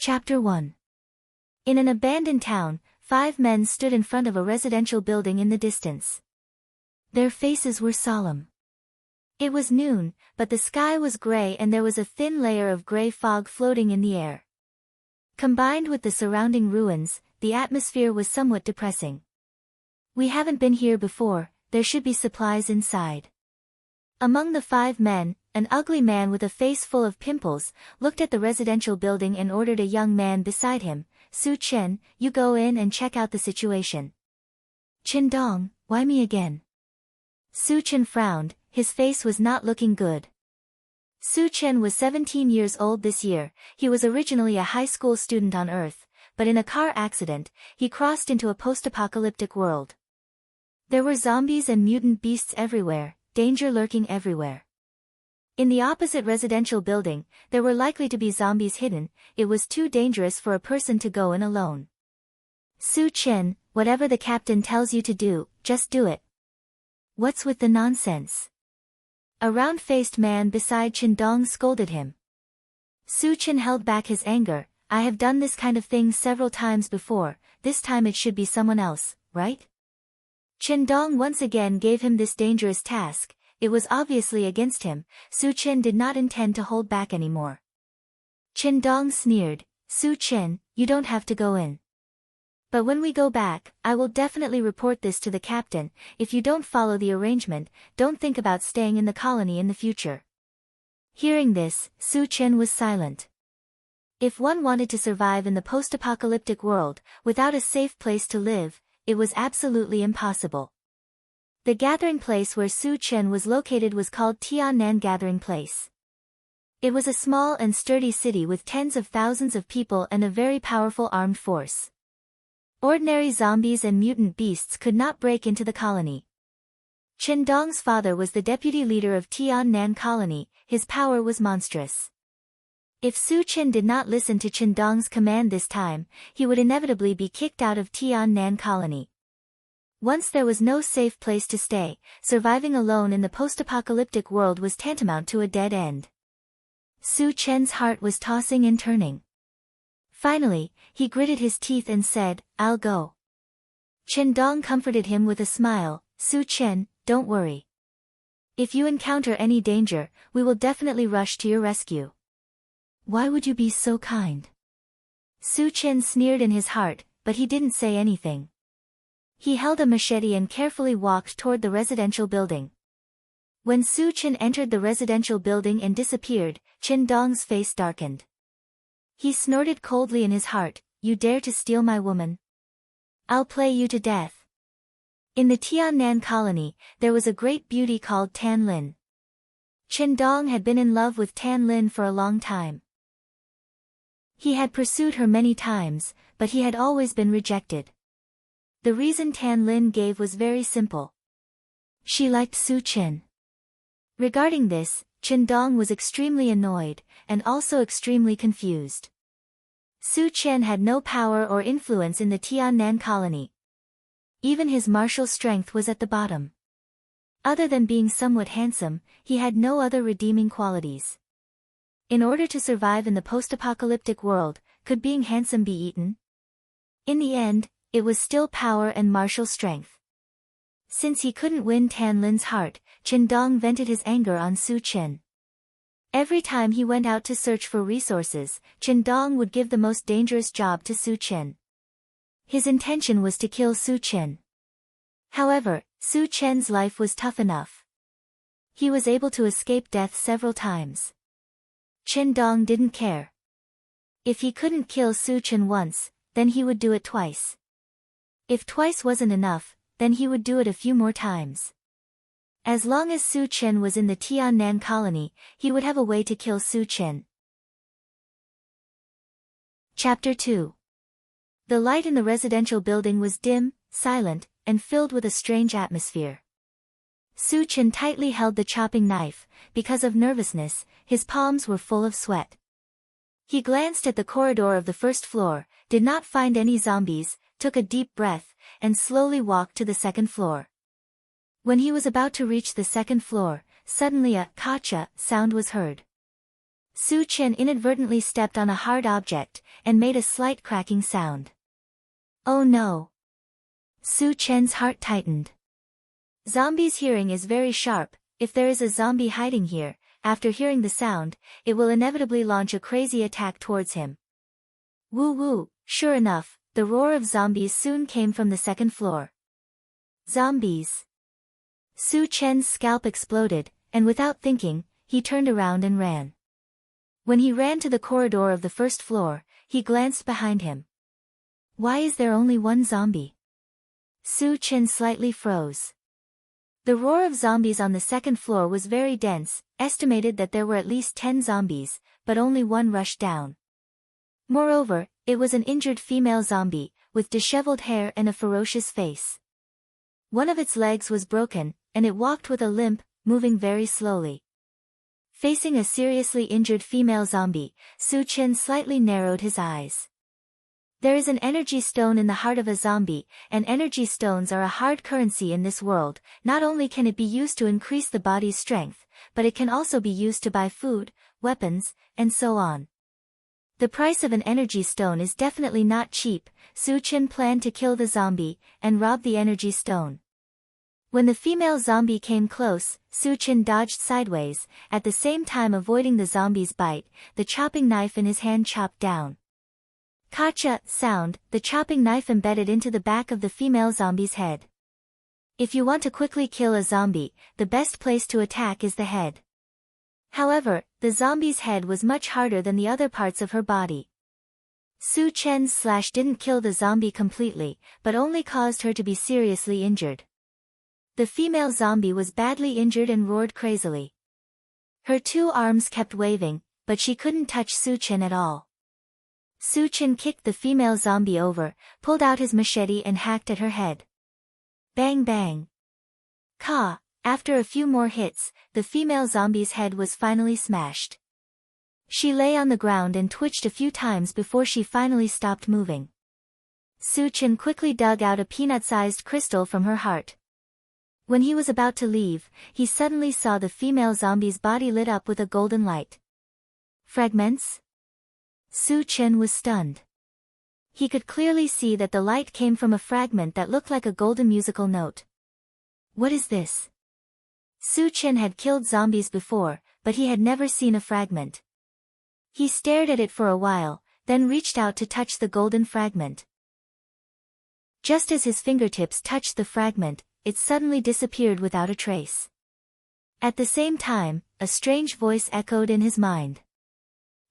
Chapter 1. In an abandoned town, 5 men stood in front of a residential building in the distance. Their faces were solemn. It was noon, but the sky was gray and there was a thin layer of gray fog floating in the air. Combined with the surrounding ruins, the atmosphere was somewhat depressing. "We haven't been here before, there should be supplies inside." Among the 5 men, an ugly man with a face full of pimples, looked at the residential building and ordered a young man beside him, "Su Chen, you go in and check out the situation." "Chen Dong, why me again?" Su Chen frowned, his face was not looking good. Su Chen was 17 years old this year. He was originally a high school student on Earth, but in a car accident, he crossed into a post-apocalyptic world. There were zombies and mutant beasts everywhere, danger lurking everywhere. In the opposite residential building, there were likely to be zombies hidden. It was too dangerous for a person to go in alone. "Su Chen, whatever the captain tells you to do, just do it. What's with the nonsense?" A round-faced man beside Chen Dong scolded him. Su Chen held back his anger. "I have done this kind of thing several times before, this time it should be someone else, right?" Chen Dong once again gave him this dangerous task. It was obviously against him. Su Chen did not intend to hold back anymore. Chen Dong sneered, "Su Chen, you don't have to go in. But when we go back, I will definitely report this to the captain. If you don't follow the arrangement, don't think about staying in the colony in the future." Hearing this, Su Chen was silent. If one wanted to survive in the post-apocalyptic world, without a safe place to live, it was absolutely impossible. The gathering place where Su Chen was located was called Tiannan Gathering Place. It was a small and sturdy city with tens of thousands of people and a very powerful armed force. Ordinary zombies and mutant beasts could not break into the colony. Chen Dong's father was the deputy leader of Tiannan Colony. His power was monstrous. If Su Chen did not listen to Chen Dong's command this time, he would inevitably be kicked out of Tiannan Colony. Once there was no safe place to stay, surviving alone in the post-apocalyptic world was tantamount to a dead end. Su Chen's heart was tossing and turning. Finally, he gritted his teeth and said, "I'll go." Chen Dong comforted him with a smile, "Su Chen, don't worry. If you encounter any danger, we will definitely rush to your rescue." "Why would you be so kind?" Su Chen sneered in his heart, but he didn't say anything. He held a machete and carefully walked toward the residential building. When Su Chen entered the residential building and disappeared, Chen Dong's face darkened. He snorted coldly in his heart, "You dare to steal my woman? I'll play you to death." In the Tiannan colony, there was a great beauty called Tan Lin. Chen Dong had been in love with Tan Lin for a long time. He had pursued her many times, but he had always been rejected. The reason Tan Lin gave was very simple. She liked Su Chen. Regarding this, Chen Dong was extremely annoyed, and also extremely confused. Su Chen had no power or influence in the Tiannan colony. Even his martial strength was at the bottom. Other than being somewhat handsome, he had no other redeeming qualities. In order to survive in the post-apocalyptic world, could being handsome be eaten? In the end, it was still power and martial strength. Since he couldn't win Tan Lin's heart, Chen Dong vented his anger on Su Chen. Every time he went out to search for resources, Chen Dong would give the most dangerous job to Su Chen. His intention was to kill Su Chen. However, Su Chen's life was tough enough. He was able to escape death several times. Chen Dong didn't care. If he couldn't kill Su Chen once, then he would do it twice. If twice wasn't enough, then he would do it a few more times. As long as Su Chen was in the Tiannan colony, he would have a way to kill Su Chen. Chapter 2. The light in the residential building was dim, silent, and filled with a strange atmosphere. Su Chen tightly held the chopping knife. Because of nervousness, his palms were full of sweat. He glanced at the corridor of the first floor, did not find any zombies, took a deep breath, and slowly walked to the second floor. When he was about to reach the second floor, suddenly a "kacha" sound was heard. Su Chen inadvertently stepped on a hard object, and made a slight cracking sound. Oh no! Su Chen's heart tightened. Zombie's hearing is very sharp. If there is a zombie hiding here, after hearing the sound, it will inevitably launch a crazy attack towards him. Woo woo, sure enough, the roar of zombies soon came from the second floor. Zombies! Su Chen's scalp exploded, and without thinking, he turned around and ran. When he ran to the corridor of the first floor, he glanced behind him. Why is there only one zombie? Su Chen slightly froze. The roar of zombies on the second floor was very dense, estimated that there were at least 10 zombies, but only one rushed down. Moreover, it was an injured female zombie, with disheveled hair and a ferocious face. One of its legs was broken, and it walked with a limp, moving very slowly. Facing a seriously injured female zombie, Su Chen slightly narrowed his eyes. There is an energy stone in the heart of a zombie, and energy stones are a hard currency in this world. Not only can it be used to increase the body's strength, but it can also be used to buy food, weapons, and so on. The price of an energy stone is definitely not cheap. Su Chen planned to kill the zombie, and rob the energy stone. When the female zombie came close, Su Chen dodged sideways, at the same time avoiding the zombie's bite. The chopping knife in his hand chopped down. Kacha sound, the chopping knife embedded into the back of the female zombie's head. If you want to quickly kill a zombie, the best place to attack is the head. However, the zombie's head was much harder than the other parts of her body. Su Chen's slash didn't kill the zombie completely, but only caused her to be seriously injured. The female zombie was badly injured and roared crazily. Her two arms kept waving, but she couldn't touch Su Chen at all. Su Chen kicked the female zombie over, pulled out his machete and hacked at her head. Bang bang. Ka! After a few more hits, the female zombie's head was finally smashed. She lay on the ground and twitched a few times before she finally stopped moving. Su Chen quickly dug out a peanut-sized crystal from her heart. When he was about to leave, he suddenly saw the female zombie's body lit up with a golden light. Fragments? Su Chen was stunned. He could clearly see that the light came from a fragment that looked like a golden musical note. What is this? Su Chen had killed zombies before, but he had never seen a fragment. He stared at it for a while, then reached out to touch the golden fragment. Just as his fingertips touched the fragment, it suddenly disappeared without a trace. At the same time, a strange voice echoed in his mind.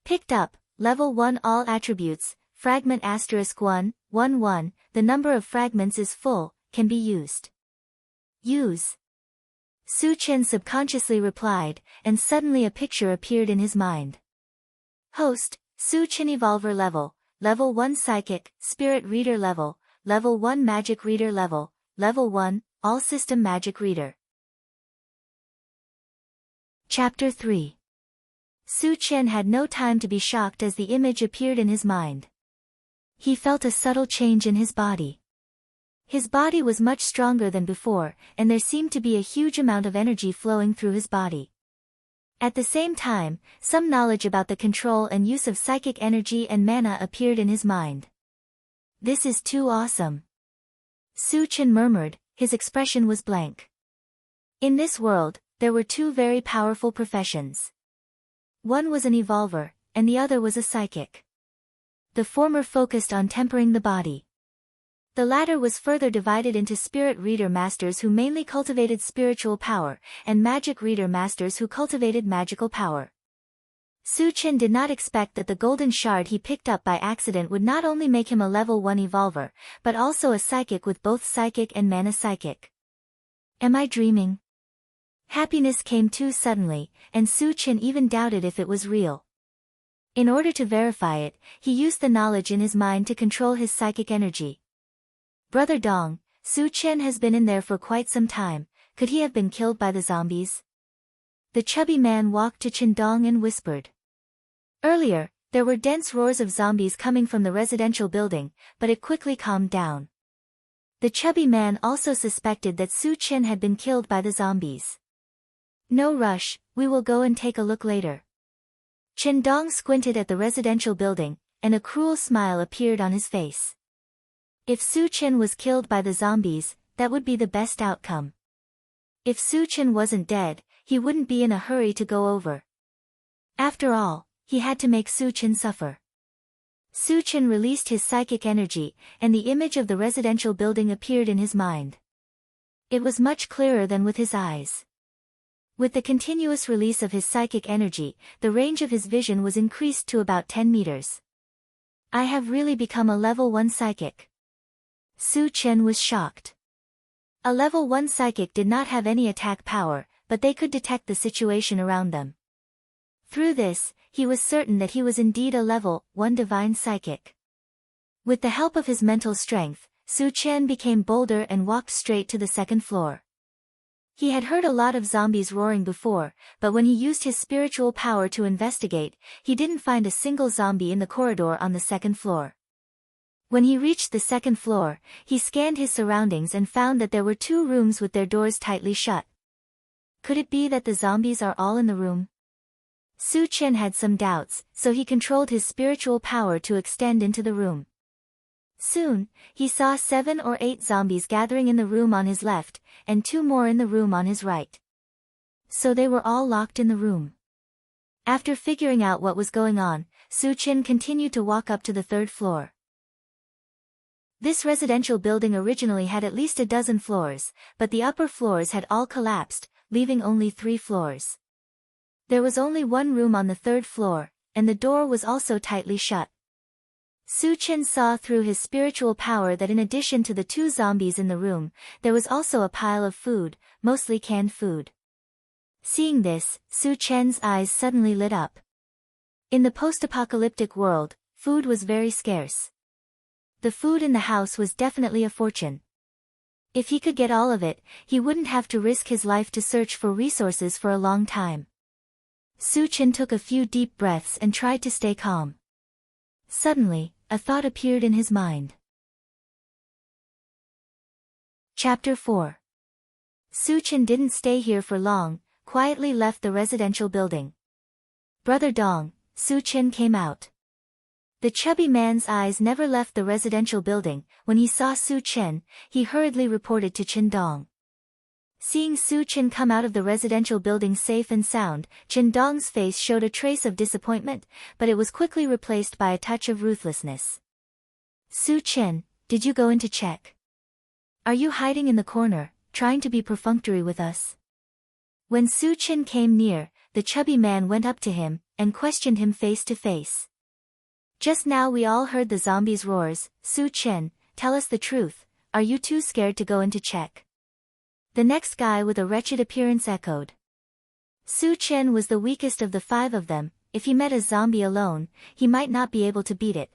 Picked up, level 1 all attributes, fragment *1, 1 1, the number of fragments is full, can be used. Use. Su Chen subconsciously replied, and suddenly a picture appeared in his mind. Host, Su Chen Evolver level 1 Psychic, Spirit Reader level 1 Magic Reader level 1, All System Magic Reader. Chapter 3. Su Chen had no time to be shocked as the image appeared in his mind. He felt a subtle change in his body. His body was much stronger than before, and there seemed to be a huge amount of energy flowing through his body. At the same time, some knowledge about the control and use of psychic energy and mana appeared in his mind. This is too awesome. Su Chen murmured, his expression was blank. In this world, there were two very powerful professions. One was an evolver, and the other was a psychic. The former focused on tempering the body. The latter was further divided into spirit reader masters who mainly cultivated spiritual power, and magic reader masters who cultivated magical power. Su Chen did not expect that the golden shard he picked up by accident would not only make him a level 1 evolver, but also a psychic with both psychic and mana psychic. Am I dreaming? Happiness came too suddenly, and Su Chen even doubted if it was real. In order to verify it, he used the knowledge in his mind to control his psychic energy. Brother Dong, Su Chen has been in there for quite some time, could he have been killed by the zombies? The chubby man walked to Chen Dong and whispered. Earlier, there were dense roars of zombies coming from the residential building, but it quickly calmed down. The chubby man also suspected that Su Chen had been killed by the zombies. No rush, we will go and take a look later. Chen Dong squinted at the residential building, and a cruel smile appeared on his face. If Su Chen was killed by the zombies, that would be the best outcome. If Su Chen wasn't dead, he wouldn't be in a hurry to go over. After all, he had to make Su Chen suffer. Su Chen released his psychic energy, and the image of the residential building appeared in his mind. It was much clearer than with his eyes. With the continuous release of his psychic energy, the range of his vision was increased to about 10 meters. I have really become a level 1 psychic. Su Chen was shocked. A level 1 psychic did not have any attack power, but they could detect the situation around them. Through this, he was certain that he was indeed a level 1 divine psychic. With the help of his mental strength, Su Chen became bolder and walked straight to the second floor. He had heard a lot of zombies roaring before, but when he used his spiritual power to investigate, he didn't find a single zombie in the corridor on the second floor. When he reached the second floor, he scanned his surroundings and found that there were 2 rooms with their doors tightly shut. Could it be that the zombies are all in the room? Su Chen had some doubts, so he controlled his spiritual power to extend into the room. Soon, he saw 7 or 8 zombies gathering in the room on his left, and 2 more in the room on his right. So they were all locked in the room. After figuring out what was going on, Su Chen continued to walk up to the 3rd floor. This residential building originally had at least a dozen floors, but the upper floors had all collapsed, leaving only 3 floors. There was only 1 room on the 3rd floor, and the door was also tightly shut. Su Chen saw through his spiritual power that in addition to the 2 zombies in the room, there was also a pile of food, mostly canned food. Seeing this, Su Chen's eyes suddenly lit up. In the post-apocalyptic world, food was very scarce. The food in the house was definitely a fortune. If he could get all of it, he wouldn't have to risk his life to search for resources for a long time. Su Chen took a few deep breaths and tried to stay calm. Suddenly, a thought appeared in his mind. Chapter 4. Su Chen didn't stay here for long, quietly left the residential building. Brother Dong, Su Chen came out. The chubby man's eyes never left the residential building. When he saw Su Chen, he hurriedly reported to Chen Dong. Seeing Su Chen come out of the residential building safe and sound, Chen Dong's face showed a trace of disappointment, but it was quickly replaced by a touch of ruthlessness. Su Chen, did you go in to check? Are you hiding in the corner, trying to be perfunctory with us? When Su Chen came near, the chubby man went up to him, and questioned him face to face. Just now we all heard the zombies' roars. Su Chen, tell us the truth, are you too scared to go in to check? The next guy with a wretched appearance echoed. Su Chen was the weakest of the 5 of them. If he met a zombie alone, he might not be able to beat it.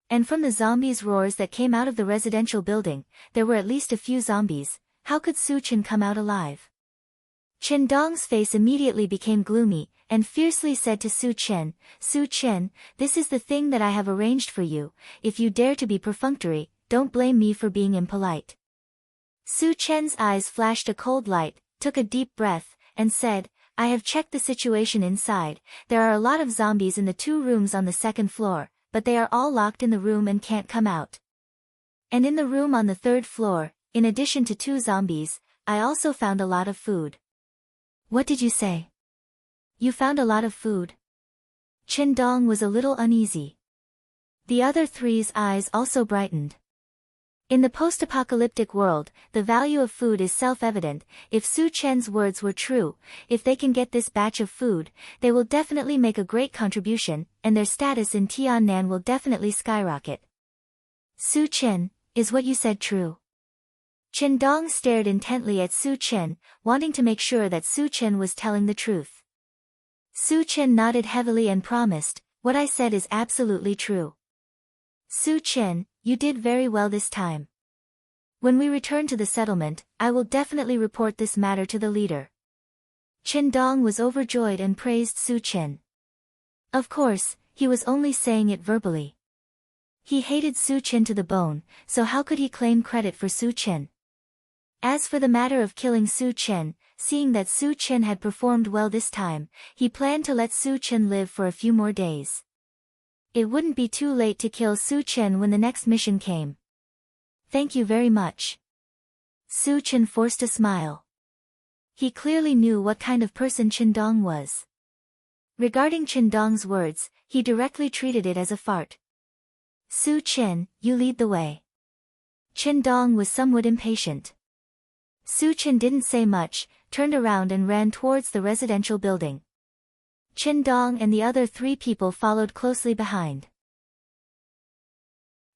And from the zombies' roars that came out of the residential building, there were at least a few zombies. How could Su Chen come out alive? Chen Dong's face immediately became gloomy, and fiercely said to Su Chen, Su Chen, this is the thing that I have arranged for you. If you dare to be perfunctory, don't blame me for being impolite. Su Chen's eyes flashed a cold light, took a deep breath, and said, I have checked the situation inside. There are a lot of zombies in the 2 rooms on the 2nd floor, but they are all locked in the room and can't come out. And in the room on the 3rd floor, in addition to 2 zombies, I also found a lot of food. What did you say? You found a lot of food? Chen Dong was a little uneasy. The other 3's eyes also brightened. In the post-apocalyptic world, the value of food is self-evident. If Su Chen's words were true, if they can get this batch of food, they will definitely make a great contribution, and their status in Tiannan will definitely skyrocket. Su Chen, is what you said true? Chen Dong stared intently at Su Chen, wanting to make sure that Su Chen was telling the truth. Su Chen nodded heavily and promised, what I said is absolutely true. Su Chen, you did very well this time. When we return to the settlement, I will definitely report this matter to the leader. Chen Dong was overjoyed and praised Su Chen. Of course, he was only saying it verbally. He hated Su Chen to the bone, so how could he claim credit for Su Chen? As for the matter of killing Su Chen, seeing that Su Chen had performed well this time, he planned to let Su Chen live for a few more days. It wouldn't be too late to kill Su Chen when the next mission came. Thank you very much. Su Chen forced a smile. He clearly knew what kind of person Qindong was. Regarding Qindong's words, he directly treated it as a fart. Su Chen, you lead the way. Qindong was somewhat impatient. Su Chen didn't say much, turned around and ran towards the residential building. Qindong and the other 3 people followed closely behind.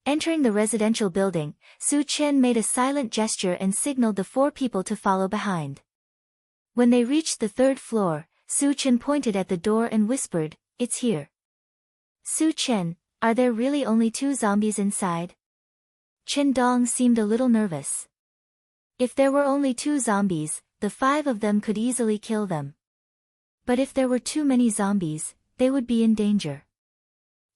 Entering the residential building, Su Chen made a silent gesture and signaled the 4 people to follow behind. When they reached the 3rd floor, Su Chen pointed at the door and whispered, "It's here." Su Chen, are there really only 2 zombies inside? Qindong seemed a little nervous. If there were only 2 zombies, the 5 of them could easily kill them. But if there were too many zombies, they would be in danger.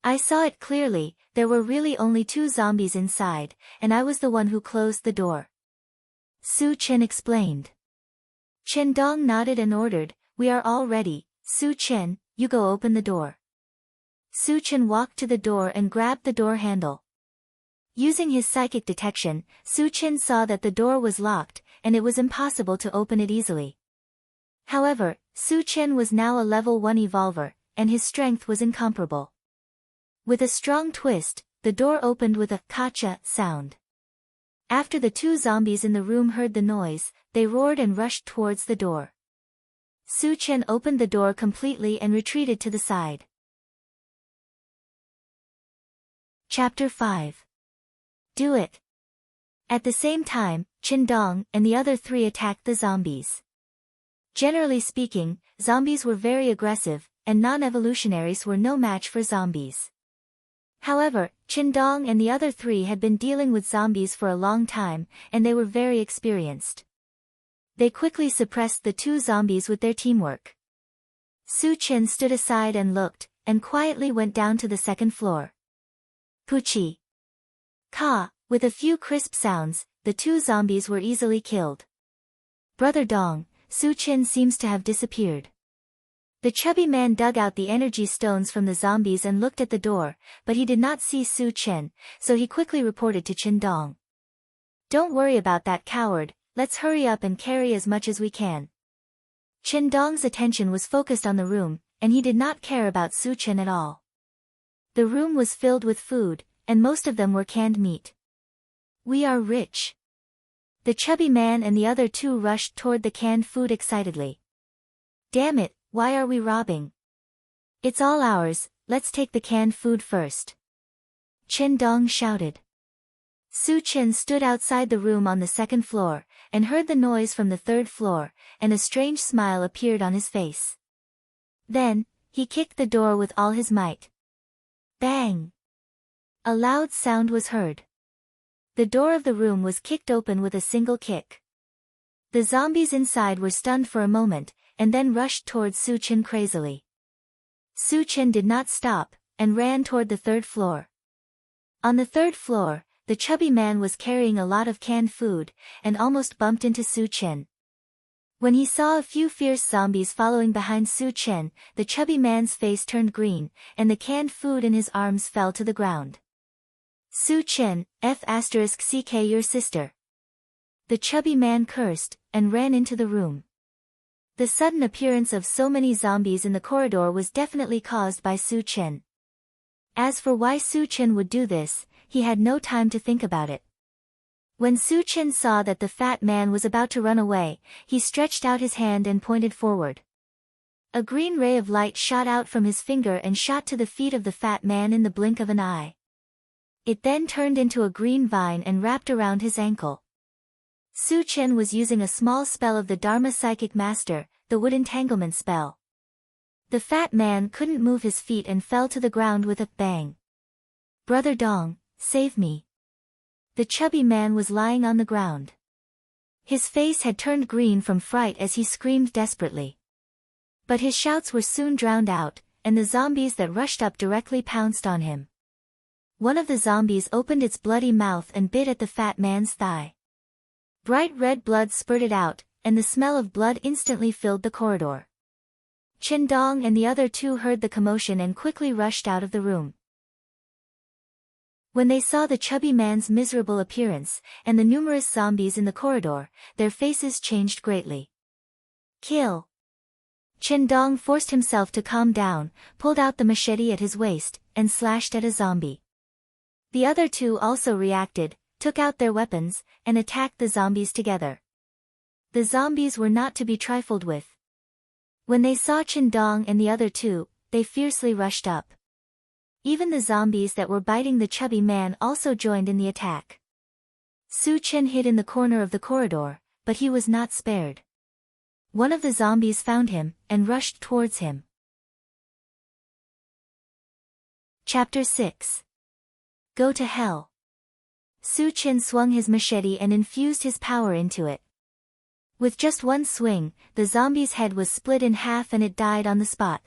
I saw it clearly, there were really only 2 zombies inside, and I was the one who closed the door. Su Chen explained. Qindong nodded and ordered, "We are all ready. Su Chen, you go open the door." Su Chen walked to the door and grabbed the door handle. Using his psychic detection, Su Chen saw that the door was locked, and it was impossible to open it easily. However, Su Chen was now a level 1 evolver, and his strength was incomparable. With a strong twist, the door opened with a "kacha" sound. After the 2 zombies in the room heard the noise, they roared and rushed towards the door. Su Chen opened the door completely and retreated to the side. Chapter 5. Do it. At the same time, Qindong and the other 3 attacked the zombies. Generally speaking, zombies were very aggressive, and non-evolutionaries were no match for zombies. However, Qindong and the other 3 had been dealing with zombies for a long time, and they were very experienced. They quickly suppressed the 2 zombies with their teamwork. Su Chen stood aside and looked, and quietly went down to the 2nd floor. Puchi. Ka, with a few crisp sounds, the 2 zombies were easily killed. Brother Dong, Su Chen seems to have disappeared. The chubby man dug out the energy stones from the zombies and looked at the door, but he did not see Su Chen, so he quickly reported to Qindong. "Don't worry about that coward, let's hurry up and carry as much as we can." Qindong's attention was focused on the room, and he did not care about Su Chen at all. The room was filled with food, and most of them were canned meat. "We are rich." The chubby man and the other 2 rushed toward the canned food excitedly. "Damn it, why are we robbing? It's all ours, let's take the canned food first." Qindong shouted. Su Chen stood outside the room on the 2nd floor, and heard the noise from the 3rd floor, and a strange smile appeared on his face. Then, he kicked the door with all his might. Bang! A loud sound was heard. The door of the room was kicked open with a single kick. The zombies inside were stunned for a moment, and then rushed towards Su Chen crazily. Su Chen did not stop, and ran toward the 3rd floor. On the 3rd floor, the chubby man was carrying a lot of canned food, and almost bumped into Su Chen. When he saw a few fierce zombies following behind Su Chen, the chubby man's face turned green, and the canned food in his arms fell to the ground. "Su Chen, F***ck your sister." The chubby man cursed, and ran into the room. The sudden appearance of so many zombies in the corridor was definitely caused by Su Chen. As for why Su Chen would do this, he had no time to think about it. When Su Chen saw that the fat man was about to run away, he stretched out his hand and pointed forward. A green ray of light shot out from his finger and shot to the feet of the fat man in the blink of an eye. It then turned into a green vine and wrapped around his ankle. Su Chen was using a small spell of the Dharma Psychic Master, the Wood Entanglement spell. The fat man couldn't move his feet and fell to the ground with a bang. "Brother Dong, save me." The chubby man was lying on the ground. His face had turned green from fright as he screamed desperately. But his shouts were soon drowned out, and the zombies that rushed up directly pounced on him. One of the zombies opened its bloody mouth and bit at the fat man's thigh. Bright red blood spurted out, and the smell of blood instantly filled the corridor. Qindong and the other two heard the commotion and quickly rushed out of the room. When they saw the chubby man's miserable appearance, and the numerous zombies in the corridor, their faces changed greatly. Kill! Qindong forced himself to calm down, pulled out the machete at his waist, and slashed at a zombie. The other two also reacted, took out their weapons, and attacked the zombies together. The zombies were not to be trifled with. When they saw Qindong and the other two, they fiercely rushed up. Even the zombies that were biting the chubby man also joined in the attack. Su Chen hid in the corner of the corridor, but he was not spared. One of the zombies found him, and rushed towards him. Chapter 6. Go to Hell. Su Chen swung his machete and infused his power into it. With just one swing, the zombie's head was split in half and it died on the spot.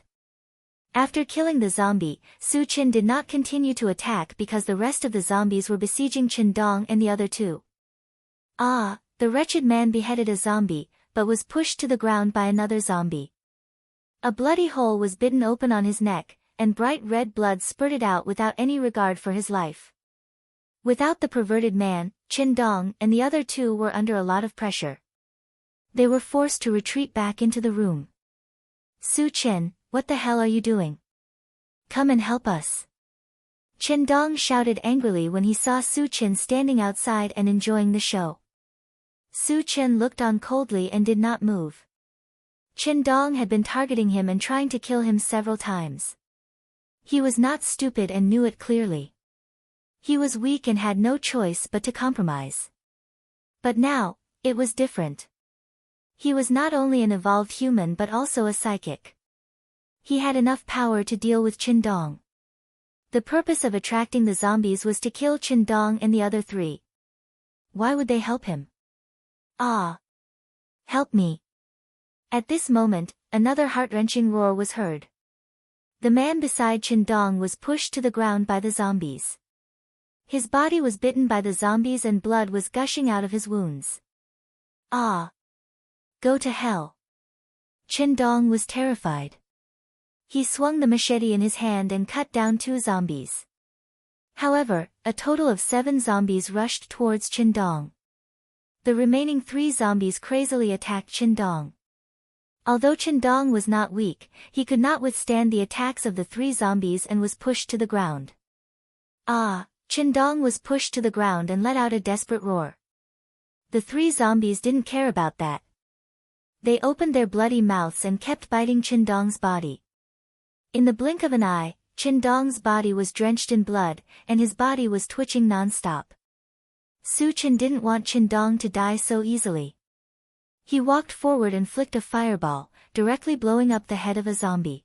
After killing the zombie, Su Chen did not continue to attack because the rest of the zombies were besieging Qindong and the other two. The wretched man beheaded a zombie, but was pushed to the ground by another zombie. A bloody hole was bitten open on his neck, and bright red blood spurted out without any regard for his life. Without the perverted man, Qindong and the other two were under a lot of pressure. They were forced to retreat back into the room. Su Chen, what the hell are you doing? Come and help us. Qindong shouted angrily when he saw Su Chen standing outside and enjoying the show. Su Chen looked on coldly and did not move. Qindong had been targeting him and trying to kill him several times. He was not stupid and knew it clearly. He was weak and had no choice but to compromise. But now, it was different. He was not only an evolved human but also a psychic. He had enough power to deal with Qindong. The purpose of attracting the zombies was to kill Qindong and the other three. Why would they help him? Help me. At this moment, another heart-wrenching roar was heard. The man beside Qindong was pushed to the ground by the zombies. His body was bitten by the zombies and blood was gushing out of his wounds. Go to hell. Qindong was terrified. He swung the machete in his hand and cut down 2 zombies. However, a total of 7 zombies rushed towards Qindong. The remaining 3 zombies crazily attacked Qindong. Although Qindong was not weak, he could not withstand the attacks of the 3 zombies and was pushed to the ground. Qindong was pushed to the ground and let out a desperate roar. The 3 zombies didn't care about that. They opened their bloody mouths and kept biting Qindong's body. In the blink of an eye, Qindong's body was drenched in blood, and his body was twitching non-stop. Su Chen didn't want Qindong to die so easily. He walked forward and flicked a fireball, directly blowing up the head of a zombie.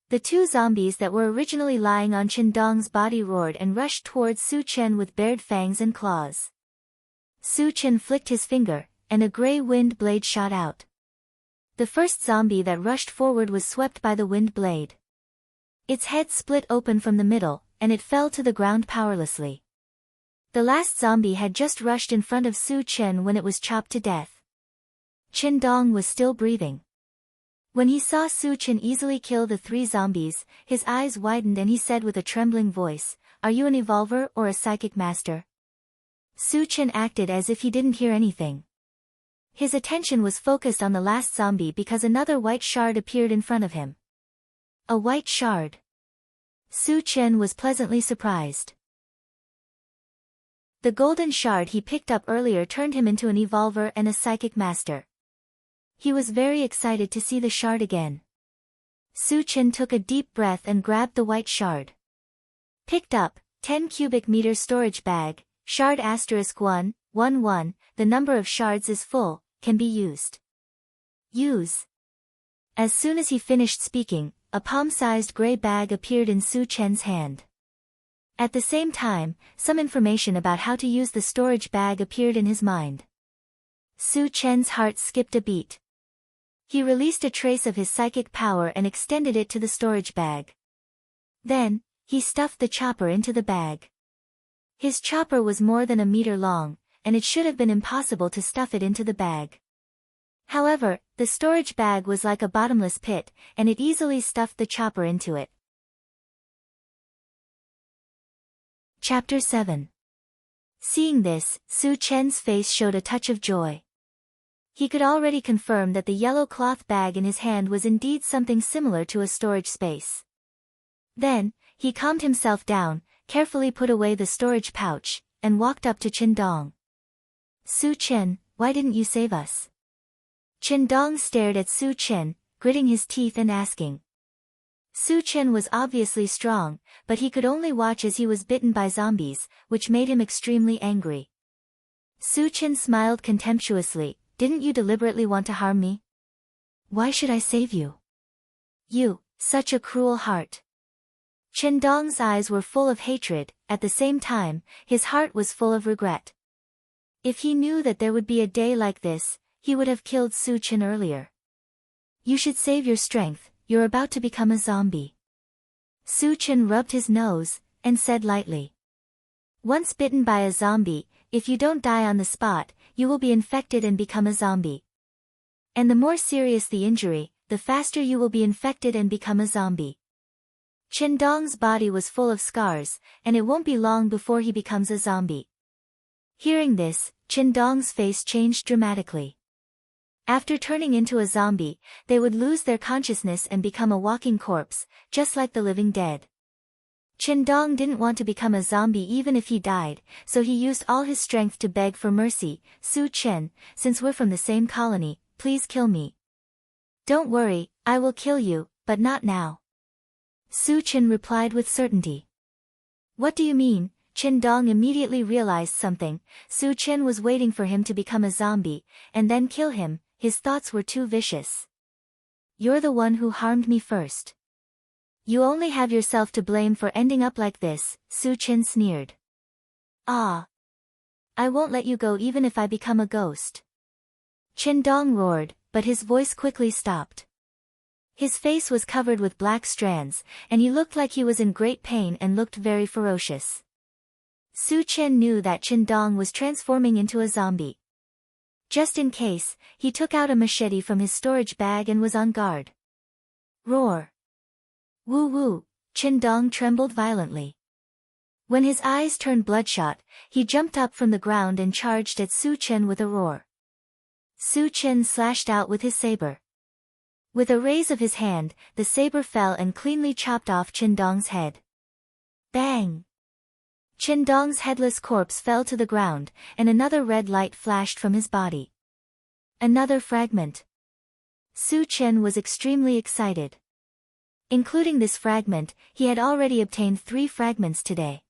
The 2 zombies that were originally lying on Qindong's body roared and rushed towards Su Chen with bared fangs and claws. Su Chen flicked his finger, and a gray wind blade shot out. The first zombie that rushed forward was swept by the wind blade. Its head split open from the middle, and it fell to the ground powerlessly. The last zombie had just rushed in front of Su Chen when it was chopped to death. Qindong was still breathing. When he saw Su Chen easily kill the 3 zombies, his eyes widened and he said with a trembling voice, "Are you an evolver or a psychic master?" Su Chen acted as if he didn't hear anything. His attention was focused on the last zombie because another white shard appeared in front of him. A white shard. Su Chen was pleasantly surprised. The golden shard he picked up earlier turned him into an evolver and a psychic master. He was very excited to see the shard again. Su Chen took a deep breath and grabbed the white shard. Picked up, 10 cubic meter storage bag, shard *111, the number of shards is full, can be used. Use. As soon as he finished speaking, a palm-sized gray bag appeared in Su Chen's hand. At the same time, some information about how to use the storage bag appeared in his mind. Su Chen's heart skipped a beat. He released a trace of his psychic power and extended it to the storage bag. Then, he stuffed the chopper into the bag. His chopper was more than a meter long, and it should have been impossible to stuff it into the bag. However, the storage bag was like a bottomless pit, and it easily stuffed the chopper into it. Chapter 7. Seeing this, Su Chen's face showed a touch of joy. He could already confirm that the yellow cloth bag in his hand was indeed something similar to a storage space. Then, he calmed himself down, carefully put away the storage pouch, and walked up to Qindong. Su Chen, why didn't you save us? Qindong stared at Su Chen, gritting his teeth and asking. Su Chen was obviously strong, but he could only watch as he was bitten by zombies, which made him extremely angry. Su Chen smiled contemptuously. Didn't you deliberately want to harm me? Why should I save you? You, such a cruel heart. Qindong's eyes were full of hatred, at the same time, his heart was full of regret. If he knew that there would be a day like this, he would have killed Su Chen earlier. You should save your strength, you're about to become a zombie. Su Chen rubbed his nose, and said lightly. Once bitten by a zombie, if you don't die on the spot, you will be infected and become a zombie. And the more serious the injury, the faster you will be infected and become a zombie. Qindong's body was full of scars, and it won't be long before he becomes a zombie. Hearing this, Qindong's face changed dramatically. After turning into a zombie, they would lose their consciousness and become a walking corpse, just like the living dead. Qindong didn't want to become a zombie even if he died, so he used all his strength to beg for mercy. Su Chen, since we're from the same colony, please kill me. Don't worry, I will kill you, but not now. Su Chen replied with certainty. What do you mean? Qindong immediately realized something. Su Chen was waiting for him to become a zombie, and then kill him. His thoughts were too vicious. You're the one who harmed me first. You only have yourself to blame for ending up like this, Su Chen sneered. Ah. I won't let you go even if I become a ghost. Qindong roared, but his voice quickly stopped. His face was covered with black strands, and he looked like he was in great pain and looked very ferocious. Su Chen knew that Qindong was transforming into a zombie. Just in case, he took out a machete from his storage bag and was on guard. Roar! Woo woo! Qindong trembled violently. When his eyes turned bloodshot, he jumped up from the ground and charged at Su Chen with a roar. Su Chen slashed out with his saber. With a raise of his hand, the saber fell and cleanly chopped off Qindong's head. Bang! Qindong's headless corpse fell to the ground, and another red light flashed from his body. Another fragment. Su Chen was extremely excited. Including this fragment, he had already obtained 3 fragments today.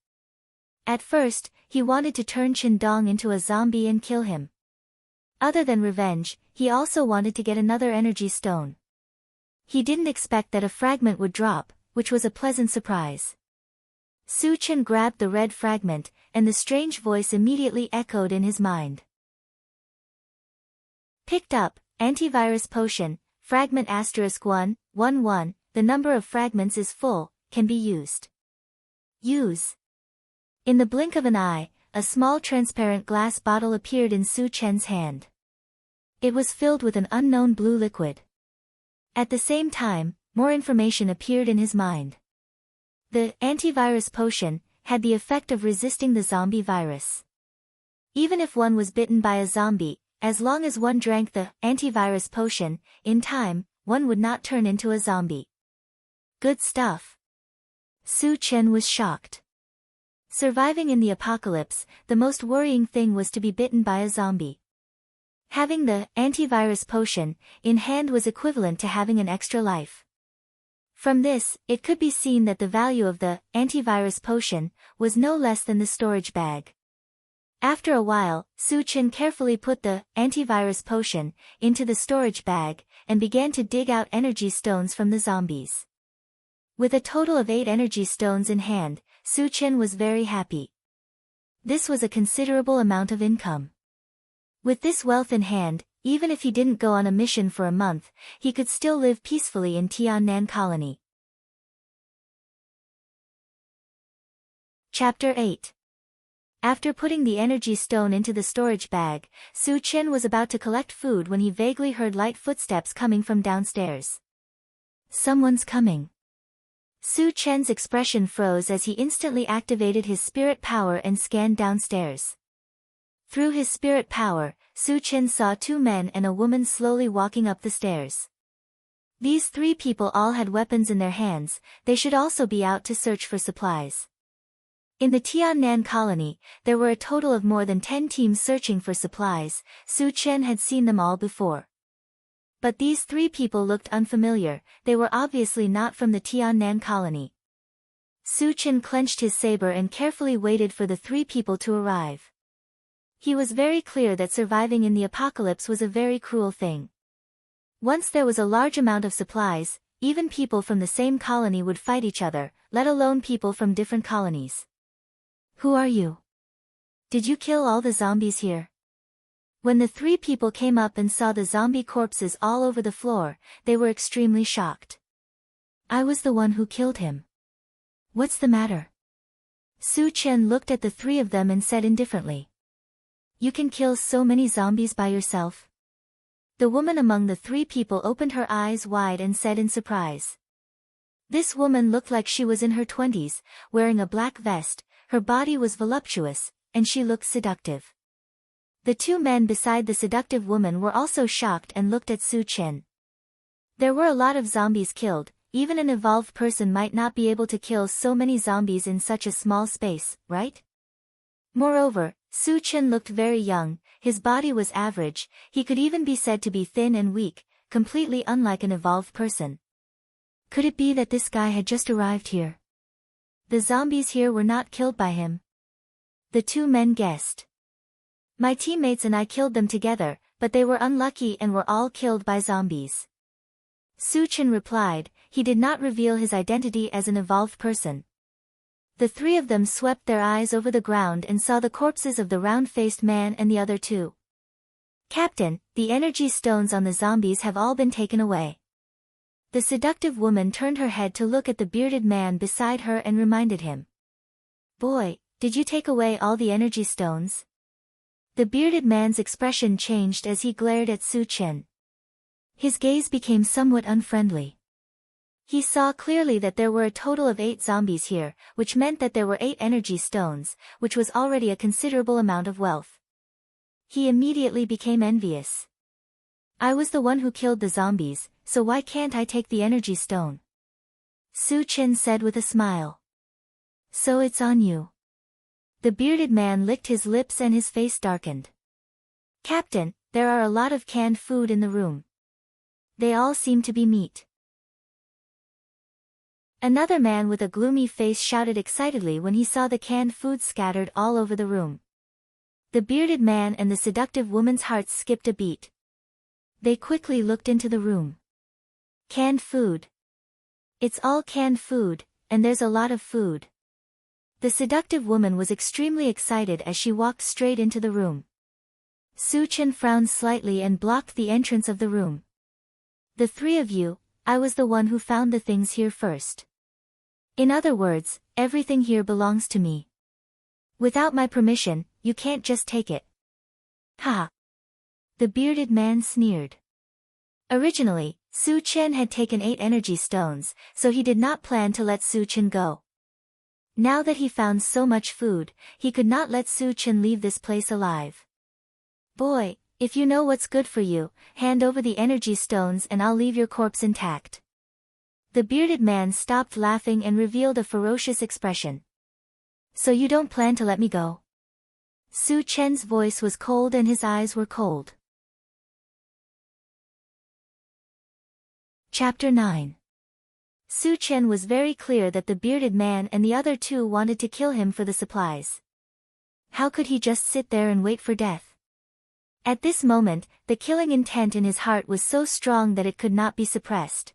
At first, he wanted to turn Qindong into a zombie and kill him. Other than revenge, he also wanted to get another energy stone. He didn't expect that a fragment would drop, which was a pleasant surprise. Su Chen grabbed the red fragment, and the strange voice immediately echoed in his mind. Picked up, antivirus potion, fragment *111, the number of fragments is full, can be used. Use. In the blink of an eye, a small transparent glass bottle appeared in Su Chen's hand. It was filled with an unknown blue liquid. At the same time, more information appeared in his mind. The antivirus potion had the effect of resisting the zombie virus. Even if one was bitten by a zombie, as long as one drank the antivirus potion, in time, one would not turn into a zombie. Good stuff. Su Chen was shocked. Surviving in the apocalypse, the most worrying thing was to be bitten by a zombie. Having the antivirus potion in hand was equivalent to having an extra life. From this, it could be seen that the value of the antivirus potion was no less than the storage bag. After a while, Su Chen carefully put the antivirus potion into the storage bag and began to dig out energy stones from the zombies. With a total of 8 energy stones in hand, Su Chen was very happy. This was a considerable amount of income. With this wealth in hand, even if he didn't go on a mission for a month, he could still live peacefully in Tiannan Colony. Chapter 8. After putting the energy stone into the storage bag, Su Chen was about to collect food when he vaguely heard light footsteps coming from downstairs. Someone's coming. Su Chen's expression froze as he instantly activated his spirit power and scanned downstairs. Through his spirit power, Su Chen saw 2 men and a woman slowly walking up the stairs. These 3 people all had weapons in their hands. They should also be out to search for supplies. In the Tiannan colony, there were a total of more than 10 teams searching for supplies. Su Chen had seen them all before. But these 3 people looked unfamiliar. They were obviously not from the Tiannan colony. Su Chen clenched his saber and carefully waited for the 3 people to arrive. He was very clear that surviving in the apocalypse was a very cruel thing. Once there was a large amount of supplies, even people from the same colony would fight each other, let alone people from different colonies. Who are you? Did you kill all the zombies here? When the 3 people came up and saw the zombie corpses all over the floor, they were extremely shocked. I was the one who killed him. What's the matter? Su Chen looked at the 3 of them and said indifferently. You can kill so many zombies by yourself? The woman among the 3 people opened her eyes wide and said in surprise. This woman looked like she was in her 20s, wearing a black vest. Her body was voluptuous, and she looked seductive. The 2 men beside the seductive woman were also shocked and looked at Su Chen. There were a lot of zombies killed. Even an evolved person might not be able to kill so many zombies in such a small space, right? Moreover, Su Chen looked very young. His body was average. He could even be said to be thin and weak, completely unlike an evolved person. Could it be that this guy had just arrived here? The zombies here were not killed by him. The 2 men guessed. My teammates and I killed them together, but they were unlucky and were all killed by zombies. Su Chen replied. He did not reveal his identity as an evolved person. The 3 of them swept their eyes over the ground and saw the corpses of the round-faced man and the other 2. Captain, the energy stones on the zombies have all been taken away. The seductive woman turned her head to look at the bearded man beside her and reminded him. Boy, did you take away all the energy stones? The bearded man's expression changed as he glared at Su Chen. His gaze became somewhat unfriendly. He saw clearly that there were a total of 8 zombies here, which meant that there were 8 energy stones, which was already a considerable amount of wealth. He immediately became envious. I was the one who killed the zombies, so why can't I take the energy stone? Su Chen said with a smile. So it's on you. The bearded man licked his lips and his face darkened. Captain, there are a lot of canned food in the room. They all seem to be meat. Another man with a gloomy face shouted excitedly when he saw the canned food scattered all over the room. The bearded man and the seductive woman's hearts skipped a beat. They quickly looked into the room. Canned food. It's all canned food, and there's a lot of food. The seductive woman was extremely excited as she walked straight into the room. Su Chen frowned slightly and blocked the entrance of the room. The 3 of you, I was the one who found the things here first. In other words, everything here belongs to me. Without my permission, you can't just take it. Ha! The bearded man sneered. Originally, Su Chen had taken 8 energy stones, so he did not plan to let Su Chen go. Now that he found so much food, he could not let Su Chen leave this place alive. Boy, if you know what's good for you, hand over the energy stones and I'll leave your corpse intact. The bearded man stopped laughing and revealed a ferocious expression. So you don't plan to let me go? Su Chen's voice was cold and his eyes were cold. Chapter 9. Su Chen was very clear that the bearded man and the other 2 wanted to kill him for the supplies. How could he just sit there and wait for death? At this moment, the killing intent in his heart was so strong that it could not be suppressed.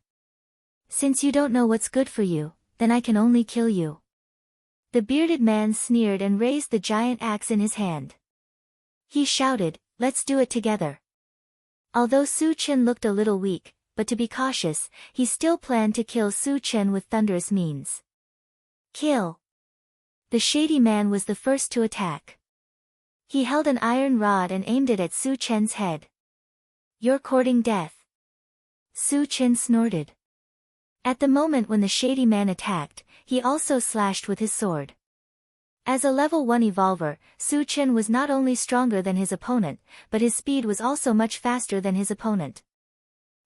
Since you don't know what's good for you, then I can only kill you. The bearded man sneered and raised the giant axe in his hand. He shouted, let's do it together. Although Su Chen looked a little weak, but to be cautious, he still planned to kill Su Chen with thunderous means. Kill! The shady man was the first to attack. He held an iron rod and aimed it at Su Chen's head. "You're courting death." Su Chen snorted. At the moment when the shady man attacked, he also slashed with his sword. As a level 1 evolver, Su Chen was not only stronger than his opponent, but his speed was also much faster than his opponent.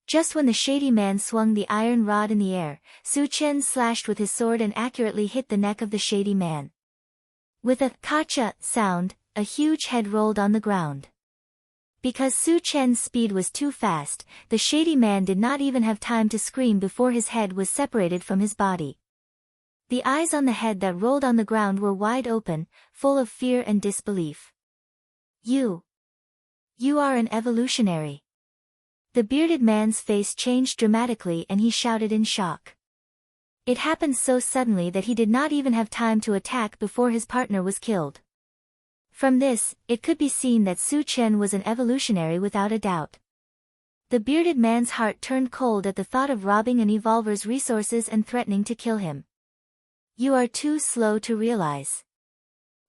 Just when the shady man swung the iron rod in the air, Su Chen slashed with his sword and accurately hit the neck of the shady man. With a "kacha" sound, a huge head rolled on the ground. Because Su Chen's speed was too fast, the shady man did not even have time to scream before his head was separated from his body. The eyes on the head that rolled on the ground were wide open, full of fear and disbelief. You are an evolutionary." The bearded man's face changed dramatically and he shouted in shock. It happened so suddenly that he did not even have time to attack before his partner was killed. From this, it could be seen that Su Chen was an evolutionary without a doubt. The bearded man's heart turned cold at the thought of robbing an evolver's resources and threatening to kill him. "You are too slow to realize."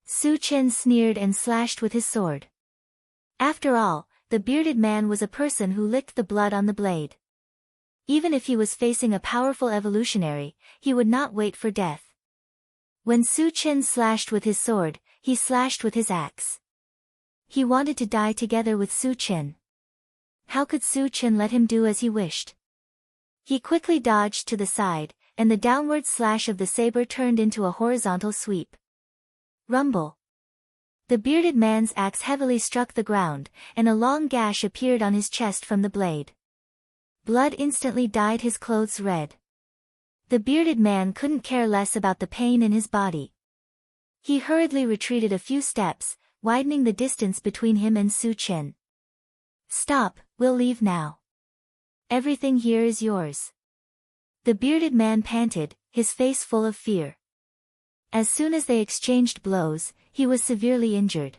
Su Chen sneered and slashed with his sword. After all, the bearded man was a person who licked the blood on the blade. Even if he was facing a powerful evolutionary, he would not wait for death. When Su Chen slashed with his sword, he slashed with his axe. He wanted to die together with Su Chen. How could Su Chen let him do as he wished? He quickly dodged to the side, and the downward slash of the saber turned into a horizontal sweep. Rumble. The bearded man's axe heavily struck the ground, and a long gash appeared on his chest from the blade. Blood instantly dyed his clothes red. The bearded man couldn't care less about the pain in his body. He hurriedly retreated a few steps, widening the distance between him and Su Chen. "Stop, we'll leave now. Everything here is yours." The bearded man panted, his face full of fear. As soon as they exchanged blows, he was severely injured.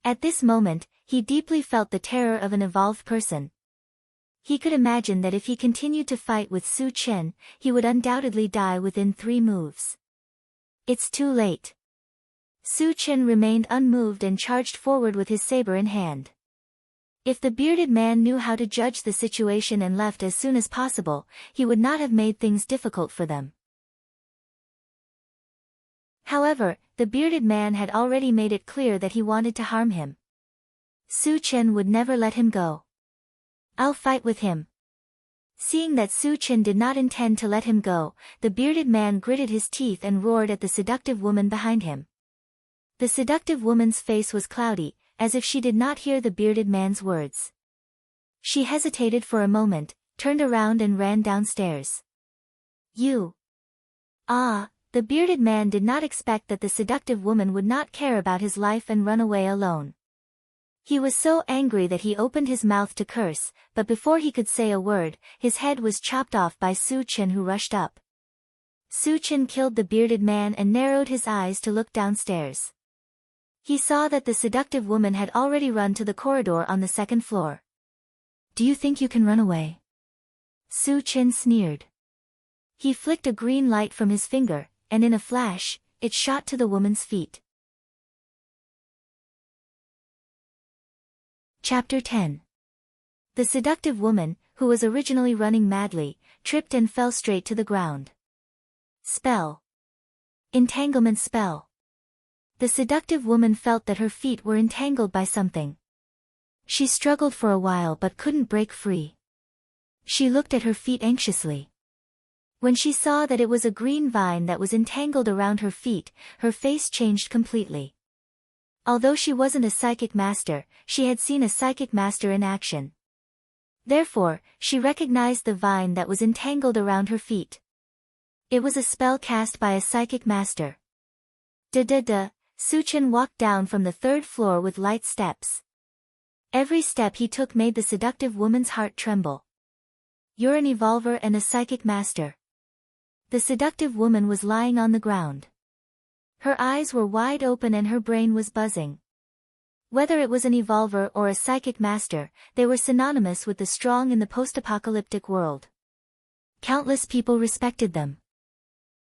At this moment, he deeply felt the terror of an evolved person. He could imagine that if he continued to fight with Su Chen, he would undoubtedly die within 3 moves. It's too late. Su Chen remained unmoved and charged forward with his saber in hand. If the bearded man knew how to judge the situation and left as soon as possible, he would not have made things difficult for them. However, the bearded man had already made it clear that he wanted to harm him. Su Chen would never let him go. "I'll fight with him." Seeing that Su Chen did not intend to let him go, the bearded man gritted his teeth and roared at the seductive woman behind him. The seductive woman's face was cloudy, as if she did not hear the bearded man's words. She hesitated for a moment, turned around and ran downstairs. "You." The bearded man did not expect that the seductive woman would not care about his life and run away alone. He was so angry that he opened his mouth to curse, but before he could say a word, his head was chopped off by Su Chen, who rushed up. Su Chen killed the bearded man and narrowed his eyes to look downstairs. He saw that the seductive woman had already run to the corridor on the 2nd floor. "Do you think you can run away?" Su Chen sneered. He flicked a green light from his finger, and in a flash, it shot to the woman's feet. Chapter 10. The seductive woman, who was originally running madly, tripped and fell straight to the ground. Spell. Entanglement spell. The seductive woman felt that her feet were entangled by something. She struggled for a while but couldn't break free. She looked at her feet anxiously. When she saw that it was a green vine that was entangled around her feet, her face changed completely. Although she wasn't a psychic master, she had seen a psychic master in action. Therefore, she recognized the vine that was entangled around her feet. It was a spell cast by a psychic master. Su Chen walked down from the 3rd floor with light steps. Every step he took made the seductive woman's heart tremble. "You're an evolver and a psychic master." The seductive woman was lying on the ground. Her eyes were wide open and her brain was buzzing. Whether it was an evolver or a psychic master, they were synonymous with the strong in the post-apocalyptic world. Countless people respected them.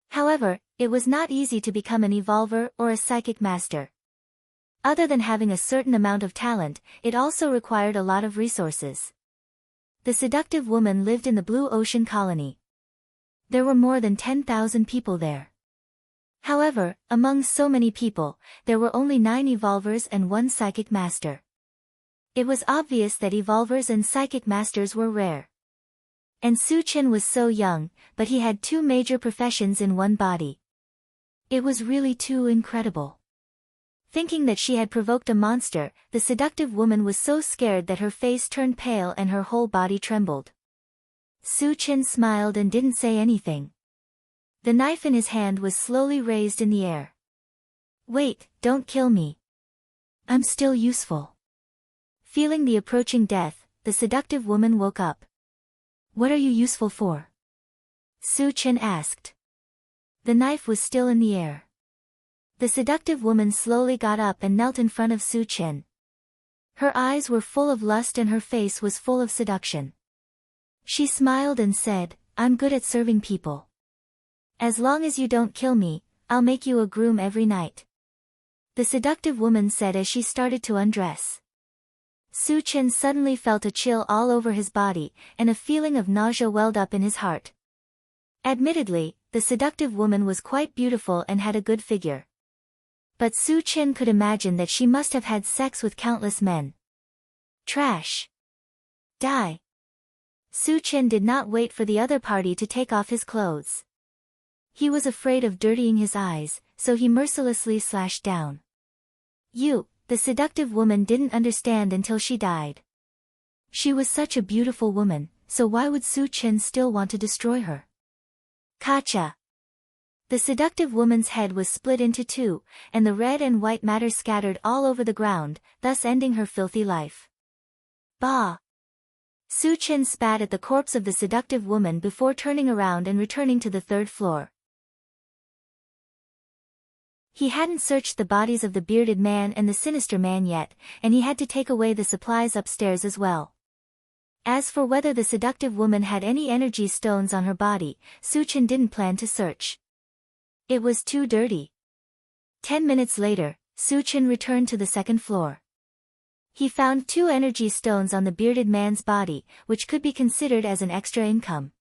However, it was not easy to become an evolver or a psychic master. Other than having a certain amount of talent, it also required a lot of resources. The seductive woman lived in the Blue Ocean colony. There were more than 10,000 people there. However, among so many people, there were only 9 evolvers and 1 psychic master. It was obvious that evolvers and psychic masters were rare. And Su Chen was so young, but he had 2 major professions in one body. It was really too incredible. Thinking that she had provoked a monster, the seductive woman was so scared that her face turned pale and her whole body trembled. Su Chen smiled and didn't say anything. The knife in his hand was slowly raised in the air. Wait, don't kill me. I'm still useful. Feeling the approaching death, the seductive woman woke up. What are you useful for? Su Chen asked. The knife was still in the air. The seductive woman slowly got up and knelt in front of Su Chen. Her eyes were full of lust and her face was full of seduction. She smiled and said, I'm good at serving people. As long as you don't kill me, I'll make you a groom every night. The seductive woman said as she started to undress. Su Chen suddenly felt a chill all over his body, and a feeling of nausea welled up in his heart. Admittedly, the seductive woman was quite beautiful and had a good figure. But Su Chen could imagine that she must have had sex with countless men. Trash. Die. Su Chen did not wait for the other party to take off his clothes. He was afraid of dirtying his eyes, so he mercilessly slashed down. The seductive woman didn't understand until she died. She was such a beautiful woman, so why would Su Chen still want to destroy her? Kacha. The seductive woman's head was split into 2, and the red and white matter scattered all over the ground, thus ending her filthy life. Bah! Su Chen spat at the corpse of the seductive woman before turning around and returning to the 3rd floor. He hadn't searched the bodies of the bearded man and the sinister man yet, and he had to take away the supplies upstairs as well. As for whether the seductive woman had any energy stones on her body, Su Chen didn't plan to search. It was too dirty. 10 minutes later, Su Chen returned to the 2nd floor. He found 2 energy stones on the bearded man's body, which could be considered as an extra income.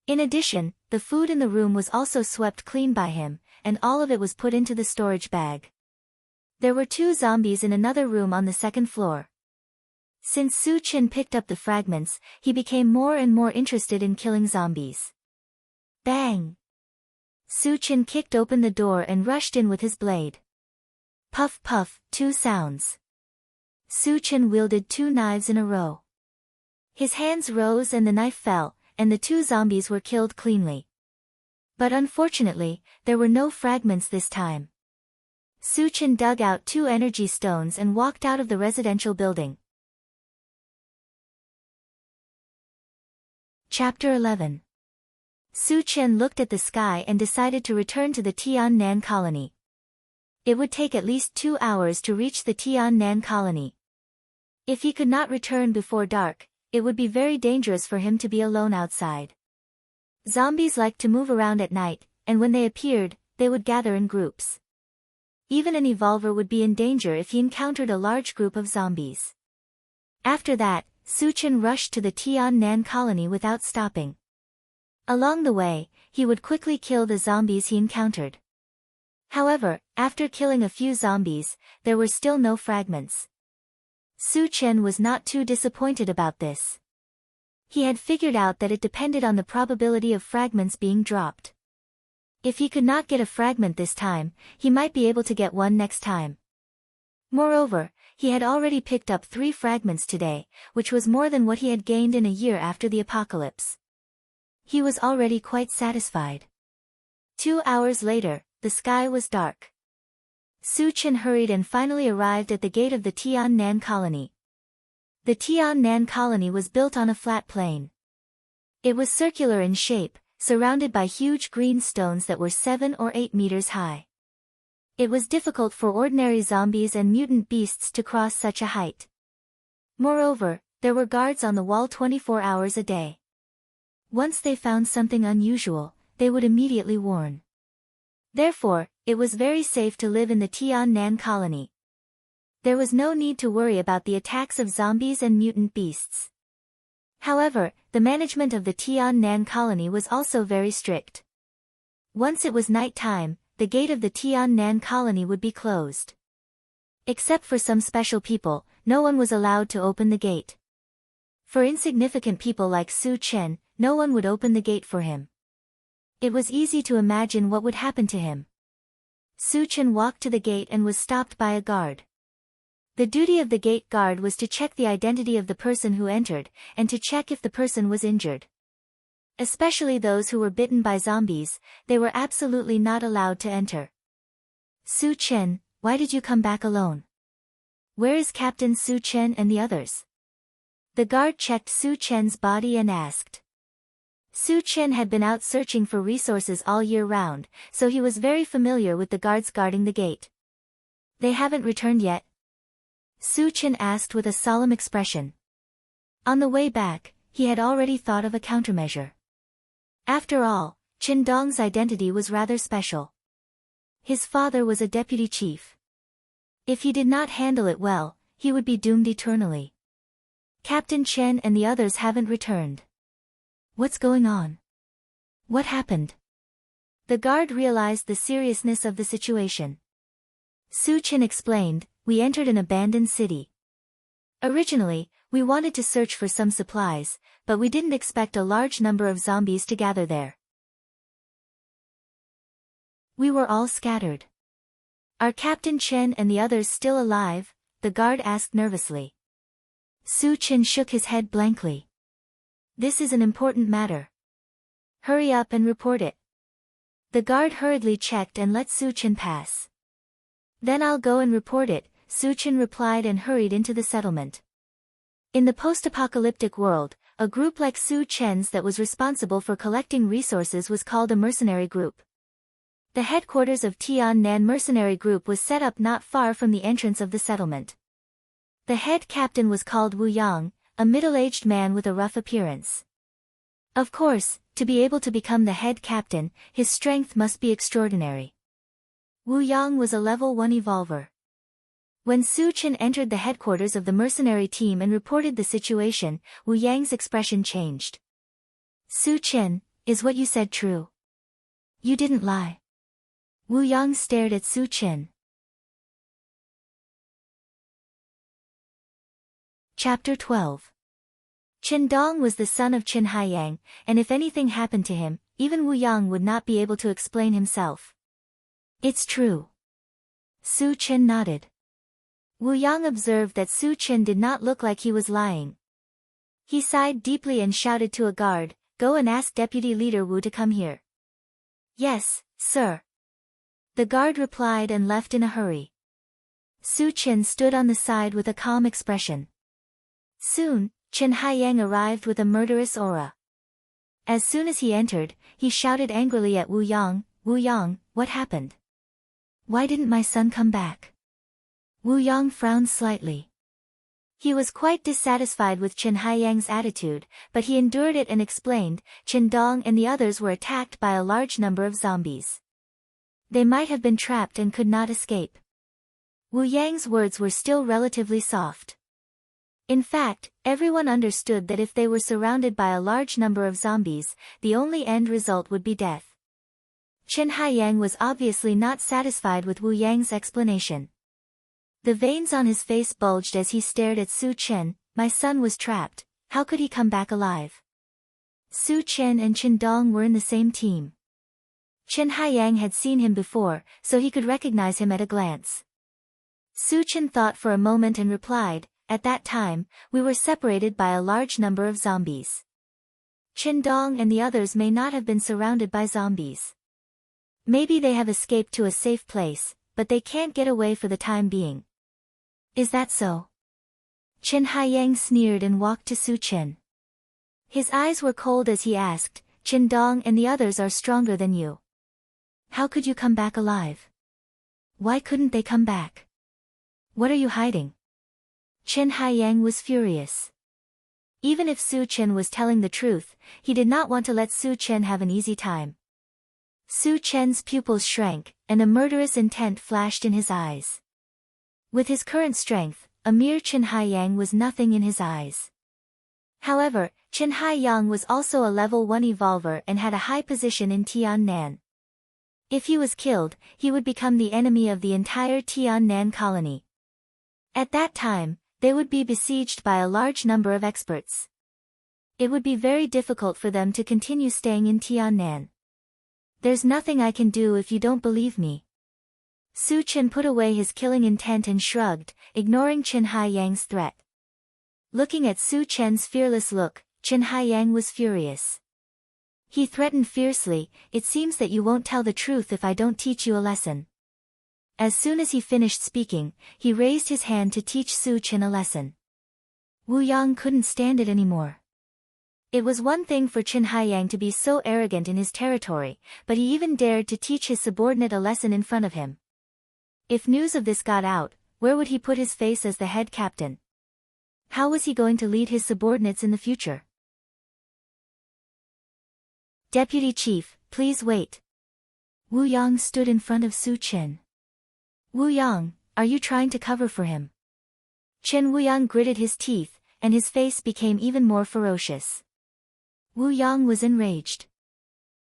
In addition, the food in the room was also swept clean by him, and all of it was put into the storage bag. There were 2 zombies in another room on the 2nd floor. Since Su Chen picked up the fragments, he became more and more interested in killing zombies. Bang! Su Chen kicked open the door and rushed in with his blade. Puff puff, 2 sounds. Su Chen wielded 2 knives in a row. His hands rose and the knife fell, and the 2 zombies were killed cleanly. But unfortunately, there were no fragments this time. Su Chen dug out 2 energy stones and walked out of the residential building. Chapter 11. Su Chen looked at the sky and decided to return to the Tiannan colony. It would take at least 2 hours to reach the Tiannan colony. If he could not return before dark, it would be very dangerous for him to be alone outside. Zombies liked to move around at night, and when they appeared, they would gather in groups. Even an evolver would be in danger if he encountered a large group of zombies. After that, Su Chen rushed to the Tiannan colony without stopping. Along the way, he would quickly kill the zombies he encountered. However, after killing a few zombies, there were still no fragments. Su Chen was not too disappointed about this. He had figured out that it depended on the probability of fragments being dropped. If he could not get a fragment this time, he might be able to get one next time. Moreover, he had already picked up 3 fragments today, which was more than what he had gained in a year after the apocalypse. He was already quite satisfied. 2 hours later, the sky was dark. Su Chen hurried and finally arrived at the gate of the Tiannan colony. The Tiannan colony was built on a flat plain. It was circular in shape, surrounded by huge green stones that were 7 or 8 meters high. It was difficult for ordinary zombies and mutant beasts to cross such a height. Moreover, there were guards on the wall 24 hours a day. Once they found something unusual, they would immediately warn. Therefore, it was very safe to live in the Tiannan colony. There was no need to worry about the attacks of zombies and mutant beasts. However, the management of the Tian Nan colony was also very strict. Once it was night time, the gate of the Tian Nan colony would be closed. Except for some special people, no one was allowed to open the gate. For insignificant people like Su Chen, no one would open the gate for him. It was easy to imagine what would happen to him. Su Chen walked to the gate and was stopped by a guard. The duty of the gate guard was to check the identity of the person who entered, and to check if the person was injured. Especially those who were bitten by zombies, they were absolutely not allowed to enter. Su Chen, why did you come back alone? Where is Captain Su Chen and the others? The guard checked Su Chen's body and asked. Su Chen had been out searching for resources all year round, so he was very familiar with the guards guarding the gate. They haven't returned yet? Su Chen asked with a solemn expression. On the way back, he had already thought of a countermeasure. After all, Qin Dong's identity was rather special. His father was a deputy chief. If he did not handle it well, he would be doomed eternally. Captain Chen and the others haven't returned. What's going on? What happened? The guard realized the seriousness of the situation. Su Chen explained, we entered an abandoned city. Originally, we wanted to search for some supplies, but we didn't expect a large number of zombies to gather there. We were all scattered. Are Captain Chen and the others still alive? The guard asked nervously. Su Chen shook his head blankly. This is an important matter. Hurry up and report it. The guard hurriedly checked and let Su Chen pass. Then I'll go and report it, Su Chen replied and hurried into the settlement. In the post-apocalyptic world, a group like Su Chen's that was responsible for collecting resources was called a mercenary group. The headquarters of Tian Nan mercenary group was set up not far from the entrance of the settlement. The head captain was called Wu Yang, a middle-aged man with a rough appearance. Of course, to be able to become the head captain, his strength must be extraordinary. Wu Yang was a level 1 evolver. When Su Chen entered the headquarters of the mercenary team and reported the situation, Wu Yang's expression changed. Su Chen, is what you said true? You didn't lie. Wu Yang stared at Su Chen. Chapter 12. Qin Dong was the son of Qin Haiyang, and if anything happened to him, even Wu Yang would not be able to explain himself. It's true. Su Chen nodded. Wu Yang observed that Su Chen did not look like he was lying. He sighed deeply and shouted to a guard, go and ask Deputy Leader Wu to come here. Yes, sir. The guard replied and left in a hurry. Su Chen stood on the side with a calm expression. Soon, Qin Haiyang arrived with a murderous aura. As soon as he entered, he shouted angrily at Wu Yang, Wu Yang, what happened? Why didn't my son come back? Wu Yang frowned slightly. He was quite dissatisfied with Qin Haiyang's attitude, but he endured it and explained, Qin Dong and the others were attacked by a large number of zombies. They might have been trapped and could not escape. Wu Yang's words were still relatively soft. In fact, everyone understood that if they were surrounded by a large number of zombies, the only end result would be death. Qin Haiyang was obviously not satisfied with Wu Yang's explanation. The veins on his face bulged as he stared at Su Chen. My son was trapped, how could he come back alive? Su Chen and Qin Dong were in the same team. Qin Haiyang had seen him before, so he could recognize him at a glance. Su Chen thought for a moment and replied, at that time, we were separated by a large number of zombies. Qin Dong and the others may not have been surrounded by zombies. Maybe they have escaped to a safe place, but they can't get away for the time being. Is that so? Qin Haiyang sneered and walked to Su Chen. His eyes were cold as he asked, Qin Dong and the others are stronger than you. How could you come back alive? Why couldn't they come back? What are you hiding? Qin Haiyang was furious. Even if Su Chen was telling the truth, he did not want to let Su Chen have an easy time. Su Chen's pupils shrank, and a murderous intent flashed in his eyes. With his current strength, a mere Chen Haiyang was nothing in his eyes. However, Chen Haiyang was also a level 1 evolver and had a high position in Tiannan. If he was killed, he would become the enemy of the entire Tiannan colony. At that time, they would be besieged by a large number of experts. It would be very difficult for them to continue staying in Tiannan. There's nothing I can do if you don't believe me. Su Chen put away his killing intent and shrugged, ignoring Chen Haiyang's threat. Looking at Su Chen's fearless look, Chen Haiyang was furious. He threatened fiercely, "It seems that you won't tell the truth if I don't teach you a lesson." As soon as he finished speaking, he raised his hand to teach Su Chen a lesson. Wu Yang couldn't stand it anymore. It was one thing for Chen Haiyang to be so arrogant in his territory, but he even dared to teach his subordinate a lesson in front of him. If news of this got out, where would he put his face as the head captain? How was he going to lead his subordinates in the future? "Deputy Chief, please wait." Wu Yang stood in front of Su Chen. "Wu Yang, are you trying to cover for him?" Chen Wu Yang gritted his teeth, and his face became even more ferocious. Wu Yang was enraged.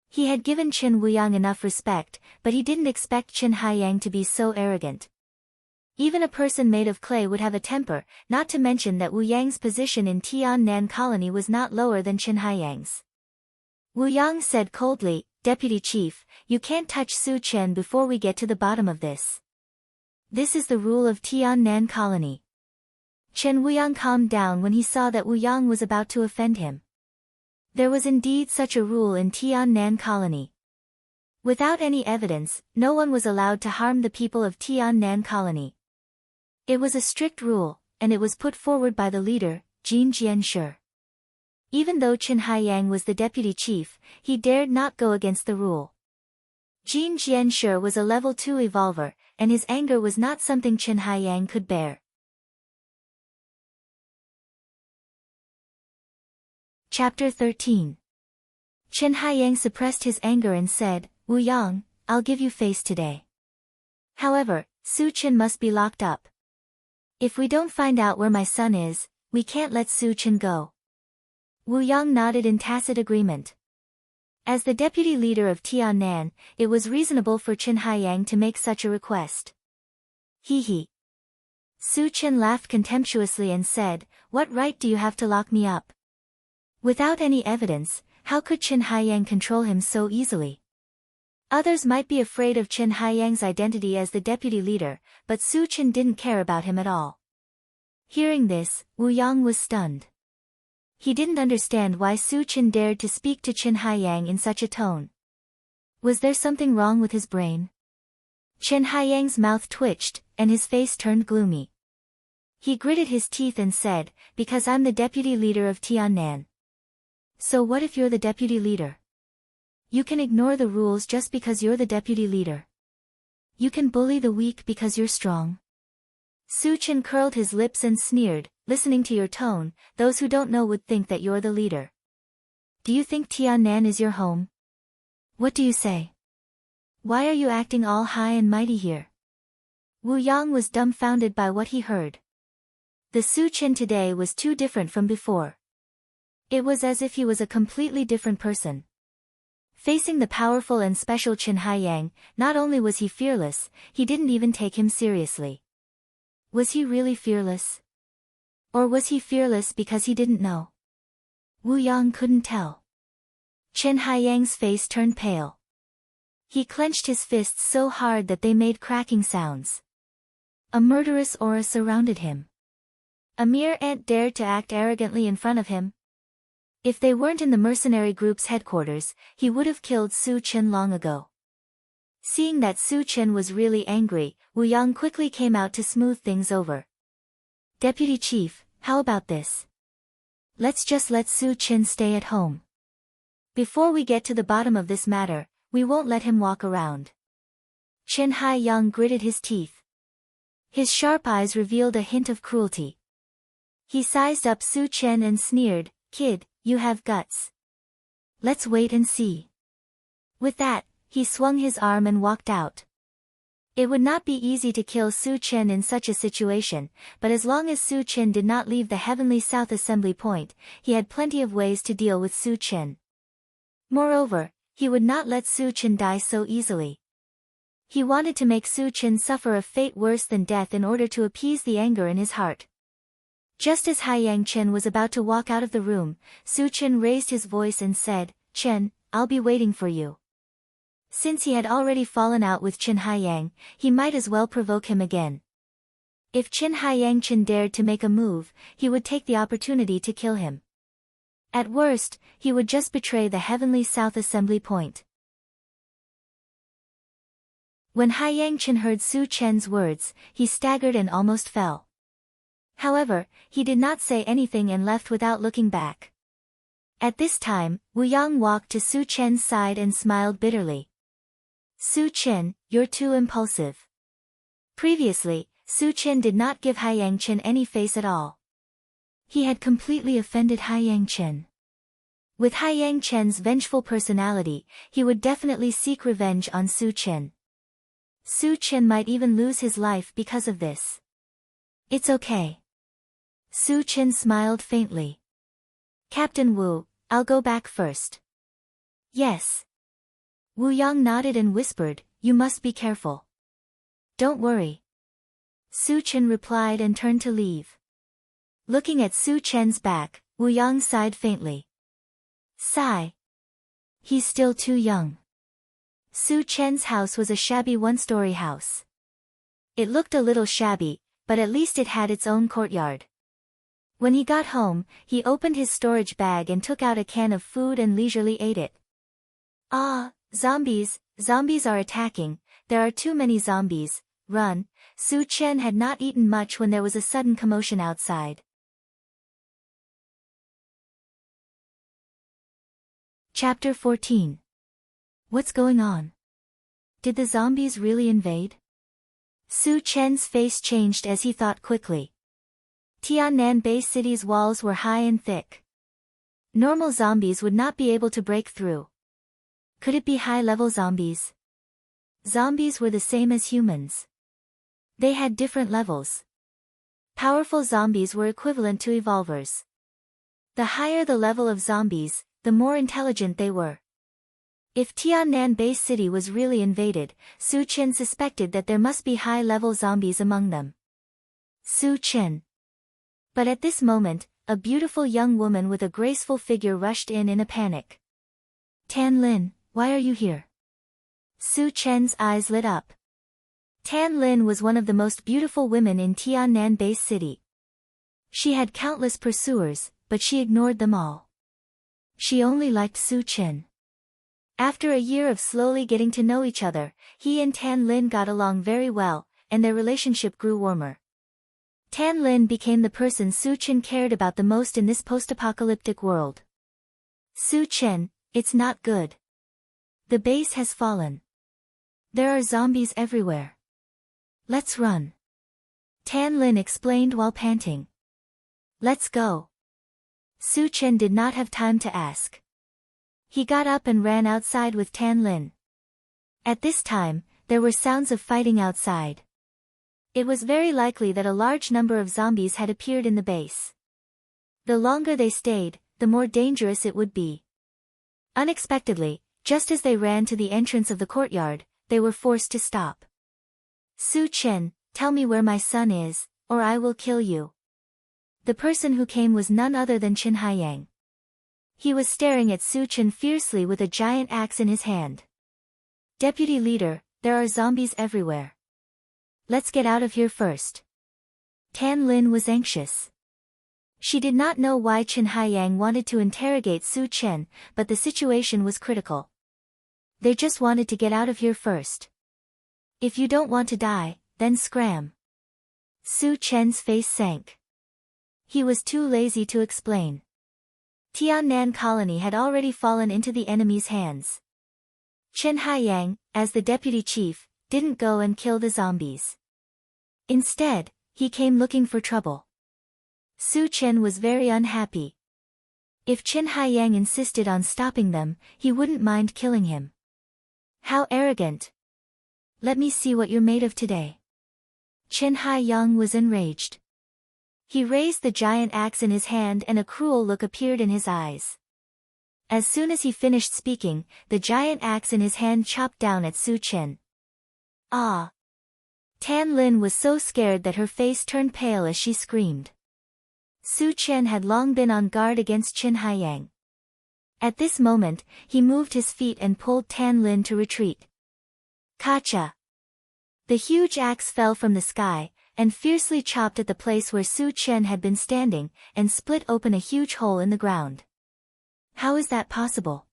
He had given Chen Wu Yang enough respect, but he didn't expect Chen Haiyang to be so arrogant. Even a person made of clay would have a temper, not to mention that Wu Yang's position in Tiannan colony was not lower than Chen Haiyang's. Wu Yang said coldly, "Deputy Chief, you can't touch Su Chen before we get to the bottom of this. This is the rule of Tiannan colony." Chen Wu Yang calmed down when he saw that Wu Yang was about to offend him. There was indeed such a rule in Tiannan colony. Without any evidence, no one was allowed to harm the people of Tiannan colony. It was a strict rule, and it was put forward by the leader, Jin Jianshi. Even though Chen Haiyang was the deputy chief, he dared not go against the rule. Jin Jianshi was a level 2 evolver, and his anger was not something Chen Haiyang could bear. Chapter 13. Chen Haiyang suppressed his anger and said, "Wu Yang, I'll give you face today. However, Su Chen must be locked up. If we don't find out where my son is, we can't let Su Chen go." Wu Yang nodded in tacit agreement. As the deputy leader of Tiannan, it was reasonable for Chen Haiyang to make such a request. He. Su Chen laughed contemptuously and said, "What right do you have to lock me up?" Without any evidence, how could Chen Haiyang control him so easily? Others might be afraid of Chen Haiyang's identity as the deputy leader, but Su Chen didn't care about him at all. Hearing this, Wu Yang was stunned. He didn't understand why Su Chen dared to speak to Chen Haiyang in such a tone. Was there something wrong with his brain? Chen Haiyang's mouth twitched, and his face turned gloomy. He gritted his teeth and said, "Because I'm the deputy leader of Tiannan." "So what if you're the deputy leader? You can ignore the rules just because you're the deputy leader. You can bully the weak because you're strong." Su Chen curled his lips and sneered, "Listening to your tone, those who don't know would think that you're the leader. Do you think Tiannan is your home? What do you say? Why are you acting all high and mighty here?" Wu Yang was dumbfounded by what he heard. The Su Chen today was too different from before. It was as if he was a completely different person. Facing the powerful and special Chen Haiyang, not only was he fearless, he didn't even take him seriously. Was he really fearless? Or was he fearless because he didn't know? Wu Yang couldn't tell. Chen Haiyang's face turned pale. He clenched his fists so hard that they made cracking sounds. A murderous aura surrounded him. A mere ant dared to act arrogantly in front of him. If they weren't in the mercenary group's headquarters, he would have killed Su Chen long ago. Seeing that Su Chen was really angry, Wu Yang quickly came out to smooth things over. "Deputy Chief, how about this? Let's just let Su Chen stay at home. Before we get to the bottom of this matter, we won't let him walk around." Chen Haiyang gritted his teeth. His sharp eyes revealed a hint of cruelty. He sized up Su Chen and sneered, "Kid, you have guts. Let's wait and see." With that, he swung his arm and walked out. It would not be easy to kill Su Chen in such a situation, but as long as Su Chen did not leave the Heavenly South Assembly Point, he had plenty of ways to deal with Su Chen. Moreover, he would not let Su Chen die so easily. He wanted to make Su Chen suffer a fate worse than death in order to appease the anger in his heart. Just as Haiyang Chen was about to walk out of the room, Su Chen raised his voice and said, "Chen, I'll be waiting for you." Since he had already fallen out with Chen Haiyang, he might as well provoke him again. If Chen Haiyang Chen dared to make a move, he would take the opportunity to kill him. At worst, he would just betray the Heavenly South Assembly Point. When Haiyang Chen heard Su Chen's words, he staggered and almost fell. However, he did not say anything and left without looking back. At this time, Wu Yang walked to Su Chen's side and smiled bitterly. "Su Chen, you're too impulsive." Previously, Su Chen did not give Haiyang Chen any face at all. He had completely offended Haiyang Chen. With Haiyang Chen's vengeful personality, he would definitely seek revenge on Su Chen. Su Chen might even lose his life because of this. "It's okay." Su Chen smiled faintly. "Captain Wu, I'll go back first." "Yes." Wu Yang nodded and whispered, "You must be careful." "Don't worry." Su Chen replied and turned to leave. Looking at Su Chen's back, Wu Yang sighed faintly. Sigh. He's still too young. Su Chen's house was a shabby one-story house. It looked a little shabby, but at least it had its own courtyard. When he got home, he opened his storage bag and took out a can of food and leisurely ate it. "Ah, zombies, zombies are attacking, there are too many zombies, run." Su Chen had not eaten much when there was a sudden commotion outside. Chapter 14. What's going on? Did the zombies really invade? Su Chen's face changed as he thought quickly. Tiannan Bay City's walls were high and thick. Normal zombies would not be able to break through. Could it be high-level zombies? Zombies were the same as humans. They had different levels. Powerful zombies were equivalent to evolvers. The higher the level of zombies, the more intelligent they were. If Tiannan Bay City was really invaded, Su Chen suspected that there must be high-level zombies among them. Su Chen. But at this moment, a beautiful young woman with a graceful figure rushed in a panic. "Tan Lin, why are you here?" Su Chen's eyes lit up. Tan Lin was one of the most beautiful women in Tiannan Bay City. She had countless pursuers, but she ignored them all. She only liked Su Chen. After a year of slowly getting to know each other, he and Tan Lin got along very well, and their relationship grew warmer. Tan Lin became the person Su Chen cared about the most in this post-apocalyptic world. "Su Chen, it's not good. The base has fallen. There are zombies everywhere. Let's run." Tan Lin explained while panting. "Let's go." Su Chen did not have time to ask. He got up and ran outside with Tan Lin. At this time, there were sounds of fighting outside. It was very likely that a large number of zombies had appeared in the base. The longer they stayed, the more dangerous it would be. Unexpectedly, just as they ran to the entrance of the courtyard, they were forced to stop. "Su Chen, tell me where my son is, or I will kill you." The person who came was none other than Chen Haiyang. He was staring at Su Chen fiercely with a giant axe in his hand. "Deputy leader, there are zombies everywhere. Let's get out of here first." Tan Lin was anxious. She did not know why Chen Haiyang wanted to interrogate Su Chen, but the situation was critical. They just wanted to get out of here first. "If you don't want to die, then scram." Su Chen's face sank. He was too lazy to explain. Tiannan Colony had already fallen into the enemy's hands. Chen Haiyang, as the deputy chief, didn't go and kill the zombies. Instead, he came looking for trouble. Su Chen was very unhappy. If Chen Haiyang insisted on stopping them, he wouldn't mind killing him. How arrogant! let me see what you're made of today. Chen Haiyang was enraged. He raised the giant axe in his hand and a cruel look appeared in his eyes. As soon as he finished speaking, the giant axe in his hand chopped down at Su Chen. Ah! Tan Lin was so scared that her face turned pale as she screamed. Su Chen had long been on guard against Chen Haiyang. At this moment, he moved his feet and pulled Tan Lin to retreat. Kacha! The huge axe fell from the sky, and fiercely chopped at the place where Su Chen had been standing, and split open a huge hole in the ground. How is that possible?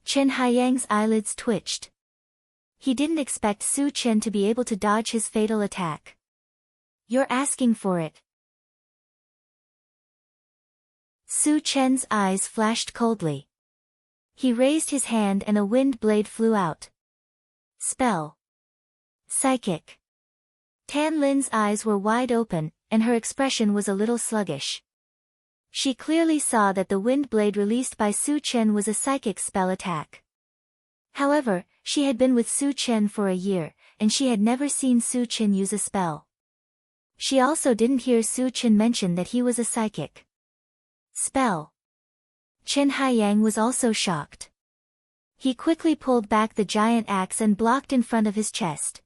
Chen Haiyang's eyelids twitched. He didn't expect Su Chen to be able to dodge his fatal attack. You're asking for it. Su Chen's eyes flashed coldly. He raised his hand and a wind blade flew out. Spell. Psychic. Tan Lin's eyes were wide open, and her expression was a little sluggish. She clearly saw that the wind blade released by Su Chen was a psychic spell attack. However, she had been with Su Chen for a year, and she had never seen Su Chen use a spell. She also didn't hear Su Chen mention that he was a psychic. Spell. Chen Haiyang was also shocked. He quickly pulled back the giant axe and blocked in front of his chest.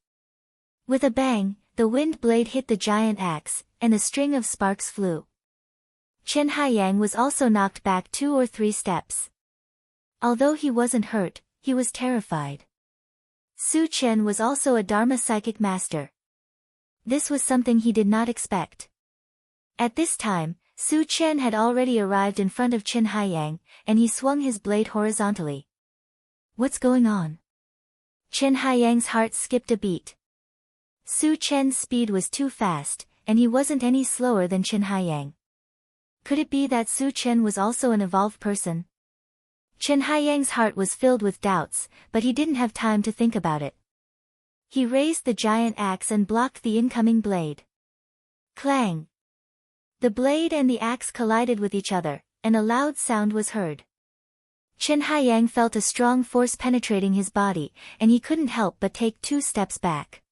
With a bang, the wind blade hit the giant axe, and a string of sparks flew. Chen Haiyang was also knocked back 2 or 3 steps. Although he wasn't hurt, he was terrified. Su Chen was also a Dharma psychic master. This was something he did not expect. At this time, Su Chen had already arrived in front of Chen Haiyang, and he swung his blade horizontally. What's going on? Chen Haiyang's heart skipped a beat. Su Chen's speed was too fast, and he wasn't any slower than Chen Haiyang. Could it be that Su Chen was also an evolved person? Chen Haiyang's heart was filled with doubts, but he didn't have time to think about it. He raised the giant axe and blocked the incoming blade. Clang! The blade and the axe collided with each other, and a loud sound was heard. Chen Haiyang felt a strong force penetrating his body, and he couldn't help but take 2 steps back.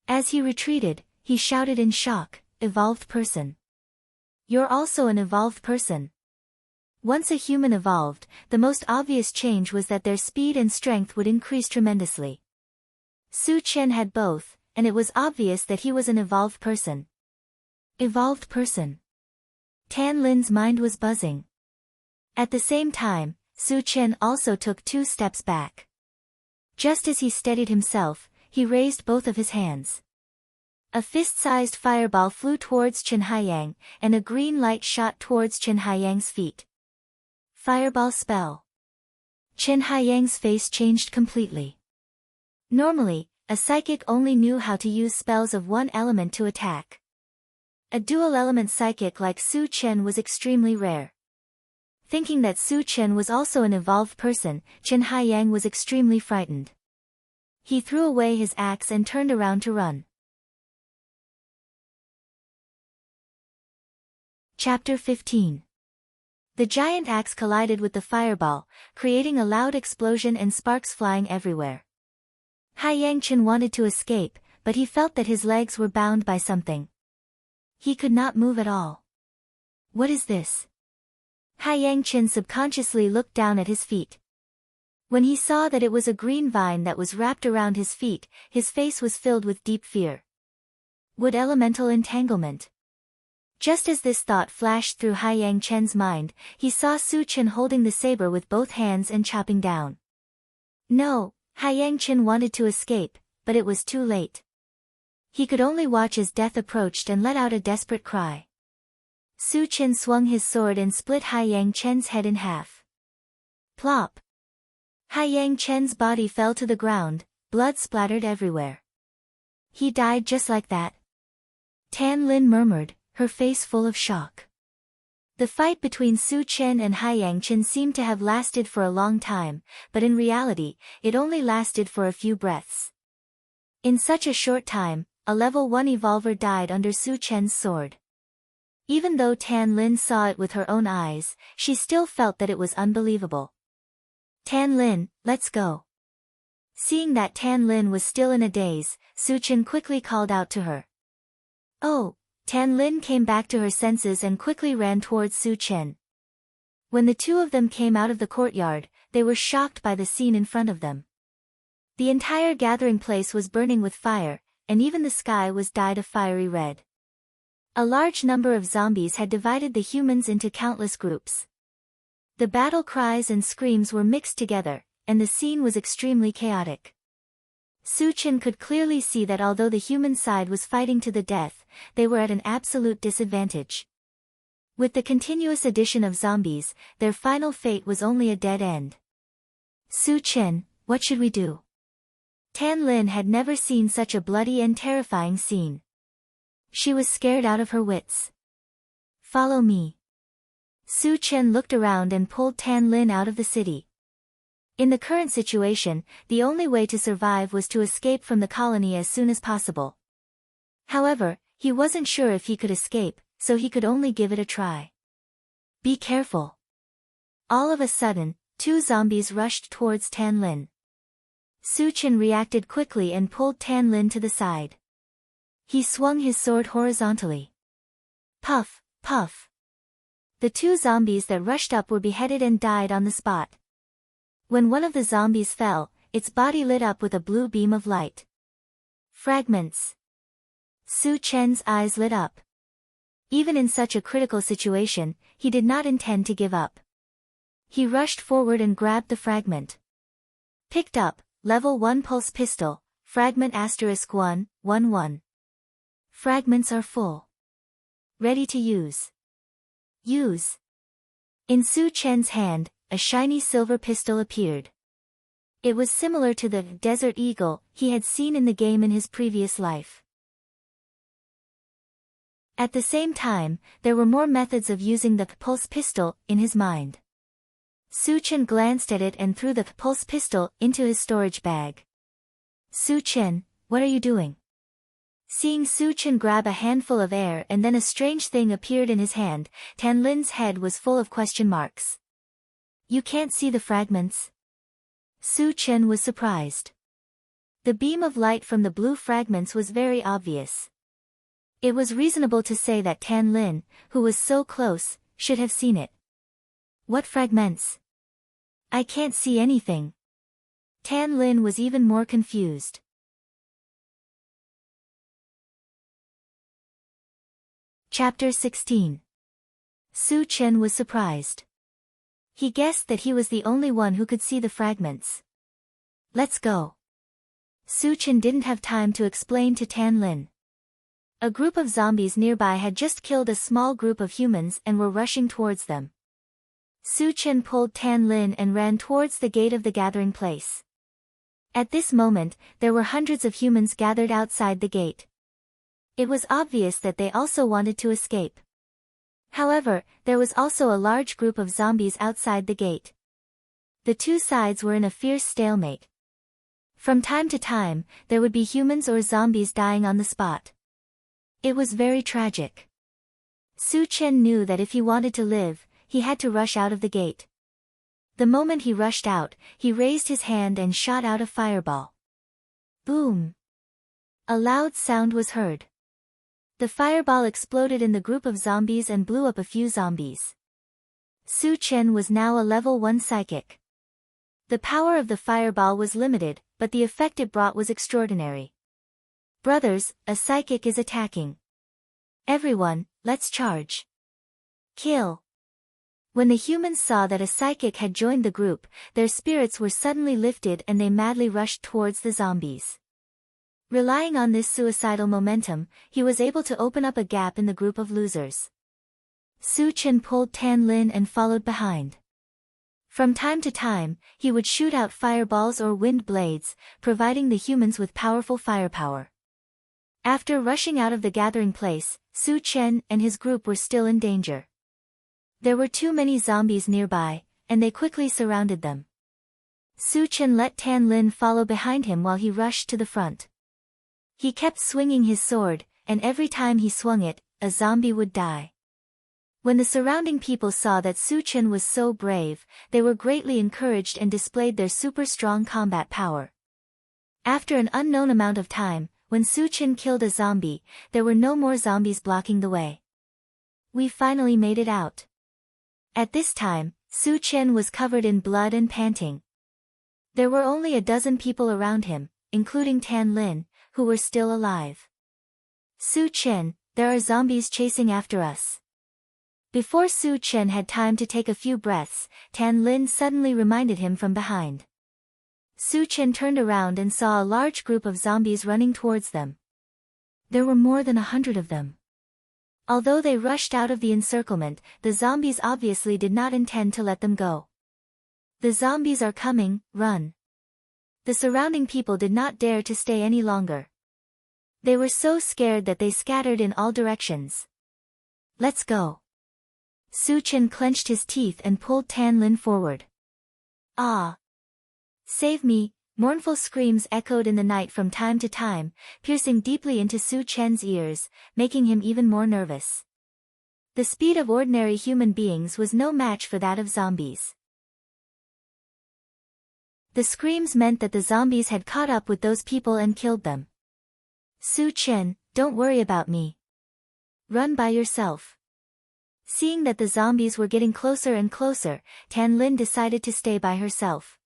As he retreated, he shouted in shock, "Evolved person. You're also an evolved person." Once a human evolved, the most obvious change was that their speed and strength would increase tremendously. Su Chen had both, and it was obvious that he was an evolved person. Evolved person. Tan Lin's mind was buzzing. At the same time, Su Chen also took 2 steps back. Just as he steadied himself, he raised both of his hands. A fist-sized fireball flew towards Chen Haiyang, and a green light shot towards Chen Haiyang's feet. Fireball spell. Chen Haiyang's face changed completely. Normally, a psychic only knew how to use spells of one element to attack. A dual-element psychic like Su Chen was extremely rare. Thinking that Su Chen was also an evolved person, Chen Haiyang was extremely frightened. He threw away his axe and turned around to run. Chapter 15. The giant axe collided with the fireball, creating a loud explosion and sparks flying everywhere. Haiyang Chen wanted to escape, but he felt that his legs were bound by something. He could not move at all. What is this? Haiyang Chen subconsciously looked down at his feet. When he saw that it was a green vine that was wrapped around his feet, his face was filled with deep fear. Wood elemental entanglement. Just as this thought flashed through Haiyang Chen's mind, he saw Su Chen holding the saber with both hands and chopping down. No, Haiyang Chen wanted to escape, but it was too late. He could only watch as death approached and let out a desperate cry. Su Chen swung his sword and split Haiyang Chen's head in half. Plop! Haiyang Chen's body fell to the ground, blood splattered everywhere. He died just like that. Tan Lin murmured, her face full of shock. The fight between Su Chen and Haiyang Chen seemed to have lasted for a long time, but in reality, it only lasted for a few breaths. In such a short time, a level 1 evolver died under Su Chen's sword. Even though Tan Lin saw it with her own eyes, she still felt that it was unbelievable. Tan Lin, let's go. Seeing that Tan Lin was still in a daze, Su Chen quickly called out to her. Oh! Tan Lin came back to her senses and quickly ran towards Su Chen. When the two of them came out of the courtyard, they were shocked by the scene in front of them. The entire gathering place was burning with fire, and even the sky was dyed a fiery red. A large number of zombies had divided the humans into countless groups. The battle cries and screams were mixed together, and the scene was extremely chaotic. Su Chen could clearly see that although the human side was fighting to the death, they were at an absolute disadvantage. With the continuous addition of zombies, their final fate was only a dead end. Su Chen, what should we do? Tan Lin had never seen such a bloody and terrifying scene. She was scared out of her wits. Follow me. Su Chen looked around and pulled Tan Lin out of the city. In the current situation, the only way to survive was to escape from the colony as soon as possible. However, he wasn't sure if he could escape, so he could only give it a try. Be careful. All of a sudden, two zombies rushed towards Tan Lin. Su Chen reacted quickly and pulled Tan Lin to the side. He swung his sword horizontally. Puff, puff. The two zombies that rushed up were beheaded and died on the spot. When one of the zombies fell, its body lit up with a blue beam of light. Fragments. Su Chen's eyes lit up. Even in such a critical situation, he did not intend to give up. He rushed forward and grabbed the fragment. Picked up, level 1 pulse pistol, fragment *111. Fragments are full. Ready to use. Use. In Su Chen's hand, a shiny silver pistol appeared. It was similar to the Desert Eagle he had seen in the game in his previous life. At the same time, there were more methods of using the pulse pistol in his mind. Su Chen glanced at it and threw the pulse pistol into his storage bag. Su Chen, what are you doing? Seeing Su Chen grab a handful of air and then a strange thing appeared in his hand, Tan Lin's head was full of question marks. You can't see the fragments? Su Chen was surprised. The beam of light from the blue fragments was very obvious. It was reasonable to say that Tan Lin, who was so close, should have seen it. What fragments? I can't see anything. Tan Lin was even more confused. Chapter 16. Su Chen was surprised. He guessed that he was the only one who could see the fragments. Let's go. Su Chen didn't have time to explain to Tan Lin. A group of zombies nearby had just killed a small group of humans and were rushing towards them. Su Chen pulled Tan Lin and ran towards the gate of the gathering place. At this moment, there were hundreds of humans gathered outside the gate. It was obvious that they also wanted to escape. However, there was also a large group of zombies outside the gate. The two sides were in a fierce stalemate. From time to time, there would be humans or zombies dying on the spot. It was very tragic. Su Chen knew that if he wanted to live, he had to rush out of the gate. The moment he rushed out, he raised his hand and shot out a fireball. Boom! A loud sound was heard. The fireball exploded in the group of zombies and blew up a few zombies. Su Chen was now a level 1 psychic. The power of the fireball was limited, but the effect it brought was extraordinary. Brothers, a psychic is attacking. Everyone, let's charge. Kill. When the humans saw that a psychic had joined the group, their spirits were suddenly lifted and they madly rushed towards the zombies. Relying on this suicidal momentum, he was able to open up a gap in the group of losers. Su Chen pulled Tan Lin and followed behind. From time to time, he would shoot out fireballs or wind blades, providing the humans with powerful firepower. After rushing out of the gathering place, Su Chen and his group were still in danger. There were too many zombies nearby, and they quickly surrounded them. Su Chen let Tan Lin follow behind him while he rushed to the front. He kept swinging his sword, and every time he swung it, a zombie would die. When the surrounding people saw that Su Chen was so brave, they were greatly encouraged and displayed their super strong combat power. After an unknown amount of time, when Su Chen killed a zombie, there were no more zombies blocking the way. We finally made it out. At this time, Su Chen was covered in blood and panting. There were only a dozen people around him, including Tan Lin, who were still alive. Su Chen, there are zombies chasing after us. Before Su Chen had time to take a few breaths, Tan Lin suddenly reminded him from behind. Su Chen turned around and saw a large group of zombies running towards them. There were more than 100 of them. Although they rushed out of the encirclement, the zombies obviously did not intend to let them go. The zombies are coming, run. The surrounding people did not dare to stay any longer. They were so scared that they scattered in all directions. Let's go. Su Chen clenched his teeth and pulled Tan Lin forward. Ah! Save me! Mournful screams echoed in the night from time to time, piercing deeply into Su Chen's ears, making him even more nervous. The speed of ordinary human beings was no match for that of zombies. The screams meant that the zombies had caught up with those people and killed them. Su Chen, don't worry about me. Run by yourself. Seeing that the zombies were getting closer and closer, Tan Lin decided to stay by herself.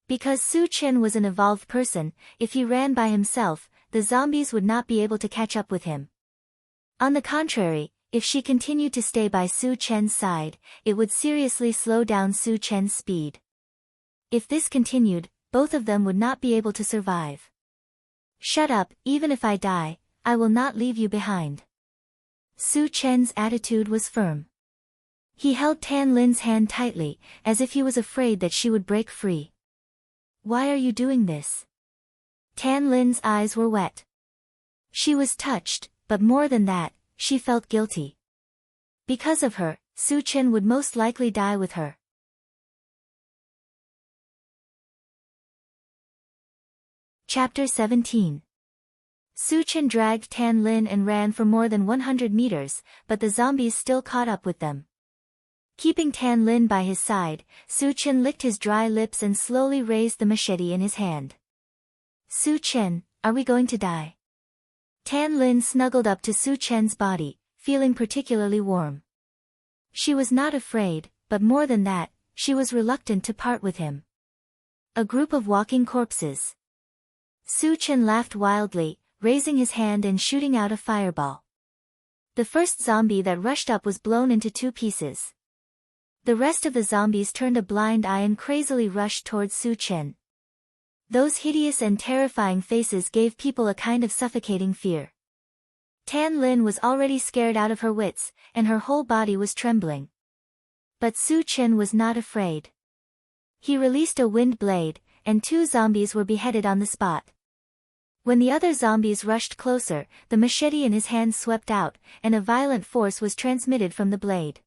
Because Su Chen was an evolved person, if he ran by himself, the zombies would not be able to catch up with him. On the contrary, if she continued to stay by Su Chen's side, it would seriously slow down Su Chen's speed. If this continued, both of them would not be able to survive. Shut up, even if I die, I will not leave you behind. Su Chen's attitude was firm. He held Tan Lin's hand tightly, as if he was afraid that she would break free. Why are you doing this? Tan Lin's eyes were wet. She was touched, but more than that, she felt guilty. Because of her, Su Chen would most likely die with her. Chapter 17. Su Chen dragged Tan Lin and ran for more than 100 meters, but the zombies still caught up with them. Keeping Tan Lin by his side, Su Chen licked his dry lips and slowly raised the machete in his hand. Su Chen, are we going to die? Tan Lin snuggled up to Su Chen's body, feeling particularly warm. She was not afraid, but more than that, she was reluctant to part with him. A group of walking corpses. Su Chen laughed wildly, raising his hand and shooting out a fireball. The first zombie that rushed up was blown into 2 pieces. The rest of the zombies turned a blind eye and crazily rushed towards Su Chen. Those hideous and terrifying faces gave people a kind of suffocating fear. Tan Lin was already scared out of her wits, and her whole body was trembling. But Su Chen was not afraid. He released a wind blade, and 2 zombies were beheaded on the spot. When the other zombies rushed closer, the machete in his hand swept out, and a violent force was transmitted from the blade.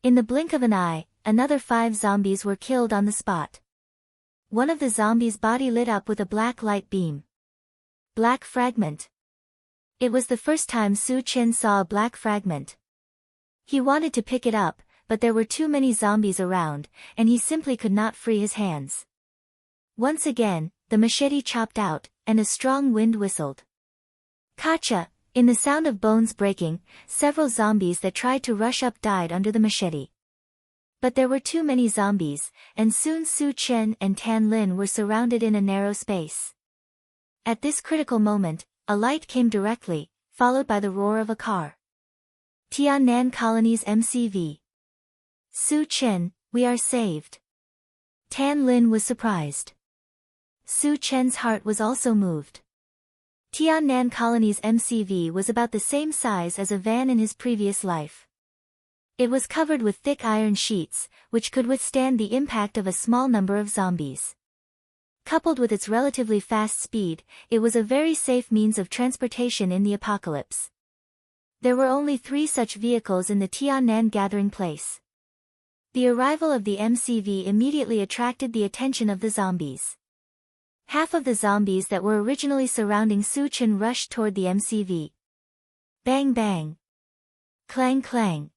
In the blink of an eye, another 5 zombies were killed on the spot. One of the zombies' body lit up with a black light beam. Black fragment. It was the first time Su Chen saw a black fragment. He wanted to pick it up, but there were too many zombies around, and he simply could not free his hands. Once again, the machete chopped out, and a strong wind whistled. Kacha! In the sound of bones breaking, several zombies that tried to rush up died under the machete. But there were too many zombies, and soon Su Chen and Tan Lin were surrounded in a narrow space. At this critical moment, a light came directly, followed by the roar of a car. Tiannan Colony's MCV. Su Chen, we are saved. Tan Lin was surprised. Su Chen's heart was also moved. Tiannan Colony's MCV was about the same size as a van in his previous life. It was covered with thick iron sheets, which could withstand the impact of a small number of zombies. Coupled with its relatively fast speed, it was a very safe means of transportation in the apocalypse. There were only 3 such vehicles in the Tiannan gathering place. The arrival of the MCV immediately attracted the attention of the zombies. Half of the zombies that were originally surrounding Su Chen rushed toward the MCV. Bang bang. Clang clang.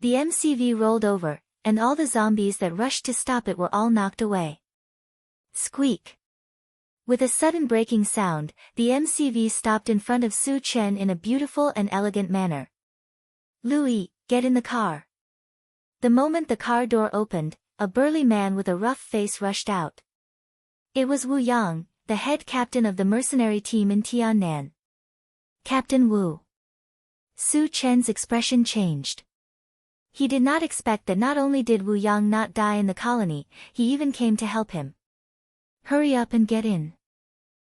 The MCV rolled over, and all the zombies that rushed to stop it were all knocked away. Squeak. With a sudden breaking sound, the MCV stopped in front of Su Chen in a beautiful and elegant manner. "Louis, get in the car." The moment the car door opened, a burly man with a rough face rushed out. It was Wu Yang, the head captain of the mercenary team in Tiannan. "Captain Wu." Su Chen's expression changed. He did not expect that not only did Wu Yang not die in the colony, he even came to help him. "Hurry up and get in."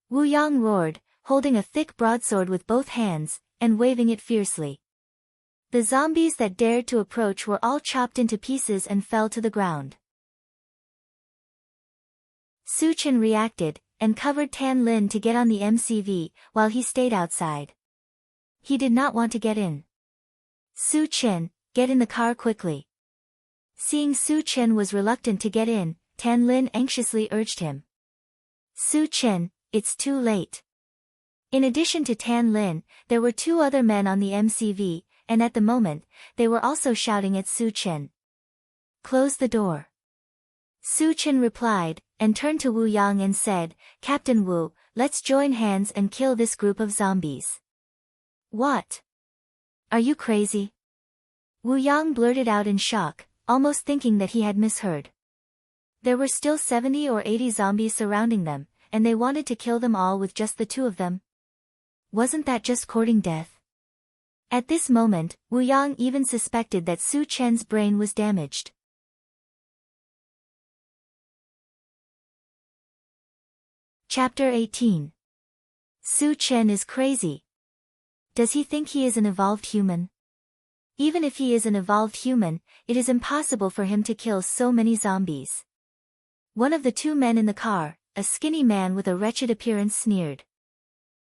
Wu Yang roared, holding a thick broadsword with both hands, and waving it fiercely. The zombies that dared to approach were all chopped into pieces and fell to the ground. Su Chen reacted, and covered Tan Lin to get on the MCV, while he stayed outside. He did not want to get in. "Su Chen, get in the car quickly." Seeing Su Chen was reluctant to get in, Tan Lin anxiously urged him. "Su Chen, it's too late." In addition to Tan Lin, there were two other men on the MCV, and at the moment, they were also shouting at Su Chen. "Close the door." Su Chen replied, and turned to Wu Yang and said, "Captain Wu, let's join hands and kill this group of zombies." "What? Are you crazy?" Wu Yang blurted out in shock, almost thinking that he had misheard. There were still 70 or 80 zombies surrounding them, and they wanted to kill them all with just the two of them. Wasn't that just courting death? At this moment, Wu Yang even suspected that Su Chen's brain was damaged. Chapter 18. Su Chen is crazy. Does he think he is an evolved human? Even if he is an evolved human, it is impossible for him to kill so many zombies. One of the two men in the car, a skinny man with a wretched appearance, sneered.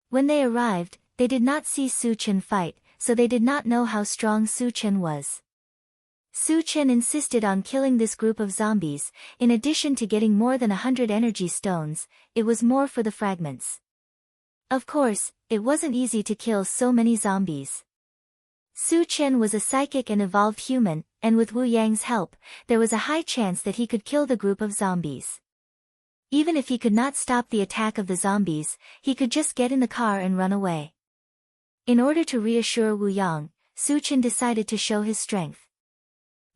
When they arrived, they did not see Su Chen fight, so they did not know how strong Su Chen was. Su Chen insisted on killing this group of zombies. In addition to getting more than 100 energy stones, it was more for the fragments. Of course, it wasn't easy to kill so many zombies. Su Chen was a psychic and evolved human, and with Wu Yang's help, there was a high chance that he could kill the group of zombies. Even if he could not stop the attack of the zombies, he could just get in the car and run away. In order to reassure Wu Yang, Su Chen decided to show his strength.